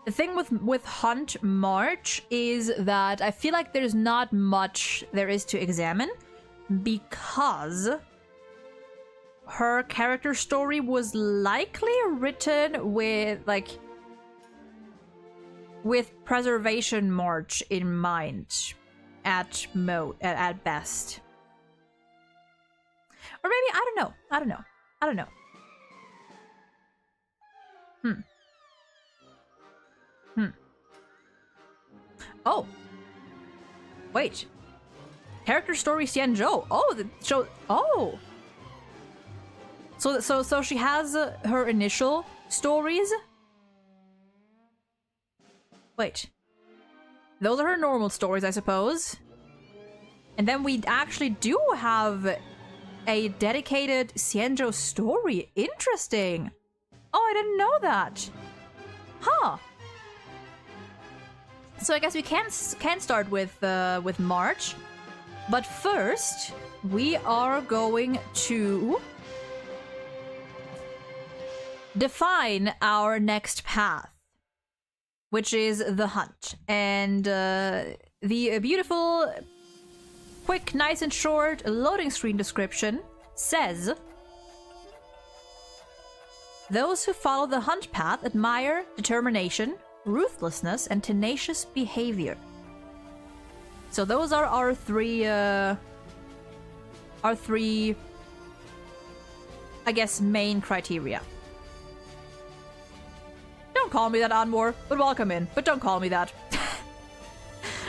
The thing with Hunt March is that I feel like there's not much there is to examine because her character story was likely written with preservation March in mind at best. Or maybe, I don't know. Oh. Wait. Character story Xianzhou. Oh, the show. Oh. So she has her initial stories. Wait. Those are her normal stories, I suppose. And then we actually do have a dedicated Xianzhou story. Interesting. Oh, I didn't know that. Huh. So I guess we can start with March, but first we are going to define our next path, which is the hunt. And the beautiful, quick, nice and short loading screen description says, those who follow the hunt path admire determination, ruthlessness, and tenacious behavior. So those are our three, I guess, main criteria. Don't call me that, Anmor, but welcome in. But don't call me that.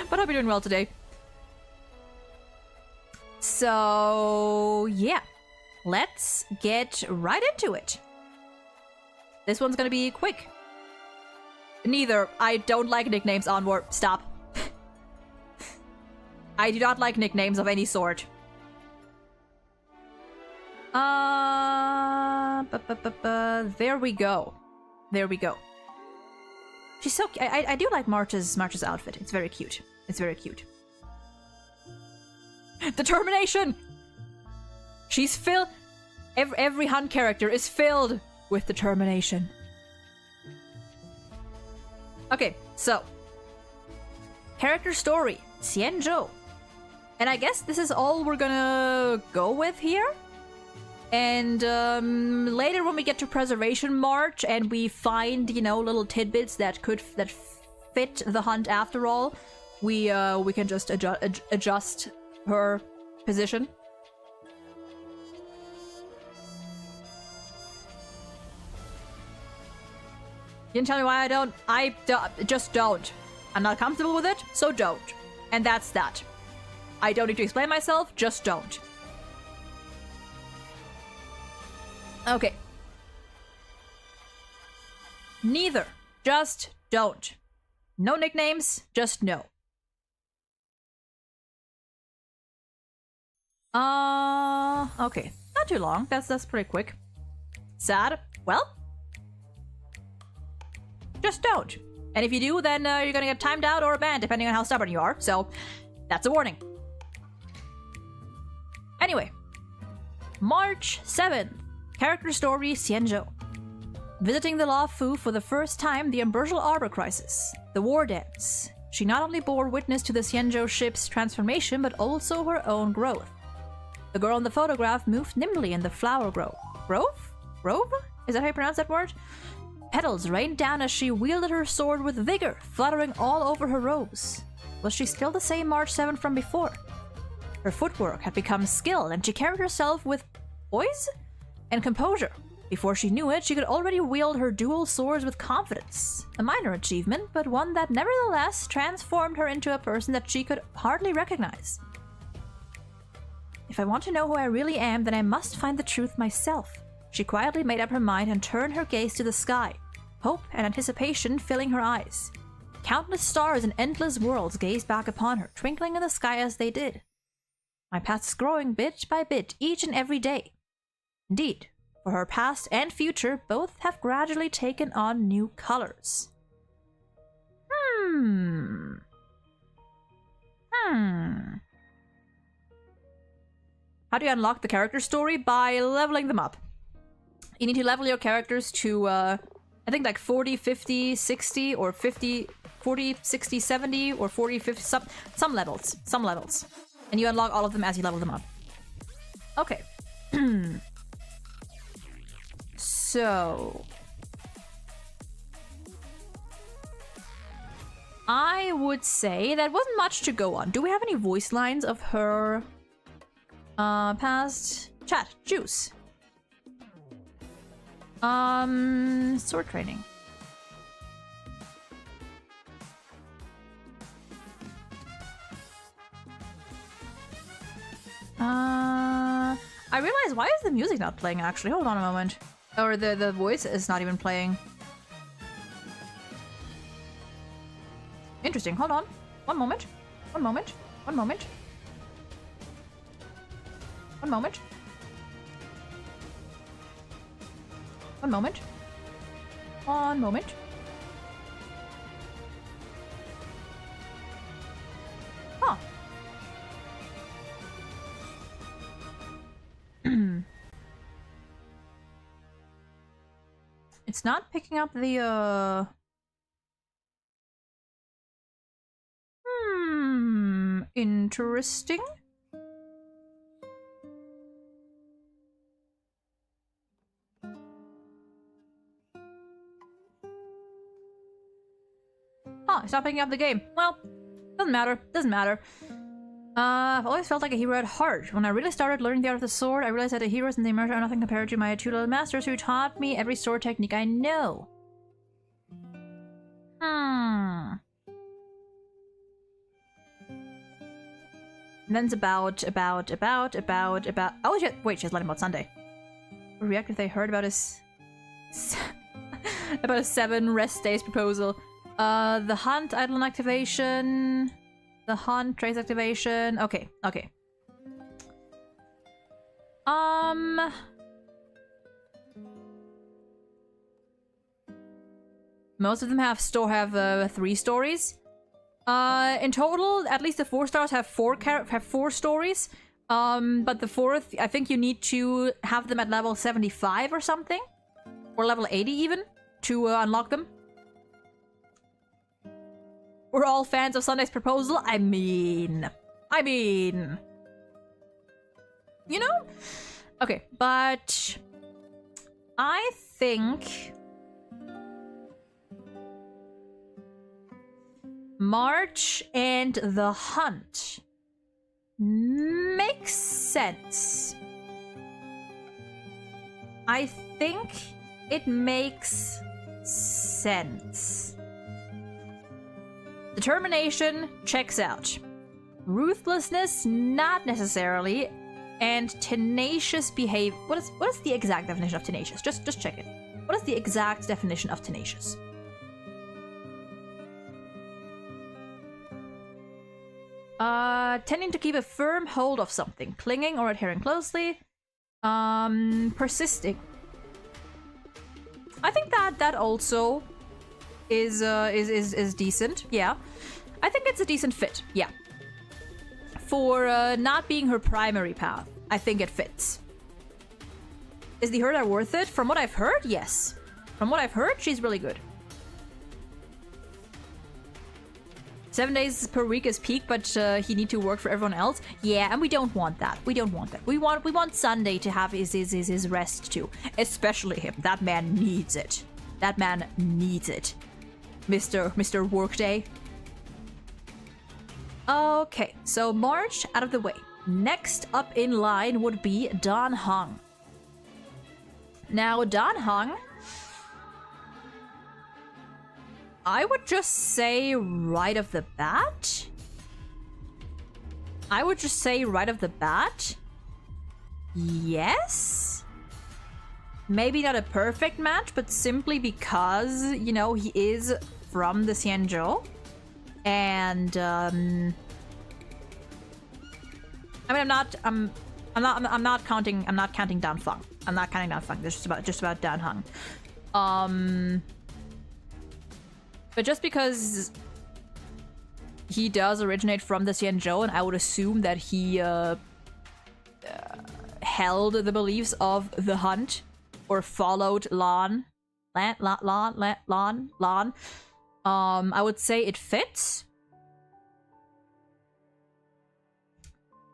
But hope you're doing well today. So, yeah. Let's get right into it. This one's gonna be quick. Neither. I don't like nicknames, Anmor. Stop. I do not like nicknames of any sort. There we go. There we go. She's so... I do like March's outfit. It's very cute. It's very cute. Determination! She's filled... Every hunt character is filled with determination. Okay, so... Character story. Xianzhou. And I guess this is all we're gonna go with here. And later when we get to Preservation March and we find, you know, little tidbits that fit the hunt after all, we can just adjust her position. You can tell me why I don't. Just don't. I'm not comfortable with it, so don't. And that's that. I don't need to explain myself, just don't. Okay. Neither. Just don't. No nicknames, just no. Okay. Not too long. That's pretty quick. Sad? Well, just don't. And if you do, then you're gonna get timed out or banned, depending on how stubborn you are. So, that's a warning. Anyway. March 7th. Character story Xianzhou. Visiting the Law Fu for the first time, the Umbritial Arbor Crisis. The war dance. She not only bore witness to the Xianzhou ship's transformation, but also her own growth. The girl in the photograph moved nimbly in the flower grove. Grove? Grove? Is that how you pronounce that word? Petals rained down as she wielded her sword with vigor, fluttering all over her robes. Was she still the same March 7th from before? Her footwork had become skilled, and she carried herself with poise and composure. Before she knew it, she could already wield her dual swords with confidence. A minor achievement, but one that nevertheless transformed her into a person that she could hardly recognize. If I want to know who I really am, then I must find the truth myself. She quietly made up her mind and turned her gaze to the sky, hope and anticipation filling her eyes. Countless stars and endless worlds gazed back upon her, twinkling in the sky as they did. My path is growing bit by bit, each and every day. Indeed, for her past and future both have gradually taken on new colors. How do you unlock the character story? By leveling them up. You need to level your characters to, I think like 40, 50, 60, or 50, 40, 60, 70, or 40, 50, some levels. Some levels. And you unlock all of them as you level them up. Okay. So... I would say that wasn't much to go on. Do we have any voice lines of her past? Chat. Juice. Sword training. I realize, why is the music not playing actually? Hold on a moment. Or the voice is not even playing. Interesting. Hold on. One moment. One moment. One moment. One moment. One moment. One moment. Huh. It's not picking up the, interesting. Huh, it's not picking up the game. Well, doesn't matter. Doesn't matter. I've always felt like a hero at heart. When I really started learning the art of the sword, I realized that the heroes in the immersion are nothing compared to my two little masters who taught me every sword technique I know. And then it's about... Oh, wait, she's letting about Sunday. React if they heard about his... about a 7 rest days proposal. The hunt, idle activation... The hunt, trace activation... Okay, okay. Most of them have 3 stories. In total, at least the 4 stars have 4 stories. But the 4th, I think you need to have them at level 75 or something, or level 80 even, to unlock them. We're all fans of Sunday's proposal. I mean, you know? Okay, but I think March and the hunt makes sense. I think it makes sense. Determination checks out. Ruthlessness, not necessarily. And tenacious behavior. What is the exact definition of tenacious? Just check it. What is the exact definition of tenacious? Tending to keep a firm hold of something, clinging or adhering closely, persisting. I think that also is decent. Yeah, I think it's a decent fit. Yeah, for not being her primary path, I think it fits. Is the herder worth it? From what I've heard, yes. From what I've heard, she's really good. 7 days per week is peak, but he need to work for everyone else. Yeah, and we don't want that. We don't want that. We want Sunday to have his rest too. Especially him. That man needs it. That man needs it. Mr. Workday. Okay, so March out of the way. Next up in line would be Dan Heng. Now, Dan Heng, I would just say right off the bat. Yes? Maybe not a perfect match, but simply because, you know, he is from the Xianzhou. And, I mean, I'm not counting Dan Feng. I'm not counting Dan Feng. This is just about Dan Heng. But just because he does originate from the Xianzhou, and I would assume that he held the beliefs of the Hunt or followed Lan. I would say it fits.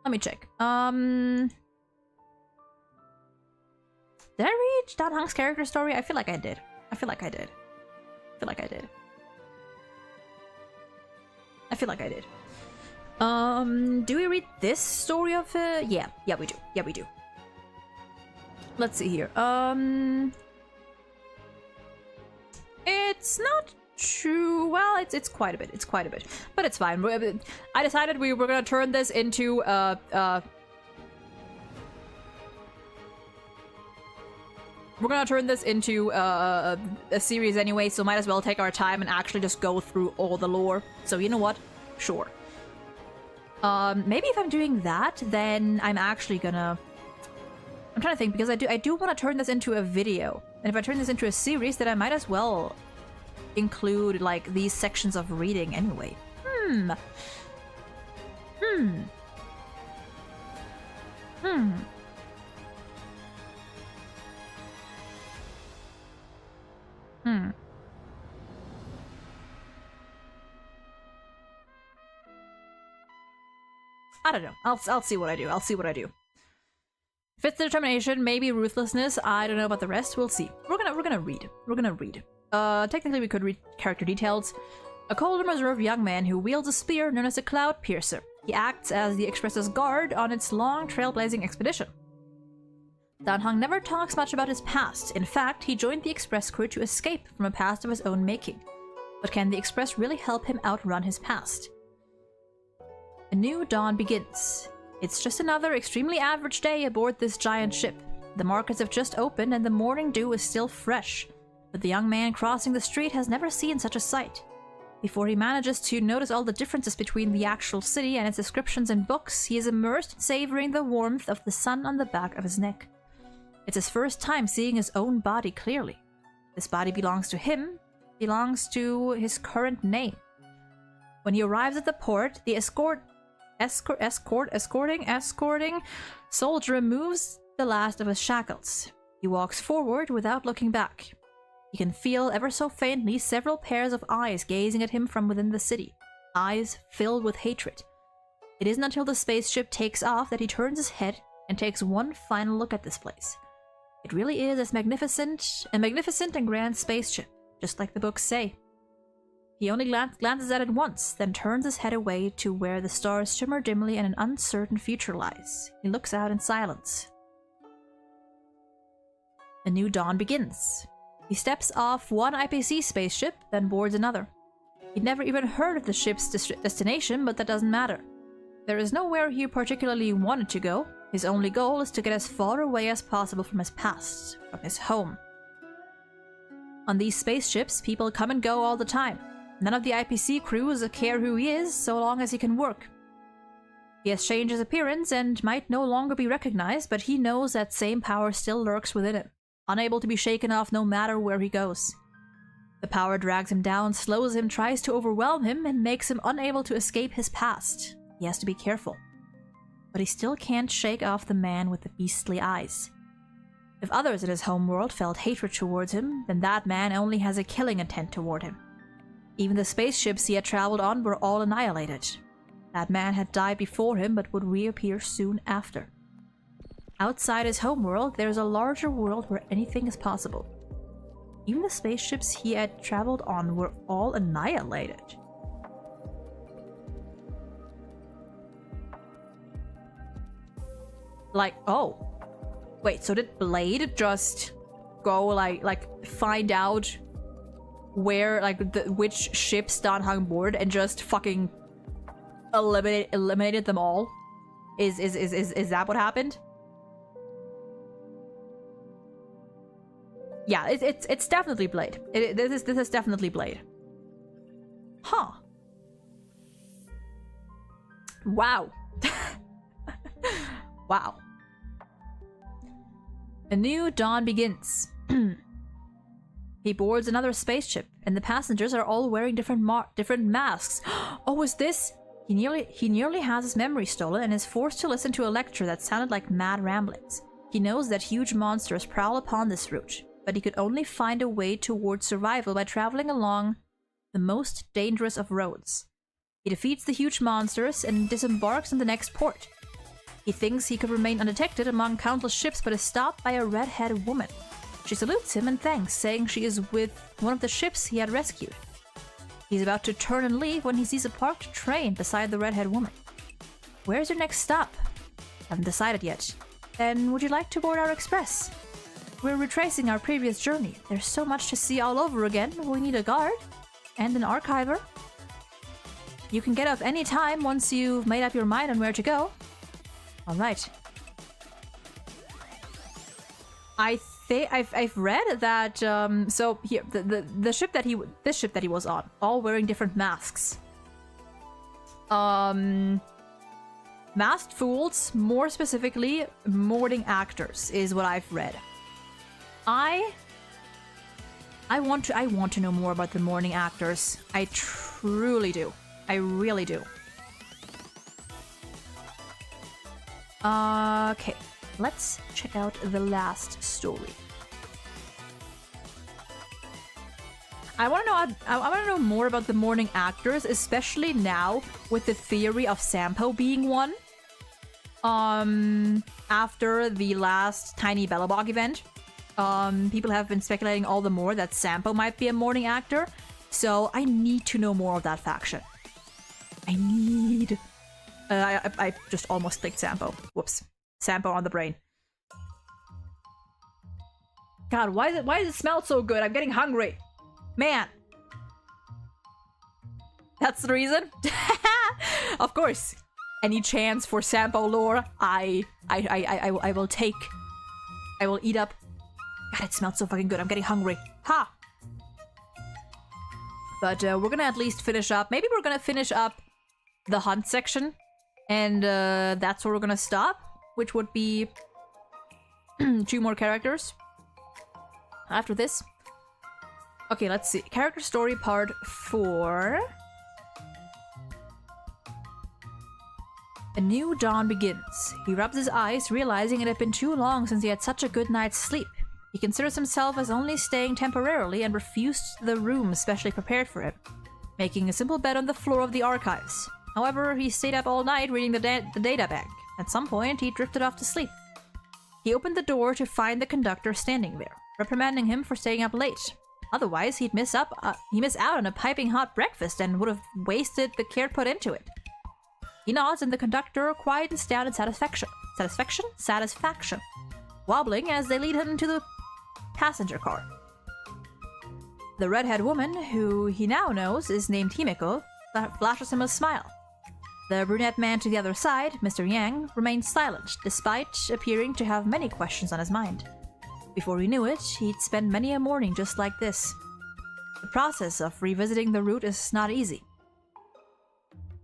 Let me check. Did I read Dan Heng's character story? I feel like I did. I feel like I did. Do we read this story of yeah, we do. Let's see here. It's not true. Well, it's quite a bit. But it's fine. I decided we were gonna turn this into we're gonna turn this into a series anyway, so might as well take our time and actually just go through all the lore. So you know what? Sure. Maybe if I'm doing that, then I'm actually gonna... I'm trying to think, because I do want to turn this into a video. And if I turn this into a series, then I might as well include, like, these sections of reading anyway. I don't know. I'll see what I do. If it's determination, maybe ruthlessness. I don't know about the rest. We'll see. We're gonna read. Technically, we could read character details. A cold and reserved young man who wields a spear known as a Cloud Piercer. He acts as the Express's guard on its long trailblazing expedition. Dan Heng never talks much about his past. In fact, he joined the Express crew to escape from a past of his own making. But can the Express really help him outrun his past? A new dawn begins. It's just another extremely average day aboard this giant ship. The markets have just opened and the morning dew is still fresh. But the young man crossing the street has never seen such a sight. Before he manages to notice all the differences between the actual city and its descriptions in books, he is immersed, savoring the warmth of the sun on the back of his neck. It's his first time seeing his own body clearly. This body belongs to him, belongs to his current name. When he arrives at the port, the escorting soldier removes the last of his shackles. He walks forward without looking back. He can feel ever so faintly several pairs of eyes gazing at him from within the city, eyes filled with hatred. It isn't until the spaceship takes off that he turns his head and takes one final look at this place. It really is a magnificent and grand spaceship, just like the books say. He only glances at it once, then turns his head away to where the stars shimmer dimly and an uncertain future lies. He looks out in silence. A new dawn begins. He steps off one IPC spaceship, then boards another. He'd never even heard of the ship's destination, but that doesn't matter. There is nowhere he particularly wanted to go. His only goal is to get as far away as possible from his past, from his home. On these spaceships, people come and go all the time. None of the IPC crews care who he is, so long as he can work. He has changed his appearance and might no longer be recognized, but he knows that same power still lurks within him, unable to be shaken off no matter where he goes. The power drags him down, slows him, tries to overwhelm him, and makes him unable to escape his past. He has to be careful. But he still can't shake off the man with the beastly eyes. If others in his homeworld felt hatred towards him, then that man only has a killing intent toward him. Even the spaceships he had traveled on were all annihilated. That man had died before him, but would reappear soon after. Outside his homeworld, there is a larger world where anything is possible. Even the spaceships he had traveled on were all annihilated. Like, oh. Wait, so did Blade just go, like find out where, which ships Don hung board and just fucking eliminated them all? Is that what happened? Yeah, it's definitely Blade. This is definitely Blade. Huh. Wow. Wow. A new dawn begins. He boards another spaceship, and the passengers are all wearing different masks. Oh, is this? He nearly has his memory stolen and is forced to listen to a lecture that sounded like mad ramblings. He knows that huge monsters prowl upon this route, but he could only find a way towards survival by traveling along the most dangerous of roads. He defeats the huge monsters and disembarks in the next port. He thinks he could remain undetected among countless ships, but is stopped by a red-haired woman. She salutes him and thanks, saying she is with one of the ships he had rescued. He's about to turn and leave when he sees a parked train beside the red-haired woman. Where's your next stop? Haven't decided yet. Then would you like to board our express? We're retracing our previous journey. There's so much to see all over again. We need a guard and an archiver. You can get off any time once you've made up your mind on where to go. All right. I've read that so here this ship that he was on, all wearing different masks. Masked fools, more specifically morning actors, is what I've read. I want to know more about the morning actors. I truly do. I really do. Okay, let's check out the last story. I want to know more about the morning actors, especially now with the theory of Sampo being one. After the last Tiny Bellabog event, people have been speculating all the more that Sampo might be a morning actor. So I need to know more of that faction. I need. I just almost clicked Sampo. Whoops. Sampo on the brain. God, why does it smell so good? I'm getting hungry. Man. That's the reason? Of course. Any chance for Sampo lore, I will take. I will eat up. God, it smells so fucking good. I'm getting hungry. Ha! But we're gonna at least finish up. Maybe we're gonna finish up the hunt section. And that's where we're gonna stop, which would be 2 more characters after this. Okay, let's see. Character story part 4. A new dawn begins. He rubs his eyes, realizing it had been too long since he had such a good night's sleep. He considers himself as only staying temporarily and refused the room specially prepared for him, making a simple bed on the floor of the archives. However, he stayed up all night reading the data bank. At some point, he drifted off to sleep. He opened the door to find the conductor standing there, reprimanding him for staying up late. Otherwise, he'd miss out on a piping hot breakfast and would have wasted the care put into it. He nods, and the conductor quietens down in satisfaction, wobbling as they lead him into the passenger car. The redhead woman, who he now knows is named Himeko, flashes him a smile. The brunette man to the other side, Mr. Yang, remained silent, despite appearing to have many questions on his mind. Before he knew it, he'd spent many a morning just like this. The process of revisiting the route is not easy,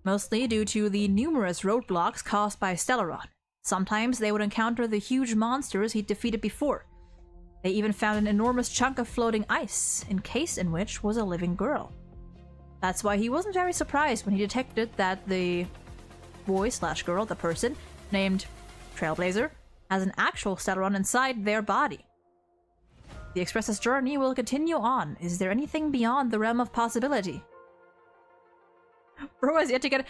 mostly due to the numerous roadblocks caused by Stellaron. Sometimes they would encounter the huge monsters he'd defeated before. They even found an enormous chunk of floating ice, encased in which was a living girl. That's why he wasn't very surprised when he detected that the boy/girl, the person, named Trailblazer, has an actual Stellaron inside their body, The Express's journey will continue on. Is there anything beyond the realm of possibility? Bro has yet to get...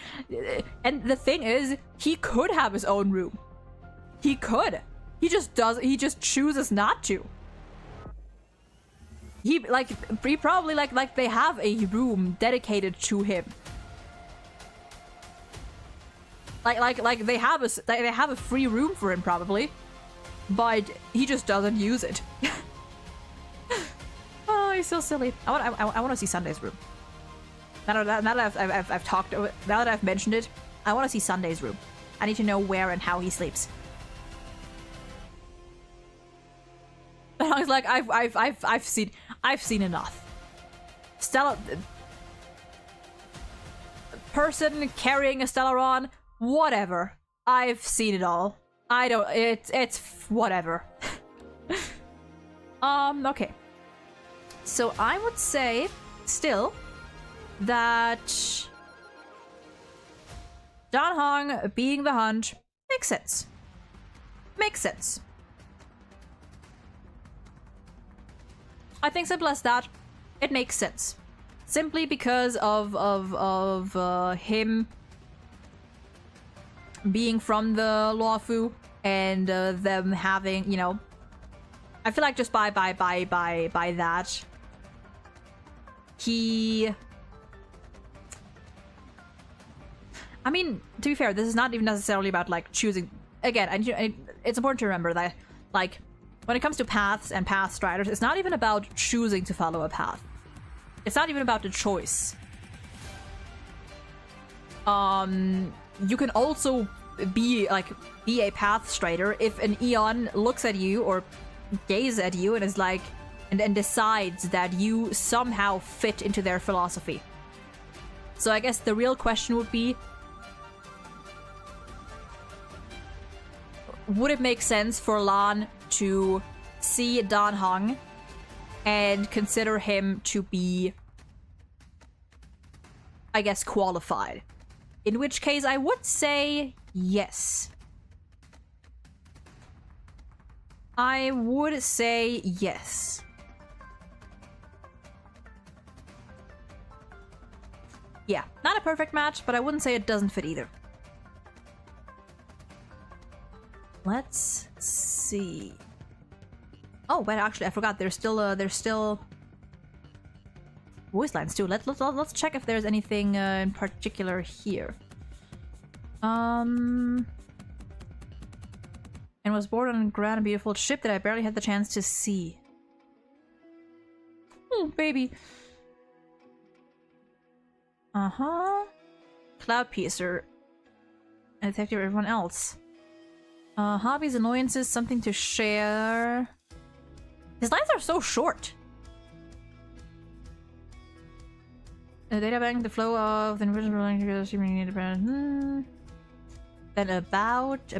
And the thing is, he could have his own room. He could. He just chooses not to. He probably like they have a room dedicated to him. Like they have a free room for him probably, but he just doesn't use it. Oh, he's so silly. I want to see Sunday's room. Now that I've mentioned it, I want to see Sunday's room. I need to know where and how he sleeps. And I was like, I've seen enough. Stella, person carrying a Stellaron, whatever. I've seen it all. It's whatever. Okay. So I would say still that Dan Hong being the Hunt makes sense. Makes sense. I think simple as that, it makes sense. Simply because of him being from the Luofu and them having, you know, I feel like just by that, he... I mean, to be fair, this is not even necessarily about, like, choosing... Again, it's important to remember that, like, when it comes to paths and path striders, it's not even about choosing to follow a path. It's not even about the choice. You can also be a path strider if an Eon looks at you or gazes at you and is like, and decides that you somehow fit into their philosophy. So I guess the real question would be, would it make sense for Lan to see Dan Hong and consider him to be, I guess, qualified? In which case, I would say yes. I would say yes. Yeah, not a perfect match, but I wouldn't say it doesn't fit either. Let's see. Oh, but actually, I forgot. There's still voice lines too. Let's check if there's anything in particular here. And was born on a grand and beautiful ship that I barely had the chance to see. Oh, baby. Cloud piercer. And detective everyone else. Hobbies, annoyances, something to share. His lines are so short. The data bank, the flow of the invisible languages, independent. Then about.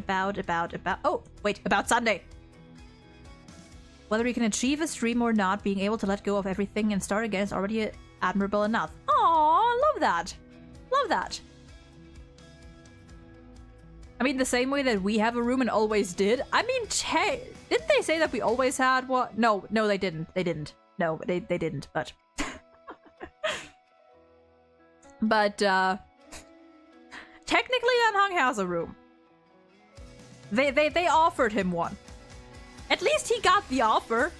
Oh, wait, about Sunday. Whether we can achieve a stream or not, being able to let go of everything and start again is already admirable enough. Aww, love that. Love that. I mean, the same way that we have a room and always did. I mean, didn't they say that we always had one? No, they didn't. They didn't. No, they didn't, but... But, technically, Dan Hong has a room. They offered him one. At least he got the offer.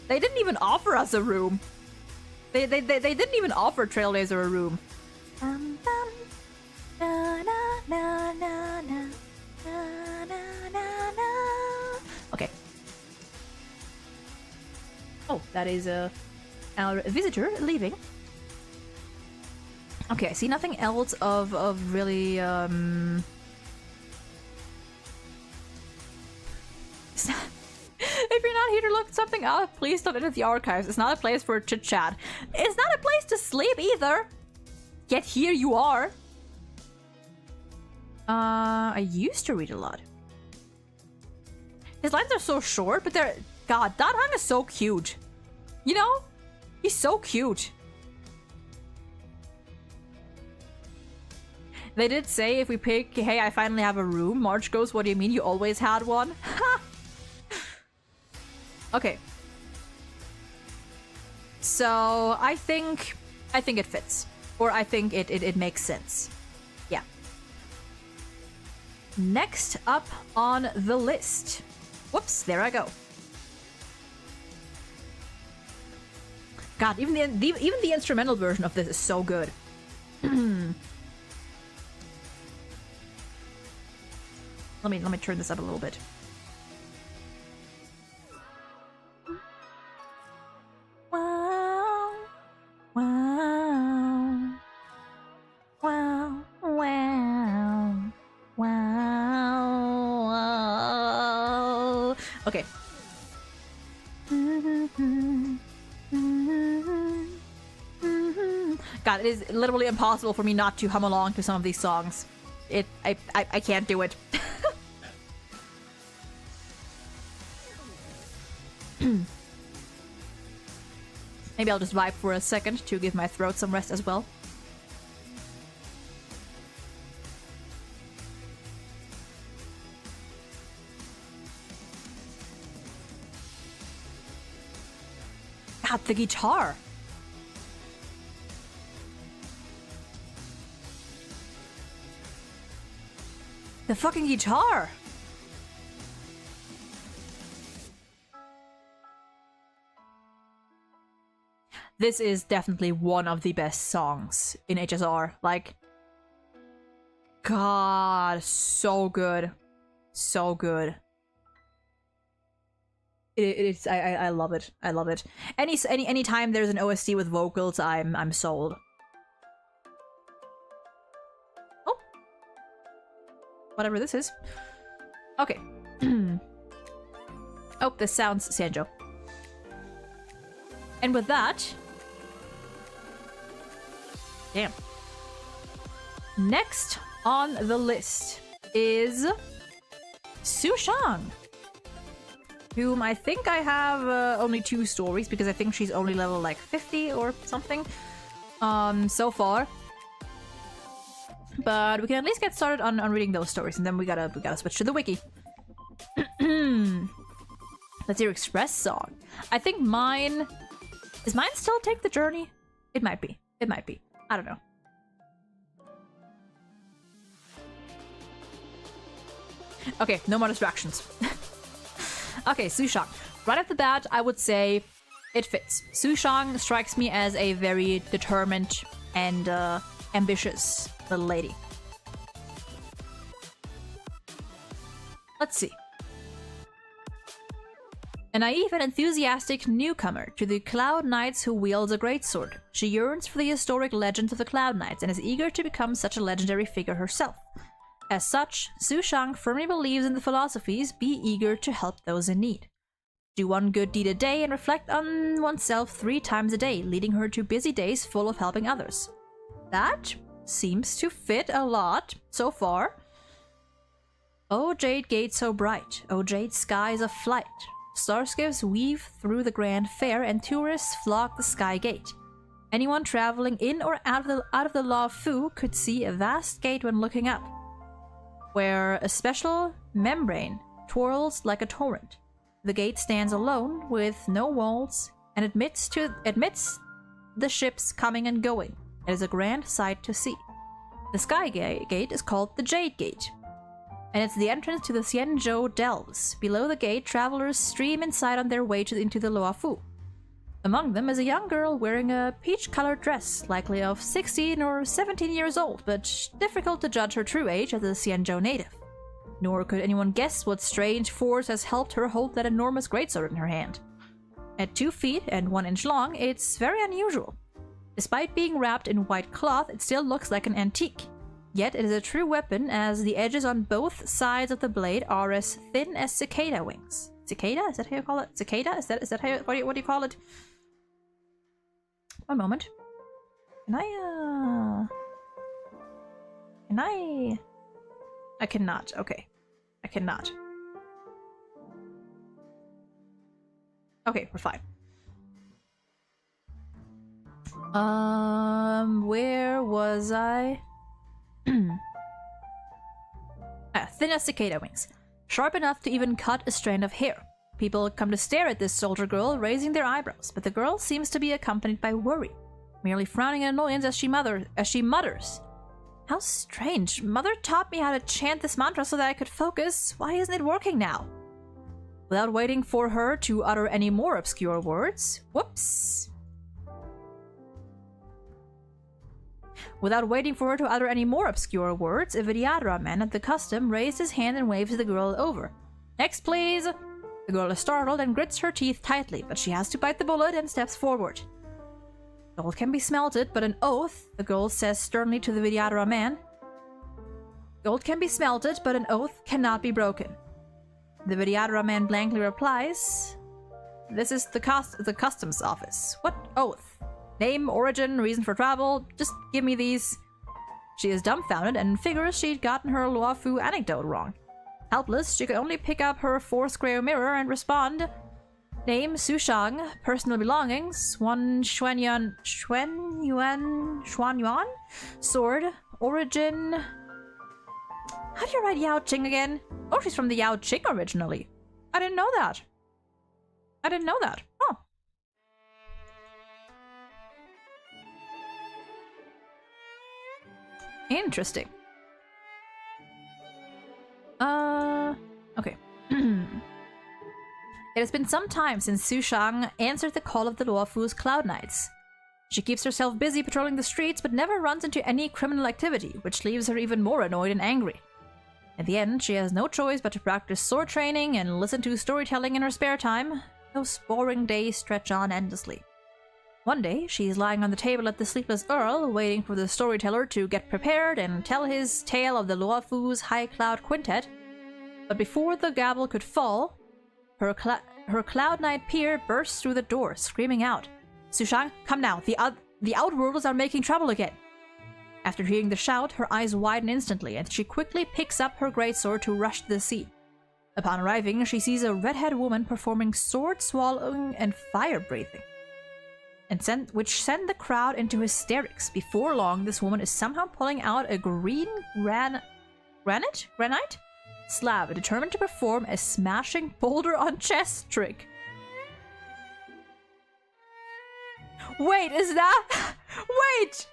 They didn't even offer us a room. They didn't even offer Trailblazer a room. Okay. Oh, that is our visitor leaving. Okay, I see nothing else of really If you're not here to look something up, please don't enter the archives. It's not a place for chit chat. It's not a place to sleep either. Yet here you are. I used to read a lot. His lines are so short, but they're... God, Dan Hong is so cute. You know? He's so cute. They did say if we pick, hey, I finally have a room, March goes, what do you mean? You always had one? Ha! Okay. So I think it fits. Or I think it makes sense. Yeah. Next up on the list. Whoops, there I go. God, even the instrumental version of this is so good. Let me turn this up a little bit. Wow. Wow. Wow. Wow. Wow. Okay. God, it is literally impossible for me not to hum along to some of these songs. I can't do it. Maybe I'll just vibe for a second to give my throat some rest as well. God, the guitar! The fucking guitar! This is definitely one of the best songs in HSR. Like, God, so good. So good. It's I love it. I love it. Any time there's an OST with vocals, I'm sold. Oh. Whatever this is. Okay. Oh, this sounds Sanjo. And with that... Damn. Next on the list is Sushang, whom I think I have only 2 stories because I think she's only level like 50 or something so far. But we can at least get started on reading those stories, and then we gotta switch to the wiki. Let's hear Express song. I think mine... Is mine still Take the Journey? It might be. It might be. I don't know. Okay, no more distractions. Okay, Sushang. Right off the bat, I would say it fits. Sushang strikes me as a very determined and ambitious little lady. Let's see. A naive and enthusiastic newcomer to the Cloud Knights who wields a greatsword. She yearns for the historic legends of the Cloud Knights and is eager to become such a legendary figure herself. As such, Sushang firmly believes in the philosophies, be eager to help those in need. Do one good deed a day and reflect on oneself 3 times a day, leading her to busy days full of helping others. That seems to fit a lot so far. O jade gate so bright, O jade skies of flight. Starskiffs weave through the grand fair and tourists flock the sky gate. Anyone traveling in or out of the Law Fu could see a vast gate when looking up, where a special membrane twirls like a torrent. The gate stands alone with no walls and admits the ships coming and going. It is a grand sight to see. The sky gate is called the Jade Gate, and it's the entrance to the Xianzhou Delves. Below the gate, travelers stream inside on their way into the Luofu. Among them is a young girl wearing a peach-colored dress, likely of 16 or 17 years old, but difficult to judge her true age as a Xianzhou native. Nor could anyone guess what strange force has helped her hold that enormous greatsword in her hand. At 2 feet and 1 inch long, it's very unusual. Despite being wrapped in white cloth, it still looks like an antique. Yet it is a true weapon, as the edges on both sides of the blade are as thin as cicada wings. Cicada? Is that how you call it? Cicada? Is that how what do you call it? One moment. Can I? I cannot. Okay. I cannot. Okay, we're fine. Where was I? Thin as cicada wings. Sharp enough to even cut a strand of hair. People come to stare at this soldier girl, raising their eyebrows, but the girl seems to be accompanied by worry, merely frowning in annoyance as she mutters. How strange. Mother taught me how to chant this mantra so that I could focus. Why isn't it working now? Without waiting for her to utter any more obscure words... Whoops. Without waiting for her to utter any more obscure words, a Vidyadhara man at the custom raised his hand and waved the girl over. Next, please! The girl is startled and grits her teeth tightly, but she has to bite the bullet and steps forward. Gold can be smelted, but an oath, the girl says sternly to the Vidyadhara man. Gold can be smelted, but an oath cannot be broken. The Vidyadhara man blankly replies, "This is the customs office. What oath? Name, origin, reason for travel, just give me these." She is dumbfounded and figures she'd gotten her Luofu anecdote wrong. Helpless, she could only pick up her 4-square mirror and respond. Name, Su Shang. Personal belongings, 1 Xuanyuan. Sword. Origin. How do you write Yao Qing again? Oh, she's from the Yao Qing originally. I didn't know that. Oh. Interesting. Okay. It has been some time since Su Shang answered the call of the Luofu's Cloud Knights. She keeps herself busy patrolling the streets, but never runs into any criminal activity, which leaves her even more annoyed and angry. In the end, she has no choice but to practice sword training and listen to storytelling in her spare time. Those boring days stretch on endlessly. One day, she is lying on the table at the Sleepless Earl, waiting for the storyteller to get prepared and tell his tale of the Luofu's High Cloud Quintet. But before the gavel could fall, her Cloud Knight peer bursts through the door, screaming out, "Su Shang, come now! The Outworlders are making trouble again!" After hearing the shout, her eyes widen instantly, and she quickly picks up her greatsword to rush to the scene. Upon arriving, she sees a red-haired woman performing sword-swallowing and fire-breathing, which send the crowd into hysterics. Before long, this woman is somehow pulling out a green granite slab, determined to perform a smashing boulder on chest trick. Wait, is that... Wait!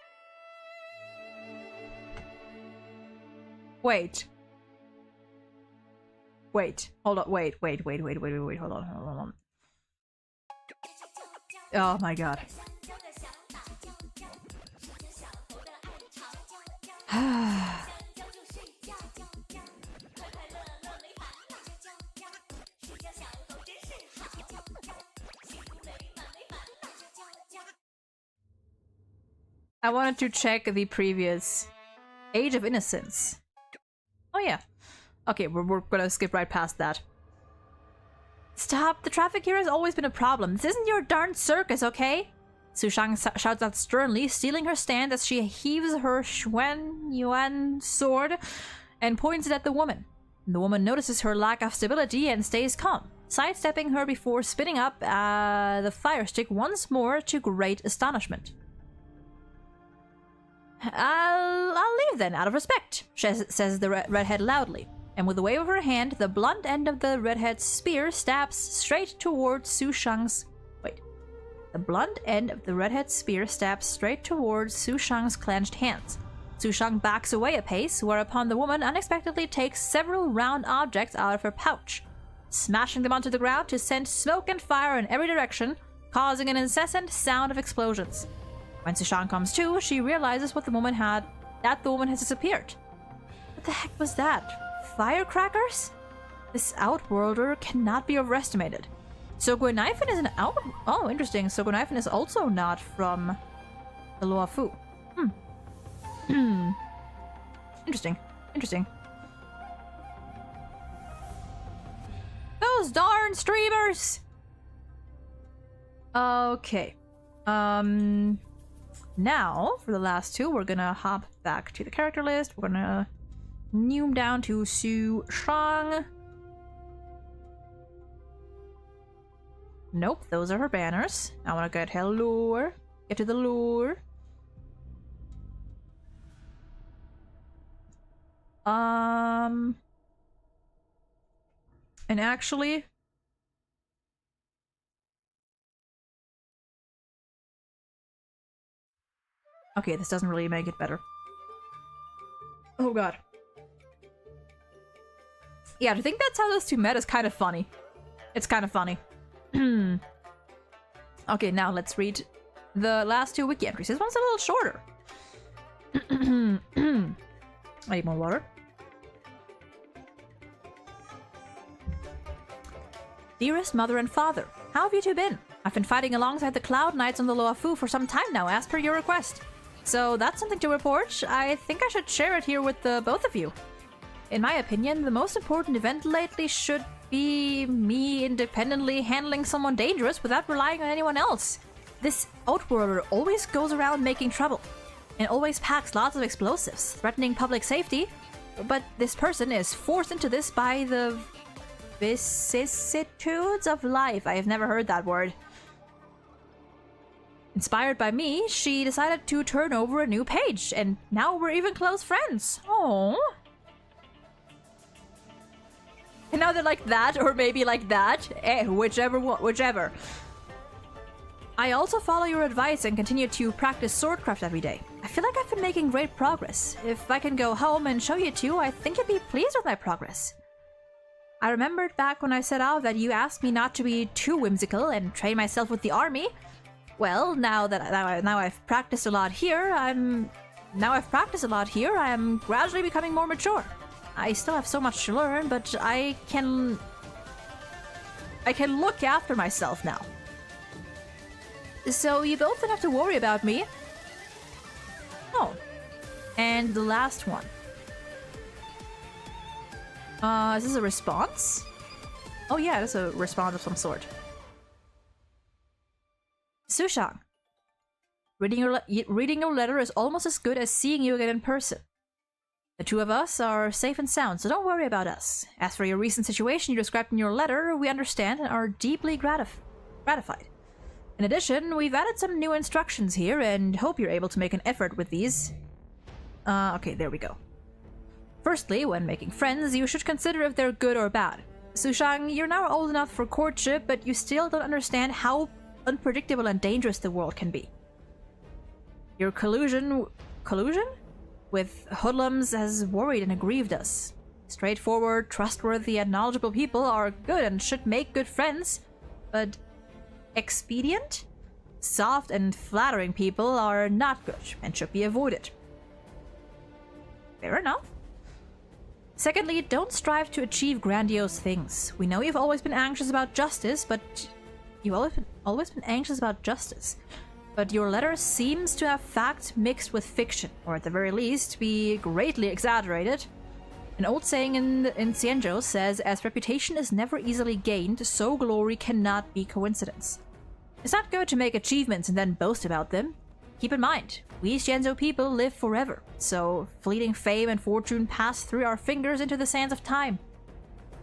Hold on, wait, hold on. Oh my god. I wanted to check the previous Age of Innocence. Oh yeah. Okay, we're gonna skip right past that. Stop! The traffic here has always been a problem. This isn't your darn circus, okay? Su Shang shouts out sternly, stealing her stand as she heaves her Xuanyuan sword and points it at the woman. The woman notices her lack of stability and stays calm, sidestepping her before spinning up the fire stick once more to great astonishment. I'll leave then, out of respect, says the redhead loudly, and with a wave of her hand, the blunt end of the redhead's spear stabs straight towards Su Shang's... The blunt end of the redhead's spear stabs straight towards Su Shang's clenched hands. Su Shang backs away a pace, whereupon the woman unexpectedly takes several round objects out of her pouch, smashing them onto the ground to send smoke and fire in every direction, causing an incessant sound of explosions. When Su Shang comes to, she realizes that the woman has disappeared. What the heck was that? Firecrackers? This Outworlder cannot be overestimated. Soguinaifen is an out... Oh, interesting. Soguinaifen is also not from the Luofu. Interesting. Those darn streamers! Okay. Now, for the last two, we're gonna hop back to the character list. We're gonna zoom down to Su Shang. Nope, those are her banners. I wanna get to the lure. And actually, Okay, this doesn't really make it better. Oh god. Yeah, to think that's how those two met is kind of funny. It's kind of funny. Okay, now let's read the last two wiki entries. This one's a little shorter. I need more water. Dearest mother and father, how have you two been? I've been fighting alongside the Cloud Knights on the Loafu for some time now, as per your request. So that's something to report. I think I should share it here with the both of you. In my opinion, the most important event lately should be me independently handling someone dangerous without relying on anyone else. This Outworlder always goes around making trouble, and always packs lots of explosives, threatening public safety, but this person is forced into this by the vicissitudes of life. I have never heard that word. Inspired by me, she decided to turn over a new page, and now we're even close friends. Aww. And now they're like that, or maybe like that. Whichever. I also follow your advice and continue to practice swordcraft every day. I feel like I've been making great progress. If I can go home and show you two, I think you'd be pleased with my progress. I remembered back when I set out that you asked me not to be too whimsical and train myself with the army. Well, now I've practiced a lot here, I am gradually becoming more mature. I still have so much to learn, but I can look after myself now. So you both don't have to worry about me. Oh. And the last one. Is this a response? Oh yeah, it's a response of some sort. Sushang. Reading your letter is almost as good as seeing you again in person. The two of us are safe and sound, so don't worry about us. As for your recent situation you described in your letter, we understand and are deeply gratified. In addition, we've added some new instructions here and hope you're able to make an effort with these. Okay, there we go. Firstly, when making friends, you should consider if they're good or bad. Sushang, you're now old enough for courtship, but you still don't understand how unpredictable and dangerous the world can be. Your collusion with hoodlums has worried and aggrieved us. Straightforward, trustworthy, and knowledgeable people are good and should make good friends, but expedient? Soft and flattering people are not good and should be avoided. Fair enough. Secondly, don't strive to achieve grandiose things. We know you've always been anxious about justice, but But your letter seems to have fact mixed with fiction, or at the very least, be greatly exaggerated. An old saying in Xianzhou says, as reputation is never easily gained, so glory cannot be coincidence. It's not good to make achievements and then boast about them. Keep in mind, we Xianzhou people live forever, so fleeting fame and fortune pass through our fingers into the sands of time.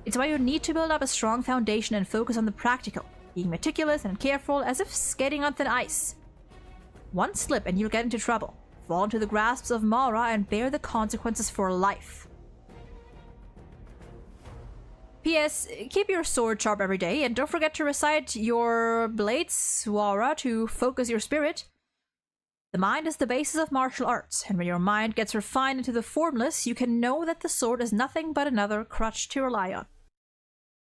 It's why you need to build up a strong foundation and focus on the practical, being meticulous and careful as if skating on thin ice. One slip and you'll get into trouble, fall into the grasps of Mara and bear the consequences for life. P.S. Keep your sword sharp every day, and don't forget to recite your blade swara to focus your spirit. The mind is the basis of martial arts, and when your mind gets refined into the formless, you can know that the sword is nothing but another crutch to rely on.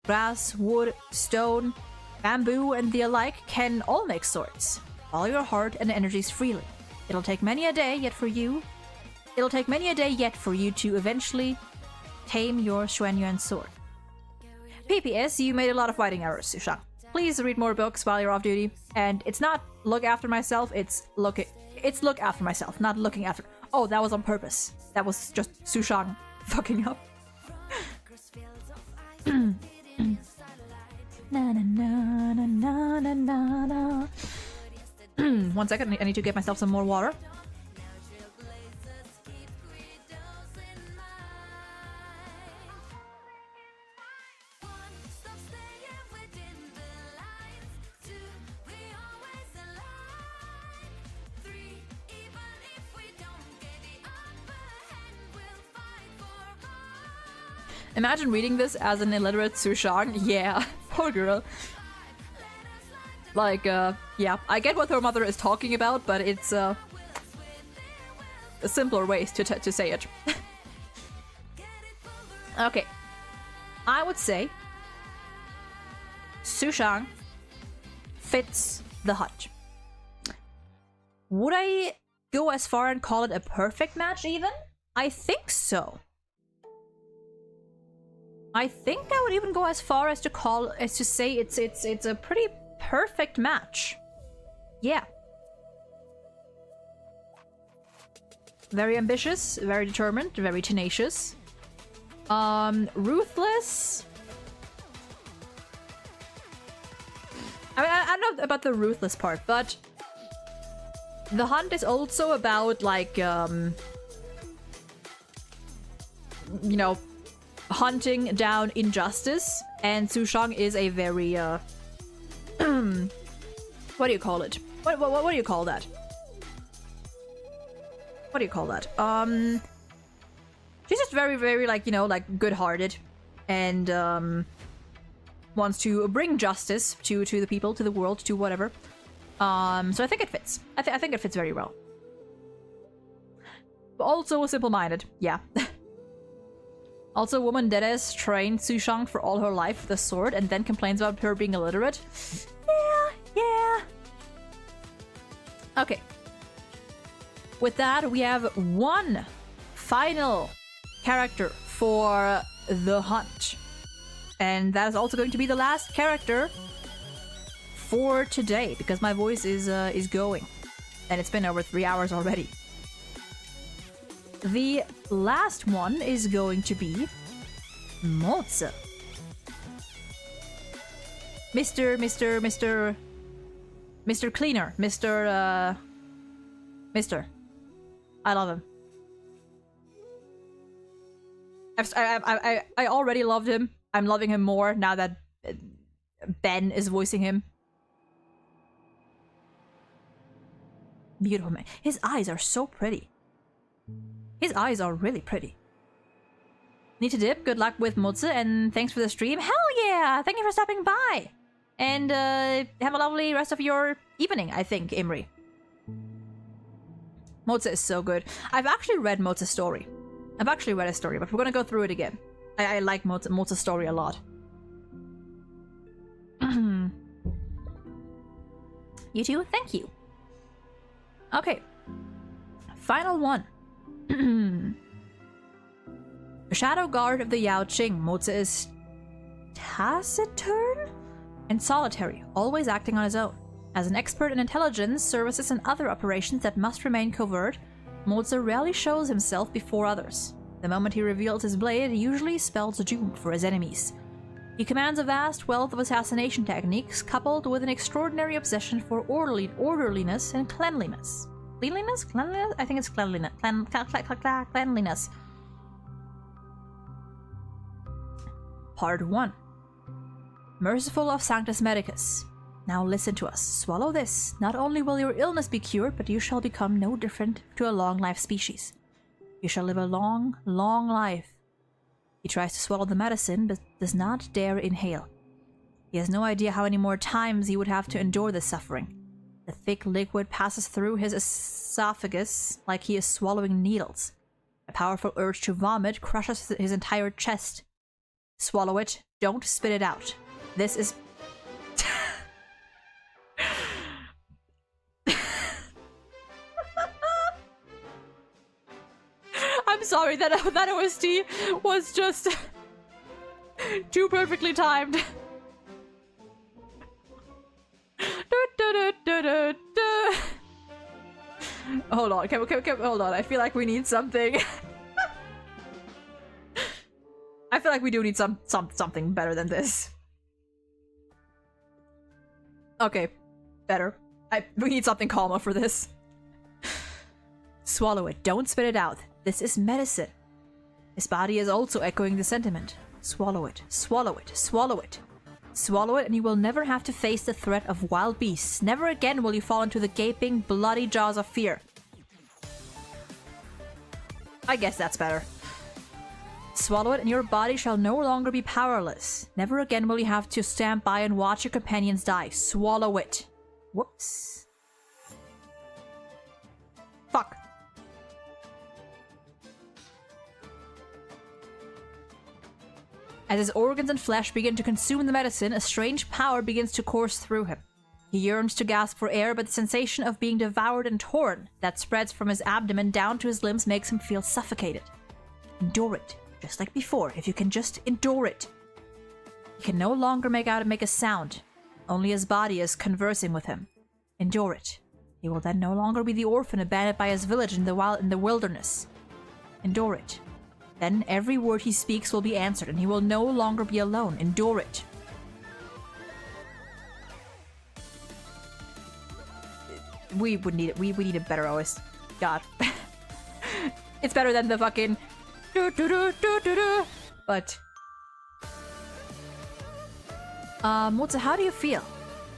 Grass, wood, stone, bamboo, and the alike can all make swords. Follow your heart and energies freely. It'll take many a day yet for you to eventually tame your Xuanyuan sword. PPS, you made a lot of writing errors, Sushang. Please read more books while you're off duty. And it's not look after myself, it's look after myself, not looking after. Oh, that was on purpose. That was just Sushang fucking up. Na na na na na na na na. 1 second, I need to get myself some more water. Imagine reading this as an illiterate Sushang. Yeah, poor girl. Like, yeah, I get what her mother is talking about, but it's simpler ways to say it. Okay. I would say Sushang fits the hunt. Would I go as far and call it a perfect match even? I think so. I think I would even go as far as to say it's a pretty perfect match. Yeah. Very ambitious, very determined, very tenacious. Ruthless. I mean, I don't know about the ruthless part, but the hunt is also about, like, you know, hunting down injustice, and Sushang is a very, what do you call it? What do you call that? What do you call that? She's just very, very, like, you know, like, good-hearted, and, wants to bring justice to the people, to the world, to whatever. So I think it fits. I think it fits very well. But also simple-minded, yeah. Also, a woman that has trained Sushang for all her life with a sword and then complains about her being illiterate. Yeah. Okay. With that, we have one final character for the hunt. And that is also going to be the last character for today, because my voice is going. And it's been over 3 hours already. The last one is going to be Motze. Mr. Cleaner. Mr. I love him. I already loved him. I'm loving him more now that Ben is voicing him. Beautiful man. His eyes are so pretty. His eyes are really pretty. Need to dip. Good luck with Motze, and thanks for the stream. Hell yeah! Thank you for stopping by. And have a lovely rest of your evening, I think, Imri. Motze is so good. I've actually read Motze's story. I've actually read his story, but we're gonna go through it again. I like Motze's story a lot. You too? Thank you. Okay. Final one. A shadow guard of the Yao Qing, Motze is taciturn and solitary, always acting on his own. As an expert in intelligence, services, and other operations that must remain covert, Motze rarely shows himself before others. The moment he reveals his blade usually spells doom for his enemies. He commands a vast wealth of assassination techniques, coupled with an extraordinary obsession for orderliness and cleanliness. Cleanliness? Cleanliness? I think it's cleanliness. Cleanliness. Part 1. Merciful of Sanctus Medicus. Now listen to us. Swallow this. Not only will your illness be cured, but you shall become no different to a long-life species. You shall live a long, long life. He tries to swallow the medicine, but does not dare inhale. He has no idea how many more times he would have to endure this suffering. The thick liquid passes through his esophagus like he is swallowing needles. A powerful urge to vomit crushes his entire chest. Swallow it. Don't spit it out. This is... I'm sorry, that OST was just too perfectly timed. Hold on, hold on. I feel like we need something. I feel like we do need something better than this. Okay, better. We need something calmer for this. Swallow it. Don't spit it out. This is medicine. His body is also echoing the sentiment. Swallow it. Swallow it. Swallow it. Swallow it, and you will never have to face the threat of wild beasts. Never again will you fall into the gaping, bloody jaws of fear. I guess that's better. Swallow it, and your body shall no longer be powerless. Never again will you have to stand by and watch your companions die. Swallow it. Whoops. Fuck. As his organs and flesh begin to consume the medicine, a strange power begins to course through him. He yearns to gasp for air, but the sensation of being devoured and torn that spreads from his abdomen down to his limbs makes him feel suffocated. Endure it, just like before, if you can just endure it. He can no longer make a sound. Only his body is conversing with him. Endure it. He will then no longer be the orphan abandoned by his village in the wilderness. Endure it. Then every word he speaks will be answered, and he will no longer be alone. Endure it. We would need it. We need a better OS. God. It's better than the fucking but Motsu, how do you feel?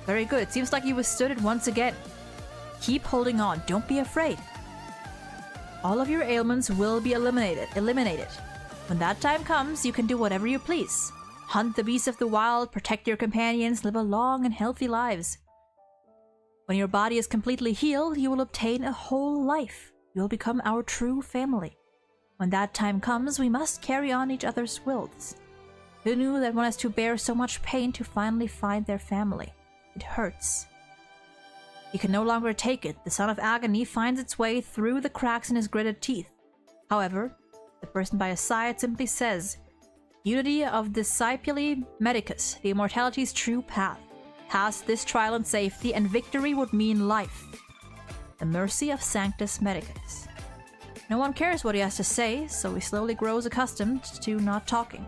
Very good. Seems like you withstood it once again. Keep holding on. Don't be afraid. All of your ailments will be eliminated. When that time comes, you can do whatever you please. Hunt the beasts of the wild, protect your companions, live a long and healthy lives. When your body is completely healed, you will obtain a whole life. You will become our true family. When that time comes, we must carry on each other's wills. Who knew that one has to bear so much pain to finally find their family? It hurts. He can no longer take it. The son of agony finds its way through the cracks in his gritted teeth. However, the person by his side simply says, Unity of Discipuli Medicus, the immortality's true path. Pass this trial in safety, and victory would mean life. The mercy of Sanctus Medicus. No one cares what he has to say, so he slowly grows accustomed to not talking.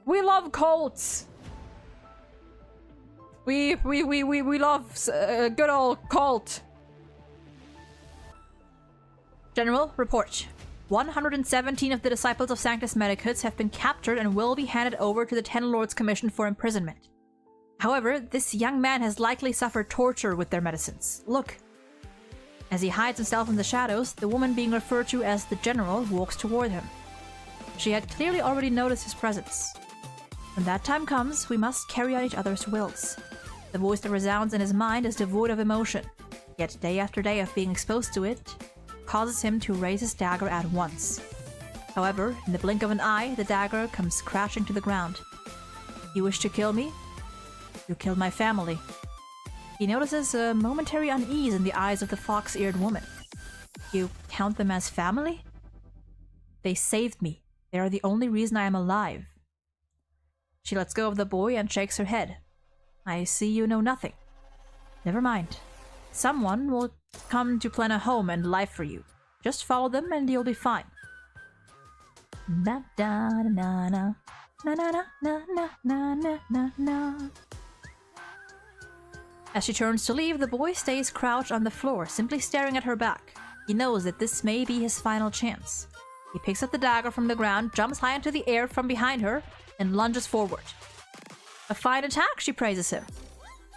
We love cults! We love good old cult! General, report. 117 of the disciples of Sanctus Medicus have been captured and will be handed over to the Ten Lords Commission for imprisonment. However, this young man has likely suffered torture with their medicines. Look. As he hides himself in the shadows, the woman being referred to as the General walks toward him. She had clearly already noticed his presence. When that time comes, we must carry out each other's wills. The voice that resounds in his mind is devoid of emotion, yet day after day of being exposed to it causes him to raise his dagger at once. However, in the blink of an eye, the dagger comes crashing to the ground. You wish to kill me? You killed my family. He notices a momentary unease in the eyes of the fox-eared woman. You count them as family? They saved me. They are the only reason I am alive. She lets go of the boy and shakes her head. I see you know nothing. Never mind. Someone will come to plan a home and life for you. Just follow them and you'll be fine. Na da na na na na na na na na na na. As she turns to leave, the boy stays crouched on the floor, simply staring at her back. He knows that this may be his final chance. He picks up the dagger from the ground, jumps high into the air from behind her, and lunges forward. A fine attack, she praises him.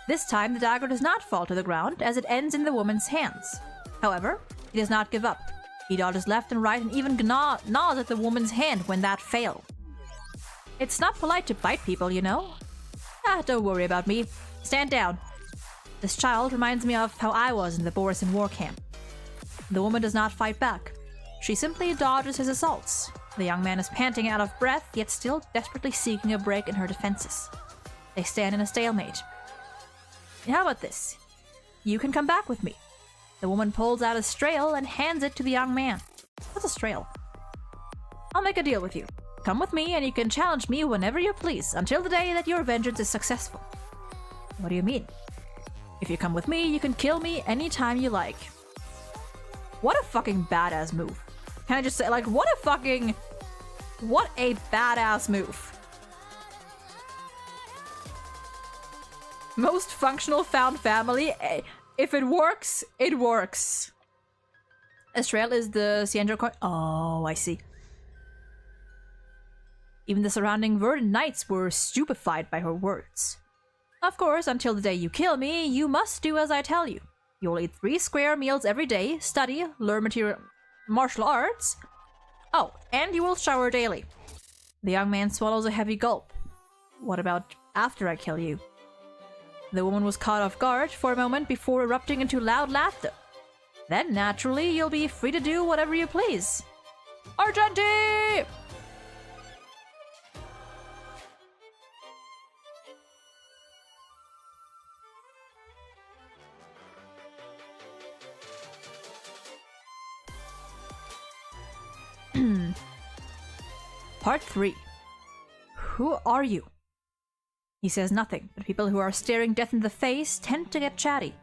This time, the dagger does not fall to the ground, as it ends in the woman's hands. However, he does not give up. He dodges left and right and even gnaws at the woman's hand when that fails. It's not polite to bite people, you know. Don't worry about me. Stand down. This child reminds me of how I was in the Borisin war camp. The woman does not fight back. She simply dodges his assaults. The young man is panting out of breath, yet still desperately seeking a break in her defenses. They stand in a stalemate. How about this? You can come back with me. The woman pulls out a strail and hands it to the young man. What's a strail? I'll make a deal with you. Come with me and you can challenge me whenever you please, until the day that your vengeance is successful. What do you mean? If you come with me, you can kill me anytime you like. What a fucking badass move. Can I just say, like, what a badass move. Most functional found family. If it works, it works. Estrel is the Ciendro coin. Oh, I see. Even the surrounding verdant knights were stupefied by her words. Of course, until the day you kill me, you must do as I tell you. You will eat 3 square meals every day, study, learn martial arts. Oh, and you will shower daily. The young man swallows a heavy gulp. What about after I kill you? The woman was caught off guard for a moment before erupting into loud laughter. Then, naturally, you'll be free to do whatever you please. Argenti! Part 3. Who are you? He says nothing, but people who are staring death in the face tend to get chatty.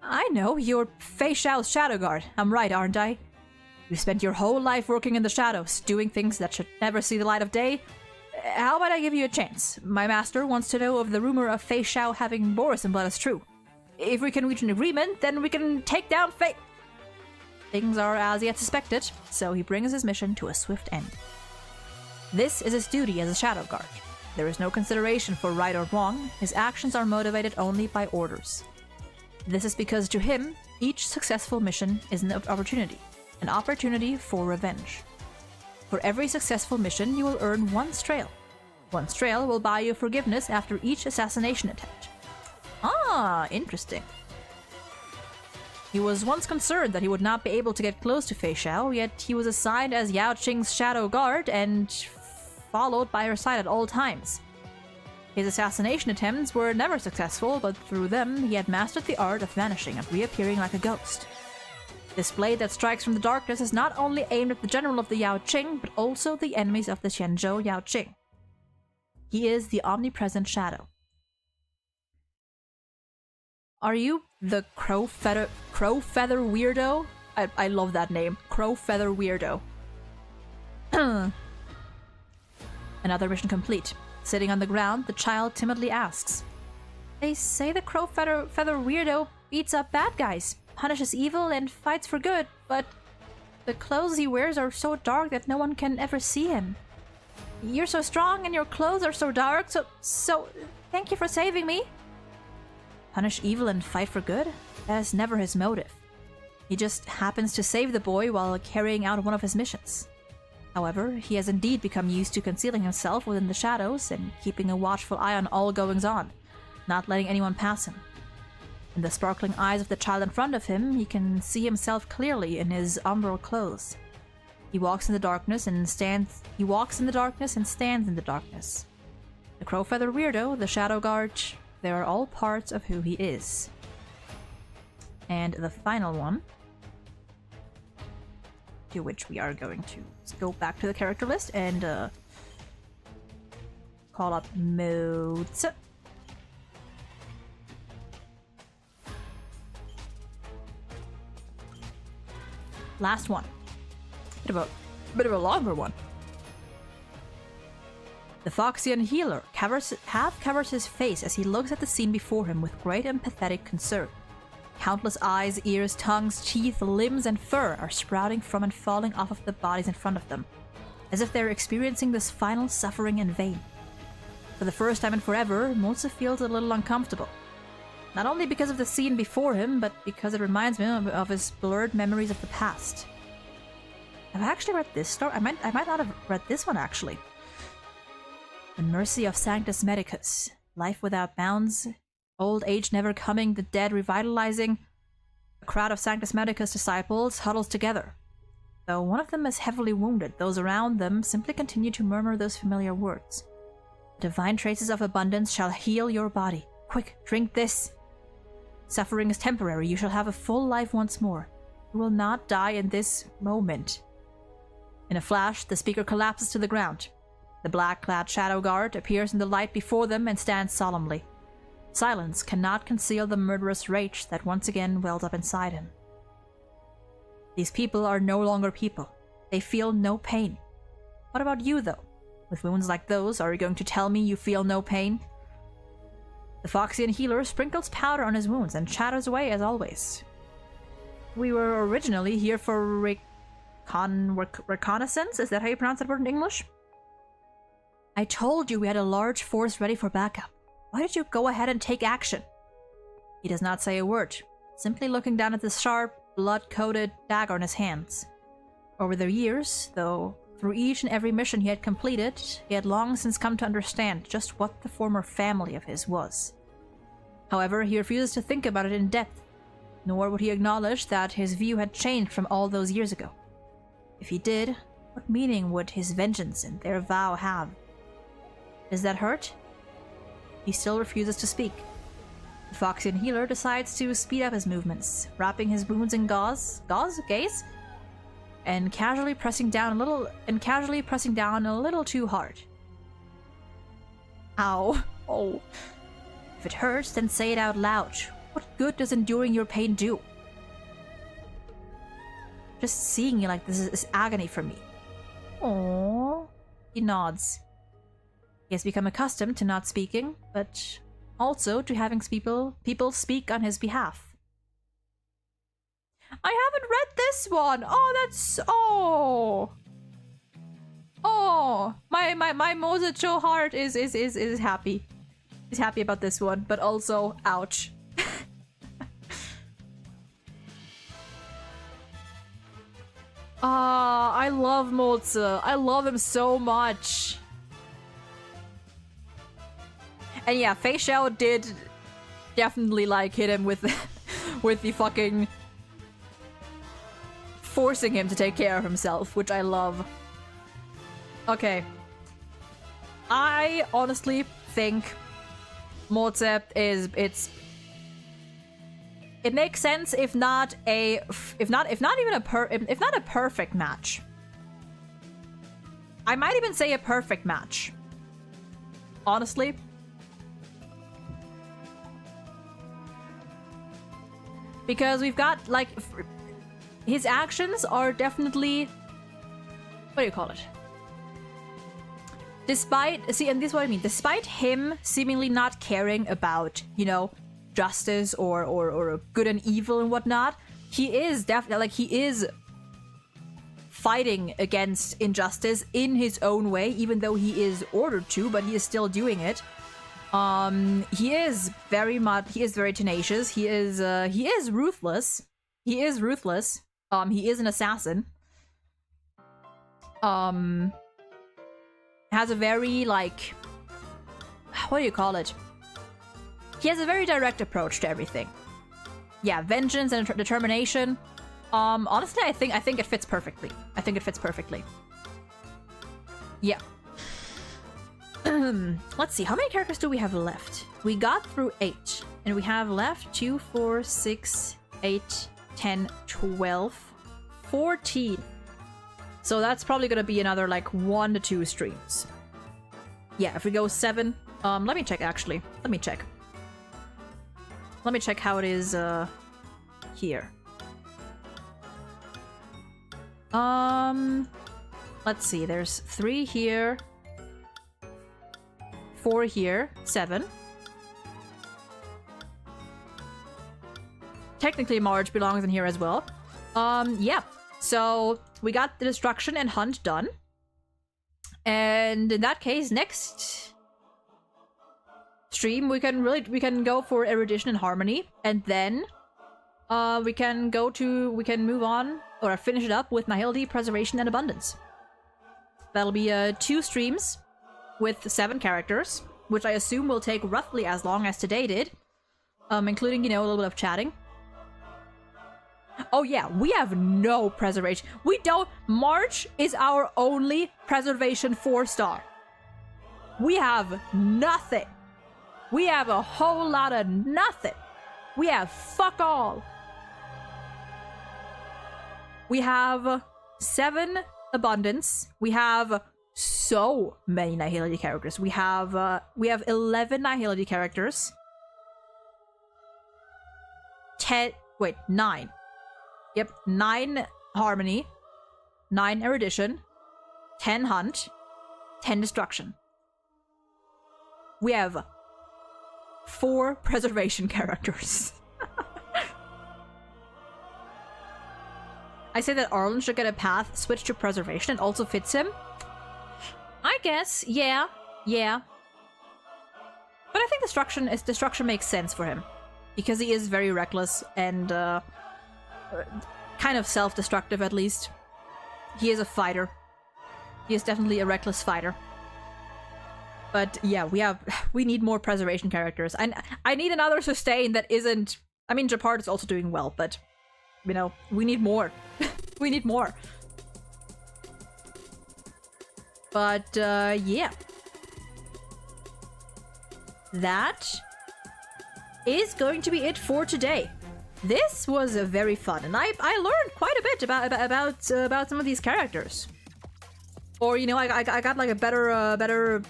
I know, you're Fei Xiao's shadow guard. I'm right, aren't I? You spent your whole life working in the shadows, doing things that should never see the light of day. How about I give you a chance? My master wants to know if the rumor of Fei Xiao having Boris in blood is true. If we can reach an agreement, then we can take down Fei... Things are as yet suspected, so he brings his mission to a swift end. This is his duty as a shadow guard. There is no consideration for right or wrong. His actions are motivated only by orders. This is because to him, each successful mission is an opportunity for revenge. For every successful mission, you will earn 1 strail. 1 strail will buy you forgiveness after each assassination attempt. Ah, interesting. He was once concerned that he would not be able to get close to Fei Xiao, yet he was assigned as Yao Qing's shadow guard and followed by her side at all times. His assassination attempts were never successful, but through them he had mastered the art of vanishing and reappearing like a ghost. This blade that strikes from the darkness is not only aimed at the general of the Yao Qing, but also the enemies of the Xianzhou Yao Qing. He is the omnipresent shadow. Are you the Crow Feather Weirdo? I love that name. Crow Feather Weirdo. Another mission complete. Sitting on the ground, the child timidly asks, They say the Crow Feather Weirdo beats up bad guys, punishes evil, and fights for good, but the clothes he wears are so dark that no one can ever see him. You're so strong and your clothes are so dark, so thank you for saving me. Punish evil and fight for good? That is never his motive. He just happens to save the boy while carrying out one of his missions. However, he has indeed become used to concealing himself within the shadows and keeping a watchful eye on all goings-on, not letting anyone pass him. In the sparkling eyes of the child in front of him, he can see himself clearly in his umbral clothes. He walks in the darkness and stands in the darkness. The Crow Feather Weirdo, the Shadow Guard, they are all parts of who he is. And the final one, to which we are going to go back to the character list and call up modes. Last one. Bit of a longer one. The Foxian healer half covers his face as he looks at the scene before him with great and pathetic concern. Countless eyes, ears, tongues, teeth, limbs, and fur are sprouting from and falling off of the bodies in front of them, as if they're experiencing this final suffering in vain. For the first time in forever, Moza feels a little uncomfortable. Not only because of the scene before him, but because it reminds him of his blurred memories of the past. Have I actually read this story? I might not have read this one, actually. The mercy of Sanctus Medicus. Life without bounds. Old age never coming, the dead revitalizing. A crowd of Sanctus Medicus disciples huddles together. Though one of them is heavily wounded, those around them simply continue to murmur those familiar words. Divine traces of abundance shall heal your body. Quick, drink this. Suffering is temporary. You shall have a full life once more. You will not die in this moment. In a flash, the speaker collapses to the ground. The black-clad shadow guard appears in the light before them and stands solemnly. Silence cannot conceal the murderous rage that once again welled up inside him. These people are no longer people. They feel no pain. What about you, though? With wounds like those, are you going to tell me you feel no pain? The Foxian healer sprinkles powder on his wounds and chatters away as always. We were originally here for reconnaissance? Is that how you pronounce that word in English? I told you we had a large force ready for backup. Why did you go ahead and take action? He does not say a word, simply looking down at the sharp, blood-coated dagger in his hands. Over the years, though, through each and every mission he had completed, he had long since come to understand just what the former family of his was. However, he refuses to think about it in depth, nor would he acknowledge that his view had changed from all those years ago. If he did, what meaning would his vengeance and their vow have? Does that hurt? He still refuses to speak. The Foxian healer decides to speed up his movements, wrapping his wounds in gauze. Gauze? Gaze? and casually pressing down a little too hard. Ow. Oh. If it hurts, then say it out loud. What good does enduring your pain do? Just seeing you like this is agony for me. Aww. He nods. He has become accustomed to not speaking, but also to having people speak on his behalf. I haven't read this one! Oh, that's... Oh! Oh! My Mozacho heart is happy. He's happy about this one, but also, ouch. I love Moza. I love him so much. And yeah, Fei Xiao did definitely like hit him with with the fucking forcing him to take care of himself, which I love. Okay. I honestly think Mozep it makes sense if not a perfect match. I might even say a perfect match. Honestly. Because we've got like his actions are definitely, what do you call it? Despite and this is what I mean, despite him seemingly not caring about, you know, justice or good and evil and whatnot, he is definitely like he is fighting against injustice in his own way, even though he is ordered to, but he is still doing it. He is very tenacious. He is ruthless. He is ruthless. He is an assassin. Has a very, like, what do you call it? He has a very direct approach to everything. Yeah, vengeance and determination. Honestly, I think it fits perfectly. I think it fits perfectly. Yeah. Let's see, how many characters do we have left? We got through 8, and we have left 2, 4, 6, 8, 10, 12, 14. So that's probably gonna be another like 1 to 2 streams. Yeah, if we go 7, let me check actually. Let me check how it is here. Let's see, there's 3 here. 4 here, 7. Technically Marge belongs in here as well. Yeah. So we got the destruction and hunt done. And in that case, next stream we can go for erudition and harmony, and then we can move on or finish it up with nihility, preservation, and abundance. That'll be 2 streams with 7 characters, which I assume will take roughly as long as today did, including, you know, a little bit of chatting. Oh yeah, we have no preservation. We don't. March is our only preservation 4-star. We have nothing. We have a whole lot of nothing. We have fuck all. We have 7 abundance. We have so many nihility characters. We have 11 nihility characters. 9. Yep, 9 harmony, 9 erudition, 10 hunt, 10 destruction. We have 4 preservation characters. I say that Arlen should get a path switch to preservation. It also fits him. I guess, yeah. But I think destruction makes sense for him, because he is very reckless and kind of self-destructive, at least. He is a fighter. He is definitely a reckless fighter. But yeah, we need more preservation characters. I need another sustain that isn't. I mean, Japard is also doing well, but you know, we need more. We need more. But yeah, that is going to be it for today. this was very fun, and I learned quite a bit about some of these characters. Or, you know, I got like a better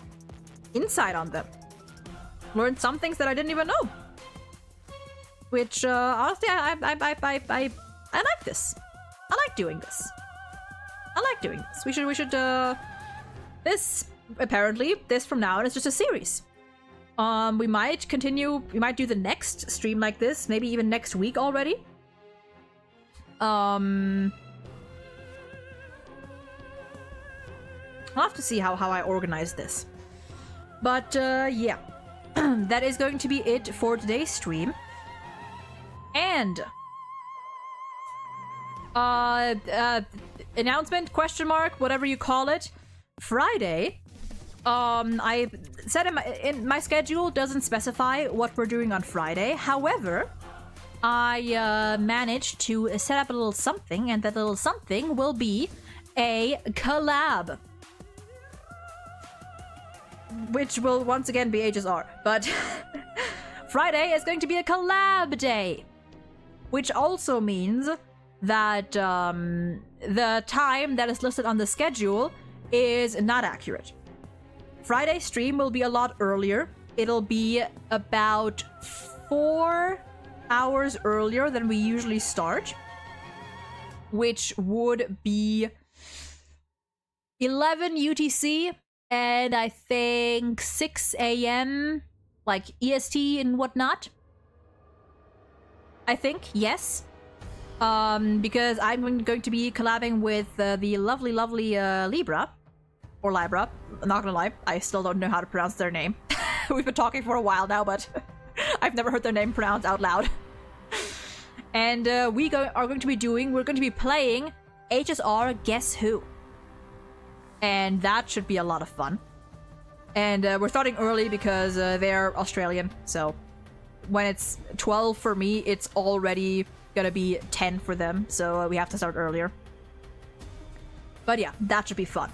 insight on them. Learned some things that I didn't even know. Which, honestly, I like this. I like doing this. I like doing this. We should, this, apparently, this from now on is just a series. We might continue, we might do the next stream like this, maybe even next week already. I'll have to see how I organize this. But, yeah. That is going to be it for today's stream. And announcement, question mark, whatever you call it, Friday. I said in my schedule doesn't specify what we're doing on Friday. However, I managed to set up a little something, and that little something will be a collab, which will once again be HSR. But Friday is going to be a collab day, which also means that the time that is listed on the schedule is not accurate. Friday's stream will be a lot earlier. It'll be about 4 hours earlier than we usually start, which would be 11 UTC and I think 6 a.m. like EST and whatnot. I think, yes. Because I'm going to be collabing with the lovely Libra. Or Libra. I'm not gonna lie, I still don't know how to pronounce their name. We've been talking for a while now, but I've never heard their name pronounced out loud. And we're going to be playing HSR Guess Who. And that should be a lot of fun. And we're starting early because they're Australian, so when it's 12 for me, it's already gonna be 10 for them, so we have to start earlier. But yeah, that should be fun.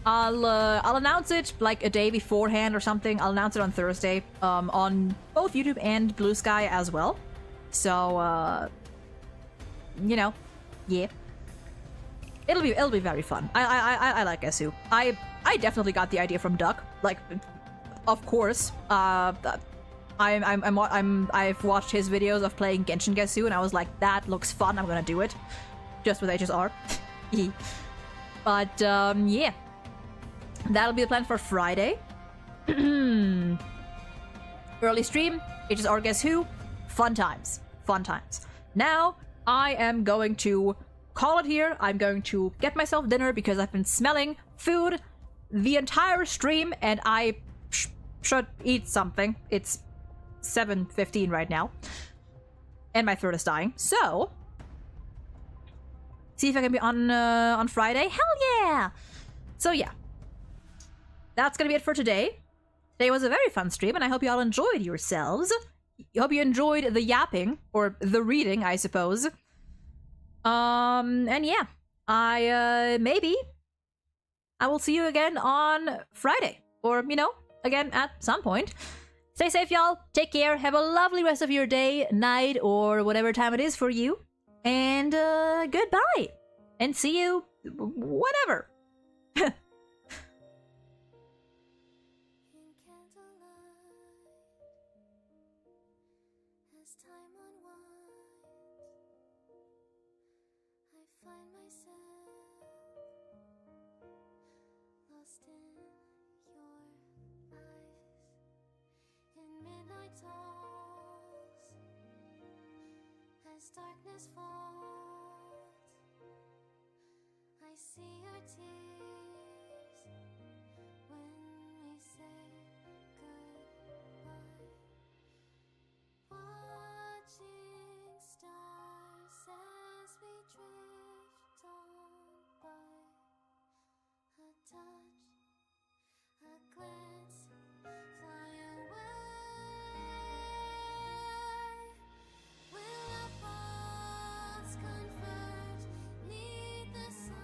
I'll announce it like a day beforehand or something. I'll announce it on Thursday, on both YouTube and Blue Sky as well. So, you know, yeah, it'll be very fun. I like SU. I definitely got the idea from Duck. Like, of course. I've watched his videos of playing Genshin Guess Who, and I was like, that looks fun. I'm gonna do it, just with HSR. But yeah. That'll be the plan for Friday. Early stream, HSR Guess Who, fun times. Fun times. Now, I am going to call it here. I'm going to get myself dinner because I've been smelling food the entire stream, and I should eat something. It's 7:15 right now, and my throat is dying. So, see if I can be on Friday. Hell yeah! So yeah. That's gonna be it for today. Today was a very fun stream, and I hope you all enjoyed yourselves. I hope you enjoyed the yapping, or the reading, I suppose. And yeah, maybe I will see you again on Friday, or, you know, again at some point. Stay safe, y'all. Take care. Have a lovely rest of your day, night, or whatever time it is for you. And, goodbye. And see you whenever. Darkness falls, I see your tears when we say goodbye. Watching stars as we drift on by. A touch, a glance, fly away. Will our paths converge 'neath the sun?